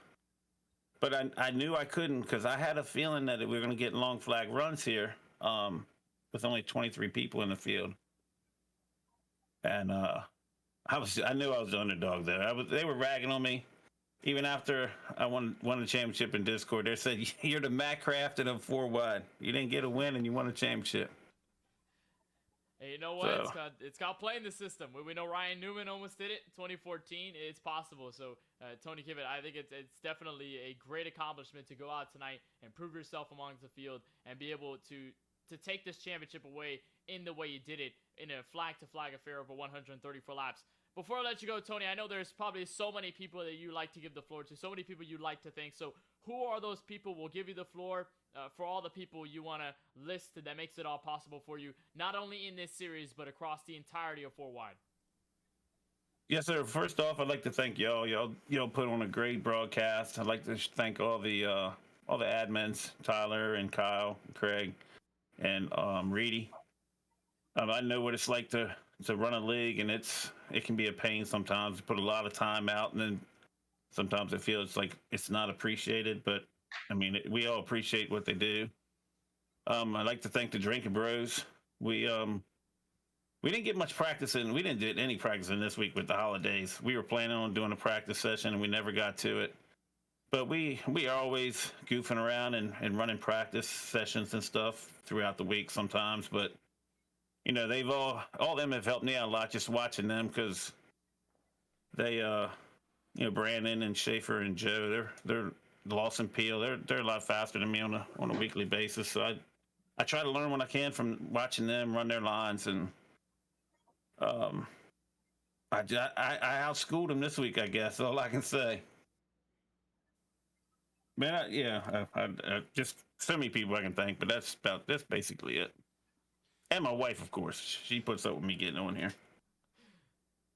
But I knew I couldn't because I had a feeling that we were going to get long flag runs here with only 23 people in the field. And I knew I was the underdog there. They were ragging on me. Even after I won the championship in Discord, they said, you're the Matt Crafton of 4 wide. You didn't get a win and you won a championship. Hey, you know what? So, it's called playing the system. We know Ryan Newman almost did it in 2014. It's possible. So, Tony Kivet, I think it's definitely a great accomplishment to go out tonight and prove yourself amongst the field and be able to take this championship away in the way you did it in a flag-to-flag affair over 134 laps. Before I let you go, Tony, I know there's probably so many people that you like to give the floor to, so many people you like to thank. So who are those people? We'll give you the floor for all the people you want to list that makes it all possible for you, not only in this series, but across the entirety of 4 Wide. Yes, sir. First off, I'd like to thank y'all. Y'all put on a great broadcast. I'd like to thank all the admins, Tyler and Kyle, and Craig, and Reedy. I know what it's like to run a league, and it can be a pain sometimes to put a lot of time out, and then sometimes it feels like it's not appreciated. But I mean, we all appreciate what they do. I'd like to thank the Drinking Bros. We didn't get much practice in. We didn't do any practicing this week with the holidays. We were planning on doing a practice session, and we never got to it. But we are always goofing around and running practice sessions and stuff throughout the week sometimes. But you know, they've all of them have helped me out a lot just watching them because they, Brandon and Schaefer and Joe, they're Lawson Peel. They're a lot faster than me on a weekly basis. So I try to learn what I can from watching them run their lines, and I outschooled them this week, I guess. That's all I can say. Man, I just so many people I can thank, but that's basically it. And my wife, of course. She puts up with me getting on here.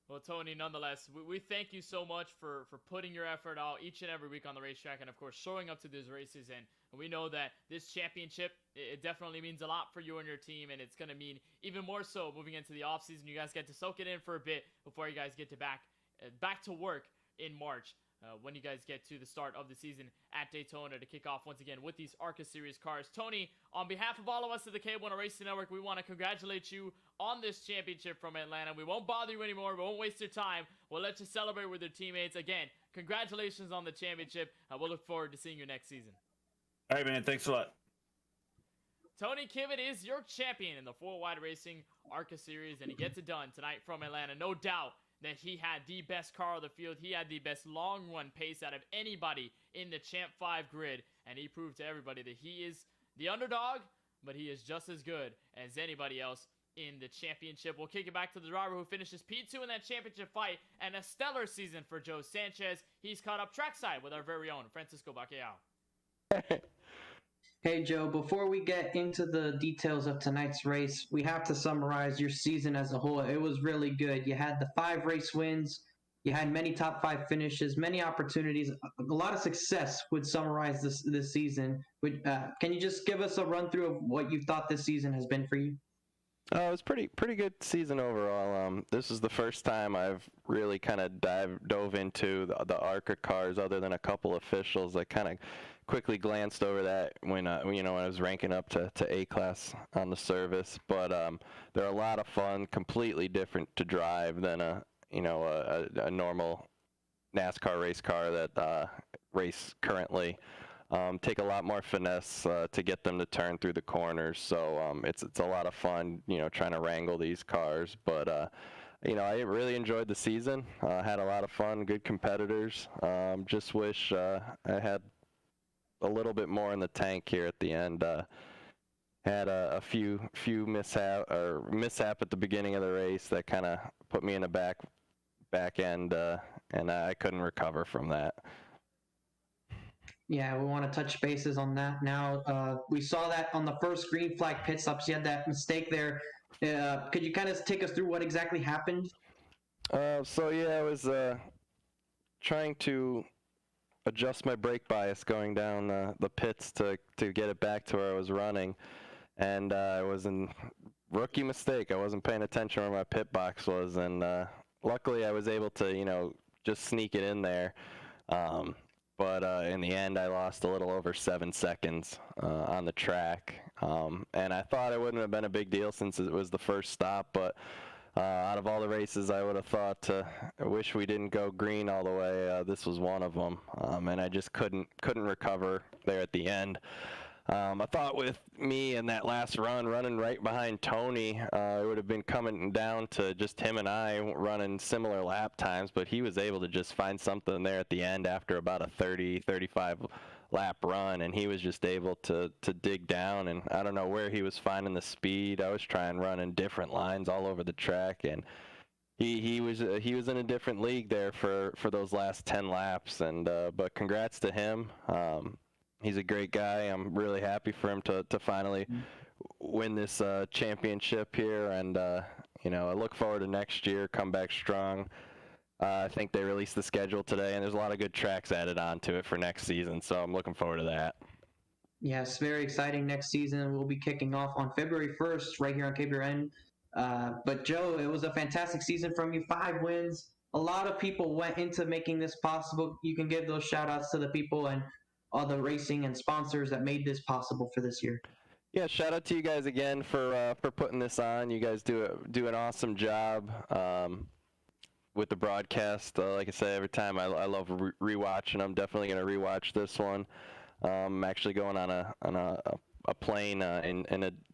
Well, Tony, nonetheless, we thank you so much for putting your effort out each and every week on the racetrack and, of course, showing up to these races. And we know that this championship, it definitely means a lot for you and your team, and it's going to mean even more so moving into the offseason. You guys get to soak it in for a bit before you guys get to back to work in March. When you guys get to the start of the season at Daytona to kick off once again with these ARCA Series cars. Tony, on behalf of all of us at the KBueno Racing Network, we want to congratulate you on this championship from Atlanta. We won't bother you anymore. We won't waste your time. We'll let you celebrate with your teammates. Again, congratulations on the championship. We'll look forward to seeing you next season. All right, man. Thanks a lot. Tony Kivet is your champion in the 4 Wide Racing ARCA Series, and he gets it done tonight from Atlanta. No doubt that he had the best car of the field. He had the best long run pace out of anybody in the Champ 5 grid, and he proved to everybody that he is the underdog, but he is just as good as anybody else in the championship. We'll kick it back to the driver who finishes P2 in that championship fight, and a stellar season for Joe Sanchez. He's caught up trackside with our very own Francisco Bacallao. Hey, Joe, before we get into the details of tonight's race, we have to summarize your season as a whole. It was really good. You had the 5 race wins. You had many top 5 finishes, many opportunities, a lot of success would summarize this season. Can you just give us a run through of what you thought this season has been for you? It was pretty good season overall. This is the first time I've really kind of dove into the ARCA cars, other than a couple officials. I kind of quickly glanced over that when when I was ranking up to A class on the service. But they're a lot of fun, completely different to drive than a normal NASCAR race car that race currently. Take a lot more finesse to get them to turn through the corners. So it's a lot of fun, trying to wrangle these cars. But I really enjoyed the season. Had a lot of fun, good competitors. Just wish I had a little bit more in the tank here at the end. Had a few mishap at the beginning of the race that kind of put me in the back end, and I couldn't recover from that. Yeah, we want to touch bases on that now. We saw that on the first green flag pit stops. You had that mistake there. Could you kind of take us through what exactly happened? I was trying to adjust my brake bias going down the pits to get it back to where I was running, and I was in rookie mistake. I wasn't paying attention where my pit box was, and luckily I was able to just sneak it in there. But in the end, I lost a little over 7 seconds on the track. And I thought it wouldn't have been a big deal since it was the first stop. But out of all the races, I would have thought, I wish we didn't go green all the way. This was one of them. And I just couldn't recover there at the end. I thought with me in that last run, running right behind Tony, it would have been coming down to just him and I running similar lap times, but he was able to just find something there at the end after about a 35 lap run, and he was just able to dig down, and I don't know where he was finding the speed. I was trying to run in different lines all over the track, and he was in a different league there for those last 10 laps, and but congrats to him. He's a great guy. I'm really happy for him to finally win this championship here, and I look forward to next year, come back strong. I think they released the schedule today, and there's a lot of good tracks added on to it for next season, so I'm looking forward to that. Yes, very exciting next season. We'll be kicking off on February 1st right here on KBueno. But Joe, it was a fantastic season from you, 5 wins. A lot of people went into making this possible. You can give those shout outs to the people and all the racing and sponsors that made this possible for this year. Yeah, shout out to you guys again for putting this on. You guys do an awesome job with the broadcast. Like I said, every time I love rewatching. I'm definitely going to rewatch this one. I'm actually going on a plane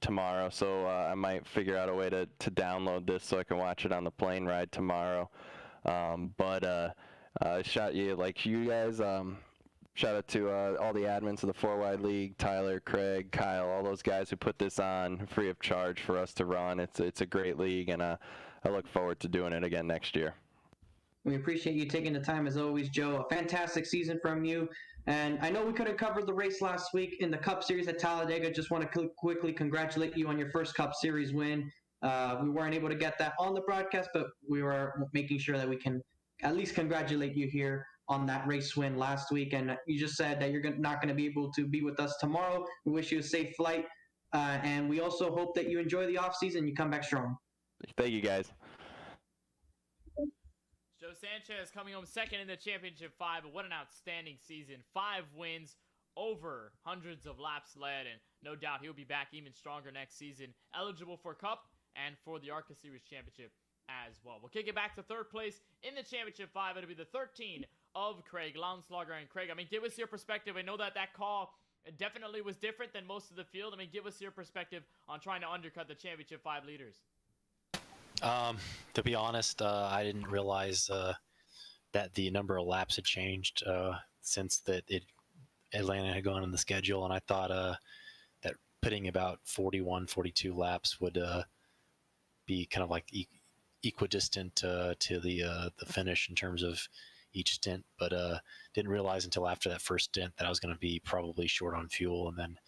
tomorrow, so I might figure out a way to download this so I can watch it on the plane ride tomorrow. Shout out to all the admins of the 4Wide League, Tyler, Craig, Kyle, all those guys who put this on free of charge for us to run. It's a great league, and I look forward to doing it again next year. We appreciate you taking the time as always, Joe. A fantastic season from you. And I know we couldn't cover the race last week in the Cup Series at Talladega. Just want to quickly congratulate you on your first Cup Series win. We weren't able to get that on the broadcast, but we were making sure that we can at least congratulate you here on that race win last week. And you just said that you're not going to be able to be with us tomorrow. We wish you a safe flight. And we also hope that you enjoy the off season. You come back strong. Thank you, guys. Joe Sanchez coming home second in the Championship 5. What an outstanding season. 5 wins, over hundreds of laps led, and no doubt he'll be back even stronger next season, eligible for Cup and for the ARCA Series Championship as well. We'll kick it back to third place in the Championship 5. It'll be the 13 of Craig Lounslager. And Craig, give us your perspective. I know that call definitely was different than most of the field. Give us your perspective on trying to undercut the Championship 5 leaders. To be honest, I didn't realize that the number of laps had changed since Atlanta had gone on the schedule, and I thought that putting about 41, 42 laps would be kind of like equidistant to the finish in terms of each stint, but didn't realize until after that first stint that I was going to be probably short on fuel, and then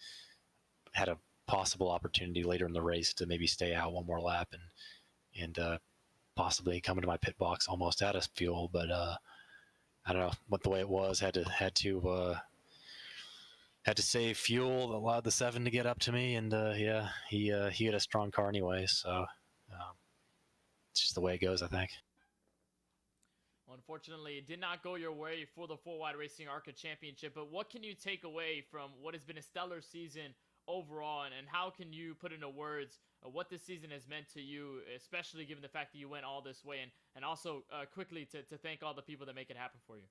had a possible opportunity later in the race to maybe stay out one more lap and possibly come into my pit box almost out of fuel, but I don't know what the way it was. Had to had to save fuel that allowed the 7 to get up to me, and yeah, he had a strong car anyway, so it's just the way it goes, I think. Well, unfortunately, it did not go your way for the 4-Wide Racing ARCA Championship, but what can you take away from what has been a stellar season overall, and how can you put into words what this season has meant to you, especially given the fact that you went all this way, and also quickly to thank all the people that make it happen for you?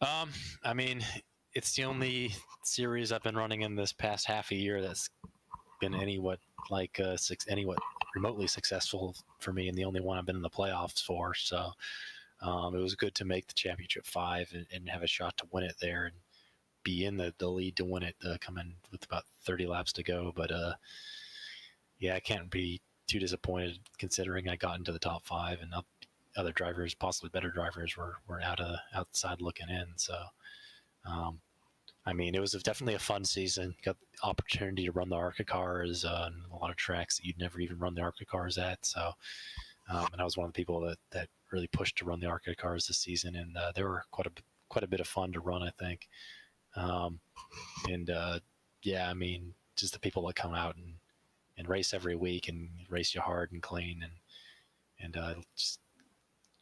I mean, it's the only series I've been running in this past half a year that's been anywhat remotely successful for me, and the only one I've been in the playoffs for. So it was good to make the championship 5 and have a shot to win it there and be in the lead to win it, come in with about 30 laps to go. But yeah, I can't be too disappointed considering I got into the top 5 and other drivers, possibly better drivers, were outside looking in. So I mean, it was definitely a fun season. Got the opportunity to run the ARCA cars on a lot of tracks that you'd never even run the ARCA cars at. So, and I was one of the people that really pushed to run the ARCA cars this season, and they were quite a bit of fun to run, I think. Yeah, I mean, just the people that come out and race every week and race you hard and clean, and just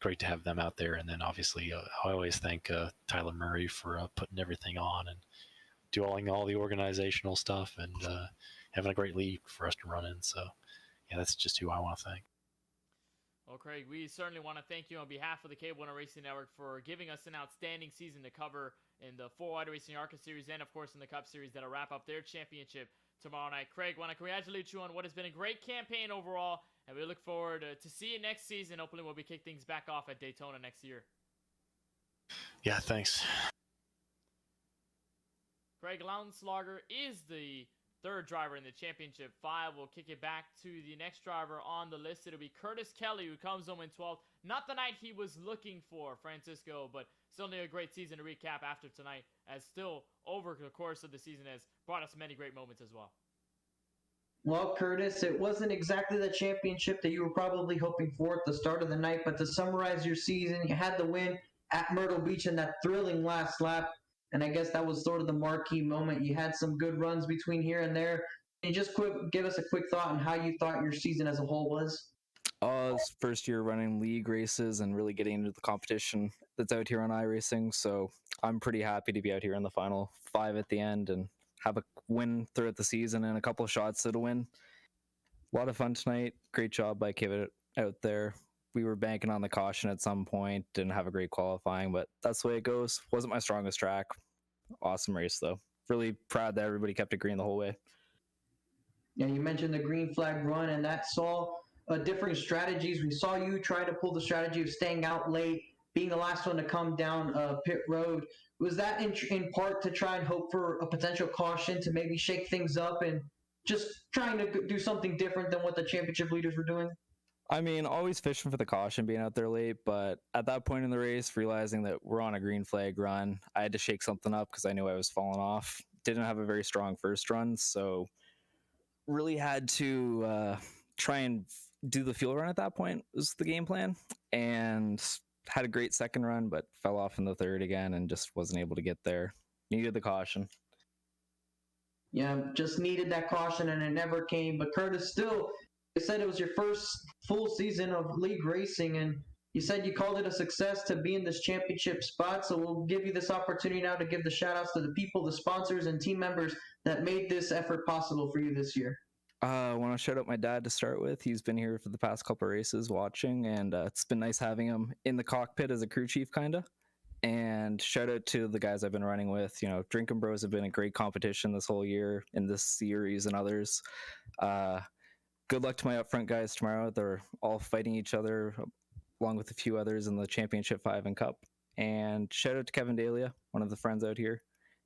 great to have them out there. And then obviously I always thank Tyler Murray for putting everything on and doing all the organizational stuff and having a great league for us to run in. So yeah, that's just who I want to thank. Well, Craig, we certainly want to thank you on behalf of the KBueno Racing Network for giving us an outstanding season to cover in the 4-Wide Racing ARCA Series and, of course, in the Cup Series that'll wrap up their championship tomorrow night. Craig, want to congratulate you on what has been a great campaign overall, and we look forward to see you next season. Hopefully we'll be kick things back off at Daytona next year. Yeah, thanks. Craig Lautenschlager is the third driver in the Championship 5. We'll kick it back to the next driver on the list. It'll be Curtis Kelly, who comes home in 12th. Not the night he was looking for, Francisco, but still a great season to recap after tonight, as still over the course of the season has brought us many great moments as well. Well, Curtis, it wasn't exactly the championship that you were probably hoping for at the start of the night, but to summarize your season, you had the win at Myrtle Beach in that thrilling last lap, and I guess that was sort of the marquee moment. You had some good runs between here and there. Can you just give us a quick thought on how you thought your season as a whole was? It's first year running league races and really getting into the competition that's out here on iRacing, so I'm pretty happy to be out here in the final 5 at the end and have a win throughout the season and a couple of shots at a win. A lot of fun tonight. Great job by Kevin out there. We were banking on the caution at some point, didn't have a great qualifying, but that's the way it goes. Wasn't my strongest track. Awesome race, though. Really proud that everybody kept it green the whole way. Yeah, you mentioned the green flag run, and that saw different strategies. We saw you try to pull the strategy of staying out late, being the last one to come down pit road. Was that in part to try and hope for a potential caution to maybe shake things up and just trying to do something different than what the championship leaders were doing? I mean, always fishing for the caution being out there late, but at that point in the race, realizing that we're on a green flag run, I had to shake something up because I knew I was falling off. Didn't have a very strong first run, so really had to try and do the fuel run at that point was the game plan, and had a great second run, but fell off in the third again and just wasn't able to get there. Needed the caution. Yeah, just needed that caution, and it never came. But Curtis, still, you said it was your first full season of league racing, and you said you called it a success to be in this championship spot. So we'll give you this opportunity now to give the shout-outs to the people, the sponsors, and team members that made this effort possible for you this year. I want to shout out my dad to start with. He's been here for the past couple of races watching, and it's been nice having him in the cockpit as a crew chief, kind of. And shout out to the guys I've been running with. You know, Drinkin' Bros have been a great competition this whole year in this series and others. Good luck to my upfront guys tomorrow. They're all fighting each other along with a few others in the Championship 5 and Cup. And shout out to Kevin Dahlia, one of the friends out here.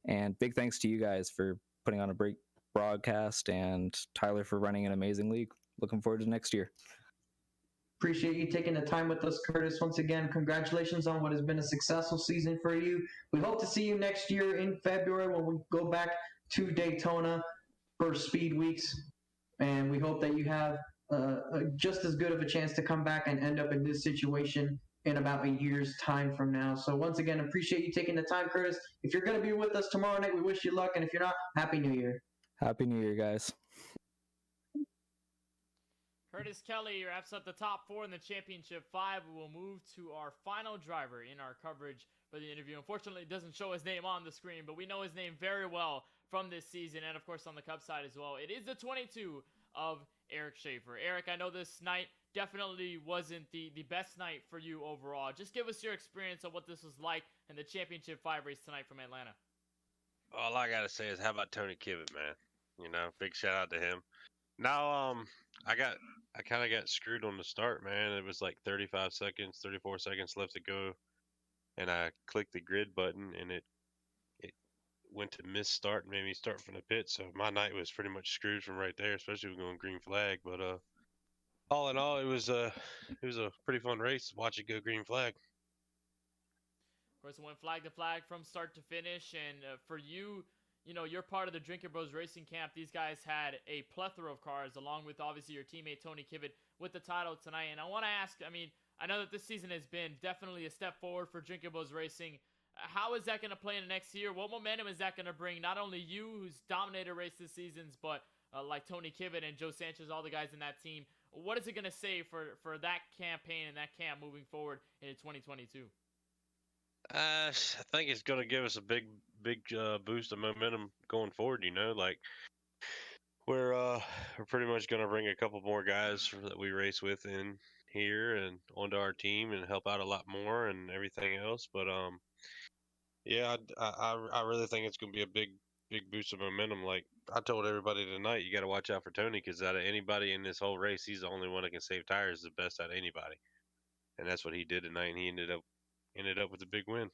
And big thanks to you guys for putting on a great broadcast, and Tyler for running an amazing league. Looking forward to next year. Appreciate you taking the time with us, Curtis. Once again, congratulations on what has been a successful season for you. We hope to see you next year in February when we go back to Daytona for Speed Weeks. And we hope that you have just as good of a chance to come back and end up in this situation in about a year's time from now. So once again, appreciate you taking the time, Curtis. If you're going to be with us tomorrow night, we wish you luck. And if you're not, Happy New Year. Happy New Year, guys. Curtis Kelly wraps up the top 4 in the Championship 5. We will move to our final driver in our coverage for the interview. Unfortunately, it doesn't show his name on the screen, but we know his name very well from this season and, of course, on the Cup side as well. It is the 22 of Eric Schaefer. Eric, I know this night definitely wasn't the best night for you overall. Just give us your experience of what this was like in the Championship 5 race tonight from Atlanta. All I got to say is, how about Tony Kibbett, man? You know, big shout out to him. Now, I kind of got screwed on the start, man. It was like 34 seconds left to go, and I clicked the grid button, and it went to miss start and made me start from the pit. So my night was pretty much screwed from right there, especially with going green flag. But all in all, it was a pretty fun race to watch it go green flag. Of course, it went flag to flag from start to finish, and for you, you know, you're part of the Drinking Bros Racing Camp. These guys had a plethora of cars, along with obviously your teammate Tony Kibbett with the title tonight. And I want to ask, I mean, I know that this season has been definitely a step forward for Drinking Bros Racing. How is that going to play in the next year? What momentum is that going to bring? Not only you, who's dominated race this seasons, but like Tony Kibbett and Joe Sanchez, all the guys in that team. What is it going to say for that campaign and that camp moving forward into 2022? I think it's going to give us a big boost of momentum going forward. You know, like we're pretty much going to bring a couple more guys that we race with in here and onto our team and help out a lot more and everything else. But yeah, I really think it's going to be a big boost of momentum. Like I told everybody tonight, you got to watch out for Tony, because out of anybody in this whole race, he's the only one that can save tires, the best out of anybody, and that's what he did tonight. And he ended up with a big win.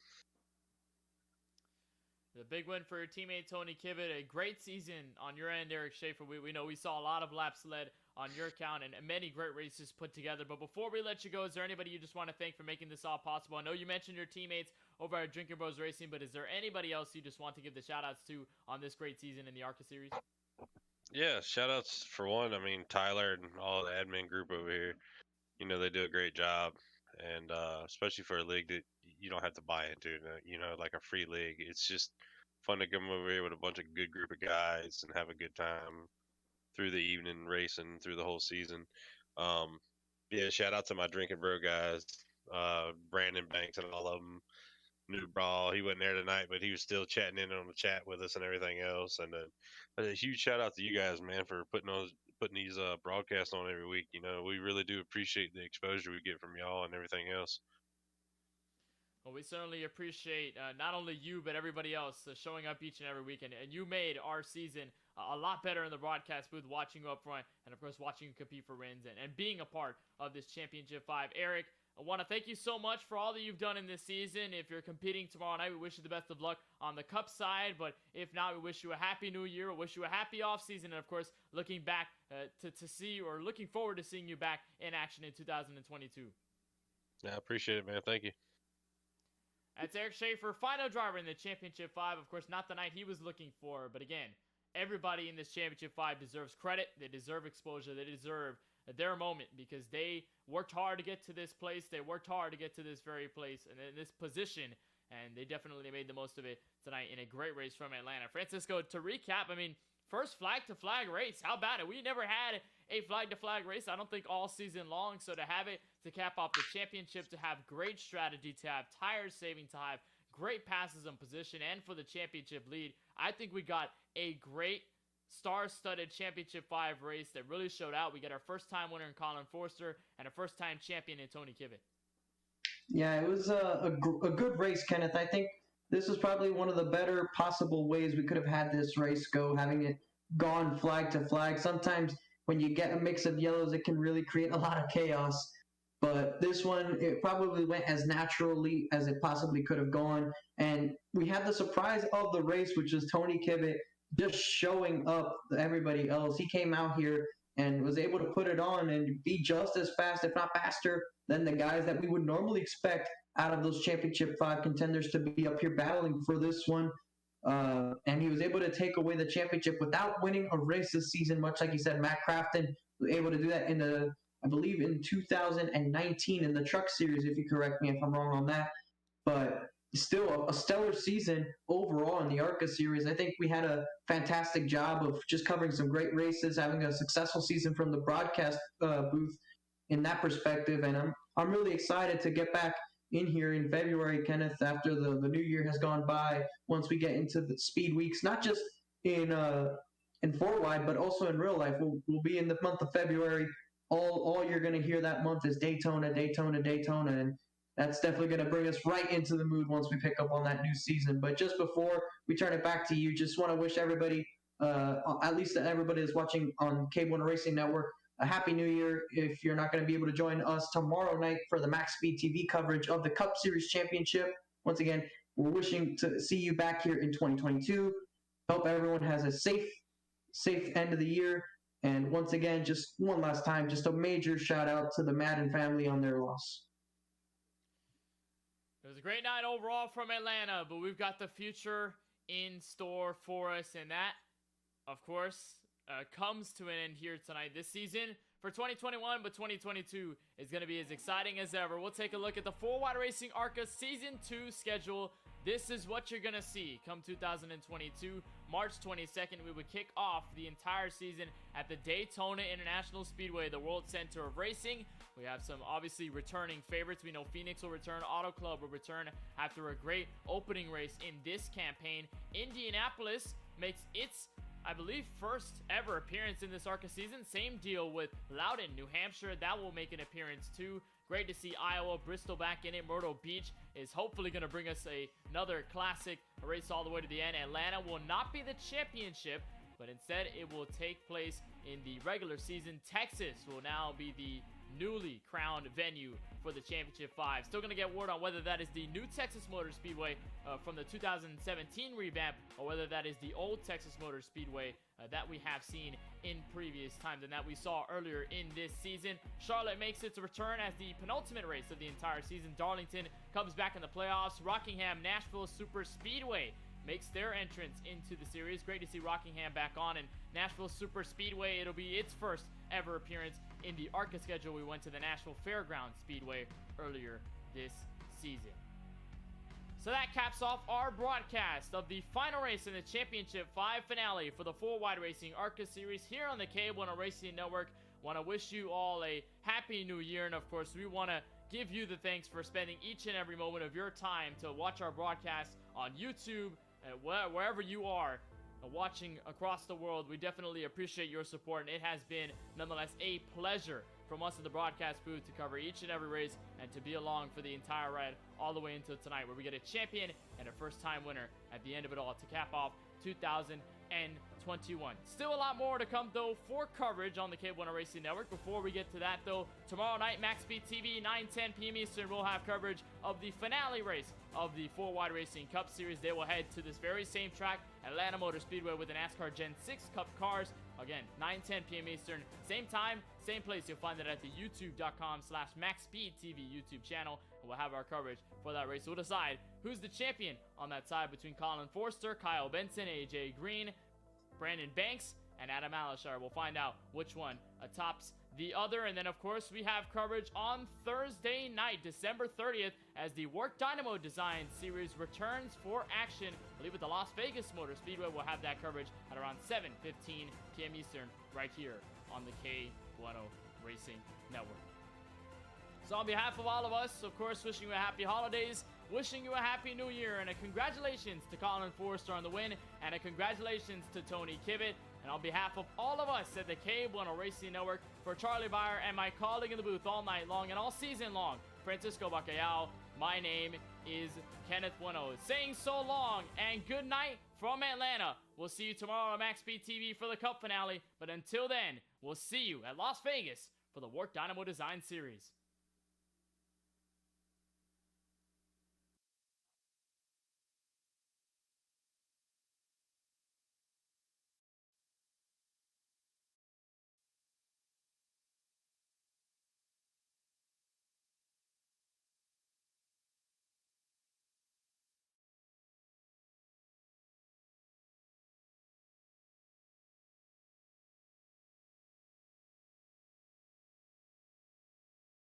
The big win for your teammate Tony Kibbett. A great season on your end, Eric Schaefer. We know we saw a lot of laps led on your account and many great races put together. But before we let you go, is there anybody you just want to thank for making this all possible? I know you mentioned your teammates over at Drinking Bros Racing, but is there anybody else you just want to give the shout-outs to on this great season in the ARCA series? Yeah, shout-outs for one. I mean, Tyler and all the admin group over here. You know, they do a great job. And especially for a league that you don't have to buy into, you know, like a free league. It's just fun to come over here with a bunch of good group of guys and have a good time through the evening racing through the whole season. Yeah, shout out to my Drinking Bro guys, Brandon Banks and all of them. New Brawl, he wasn't there tonight, but he was still chatting in on the chat with us and everything else. And a huge shout out to you guys, man, for putting these broadcasts on every week. You know, we really do appreciate the exposure we get from y'all and everything else. Well, we certainly appreciate not only you, but everybody else showing up each and every week. And you made our season a lot better in the broadcast booth, watching you up front, and of course watching you compete for wins and being a part of this Championship 5. Eric, I want to thank you so much for all that you've done in this season. If you're competing tomorrow night, we wish you the best of luck on the Cup side. But if not, we wish you a happy new year. We wish you a happy offseason. And, of course, looking back to see, or looking forward to seeing you back in action in 2022. Yeah, I appreciate it, man. Thank you. That's Eric Schaefer, final driver in the Championship 5. Of course, not the night he was looking for. But, again, everybody in this Championship 5 deserves credit. They deserve exposure. They deserve their moment, because they worked hard to get to this place. They worked hard to get to this very place and in this position, and they definitely made the most of it tonight in a great race from Atlanta. Francisco, to recap, I mean, first flag-to-flag race. How about it? We never had a flag-to-flag race, I don't think, all season long. So to have it, to cap off the championship, to have great strategy, to have tire saving, to have great passes in position, and for the championship lead, I think we got a great star-studded Championship 5 race that really showed out. We get our first-time winner in Colin Forster and a first-time champion in Tony Kibbett. Yeah, it was a good race, Kenneth. I think this was probably one of the better possible ways we could have had this race go, having it gone flag to flag. Sometimes when you get a mix of yellows, it can really create a lot of chaos. But this one, it probably went as naturally as it possibly could have gone. And we had the surprise of the race, which was Tony Kibbett just showing up everybody else. He came out here and was able to put it on and be just as fast, if not faster, than the guys that we would normally expect out of those Championship 5 contenders to be up here battling for this one. And he was able to take away the championship without winning a race this season, much like you said, Matt Crafton was able to do that in the I believe, in 2019 in the Truck Series, if you correct me if I'm wrong on that. But still a stellar season overall in the ARCA series. I think we had a fantastic job of just covering some great races, having a successful season from the broadcast booth in that perspective. And I'm really excited to get back in here in February, Kenneth, after the new year has gone by, once we get into the speed weeks, not just in four wide, but also in real life. We'll be in the month of February. All you're going to hear that month is Daytona, Daytona, Daytona, and that's definitely going to bring us right into the mood once we pick up on that new season. But just before we turn it back to you, just want to wish everybody, at least everybody that's watching on KBueno Racing Network, a happy new year. If you're not going to be able to join us tomorrow night for the Max Speed TV coverage of the Cup Series Championship, once again, we're wishing to see you back here in 2022. Hope everyone has a safe end of the year. And once again, just one last time, just a major shout out to the Madden family on their loss. It was a great night overall from Atlanta, but we've got the future in store for us, and that, of course, comes to an end here tonight. This season for 2021, but 2022 is going to be as exciting as ever. We'll take a look at the 4Wide Racing ARCA Season 2 schedule. This is what you're going to see come 2022. March 22nd, we would kick off the entire season at the Daytona International Speedway, the World Center of Racing. We have some obviously returning favorites. We know Phoenix will return, Auto Club will return after a great opening race in this campaign. Indianapolis makes its, I believe, first ever appearance in this ARCA season. Same deal with Loudon, New Hampshire. That will make an appearance too. Great to see Iowa, Bristol back in it. Myrtle Beach is hopefully going to bring us another classic race all the way to the end. Atlanta will not be the championship, but instead it will take place in the regular season. Texas will now be the newly crowned venue for the Championship 5. Still going to get word on whether that is the new Texas Motor Speedway from the 2017 revamp, or whether that is the old Texas Motor Speedway that we have seen in previous times and that we saw earlier in this season. Charlotte makes its return as the penultimate race of the entire season. Darlington comes back in the playoffs. Rockingham Nashville Super Speedway makes their entrance into the series. Great to see Rockingham back on, and Nashville Super Speedway, it'll be its first ever appearance in the ARCA schedule. We went to the Nashville Fairgrounds Speedway earlier this season. So that caps off our broadcast of the final race in the Championship 5 finale for the 4Wide Racing ARCA Series here on the KBueno Racing Network. Want to wish you all a happy new year, and of course we want to give you the thanks for spending each and every moment of your time to watch our broadcast on YouTube, wherever you are watching across the world. We definitely appreciate your support, and it has been nonetheless a pleasure from us in the broadcast booth to cover each and every race and to be along for the entire ride all the way until tonight, where we get a champion and a first-time winner at the end of it all to cap off 2021. Still a lot more to come, though, for coverage on the KBueno Racing Network. Before we get to that, though, tomorrow night, Max Speed TV, 9:10 p.m. Eastern, we'll have coverage of the finale race of the 4Wide Racing Cup Series. They will head to this very same track, Atlanta Motor Speedway, with the NASCAR Gen 6 Cup cars. Again, 9:10 p.m. Eastern, same time, same place. You'll find it at the youtube.com/MaxSpeedTV YouTube channel, and we'll have our coverage for that race. We'll decide who's the champion on that side between Colin Forster, Kyle Benson, AJ Green, Brandon Banks, and Adam Alashar. We'll find out which one tops the other. And then, of course, we have coverage on Thursday night, December 30th, as the Work Dynamo Design Series returns for action. I believe at the Las Vegas Motor Speedway. We'll have that coverage at around 7:15 p.m. Eastern right here on the KBueno Racing Network. So on behalf of all of us, of course, wishing you a happy holidays, wishing you a happy new year, and a congratulations to Colin Forster on the win, and a congratulations to Tony Kibbett. And on behalf of all of us at the KBueno Racing Network, for Charlie Byer and my colleague in the booth all night long and all season long, Francisco Bacallao, my name is Kenneth Bueno. Saying so long and good night from Atlanta. We'll see you tomorrow on Max Speed TV for the Cup finale. But until then, we'll see you at Las Vegas for the Work Dynamo Design Series.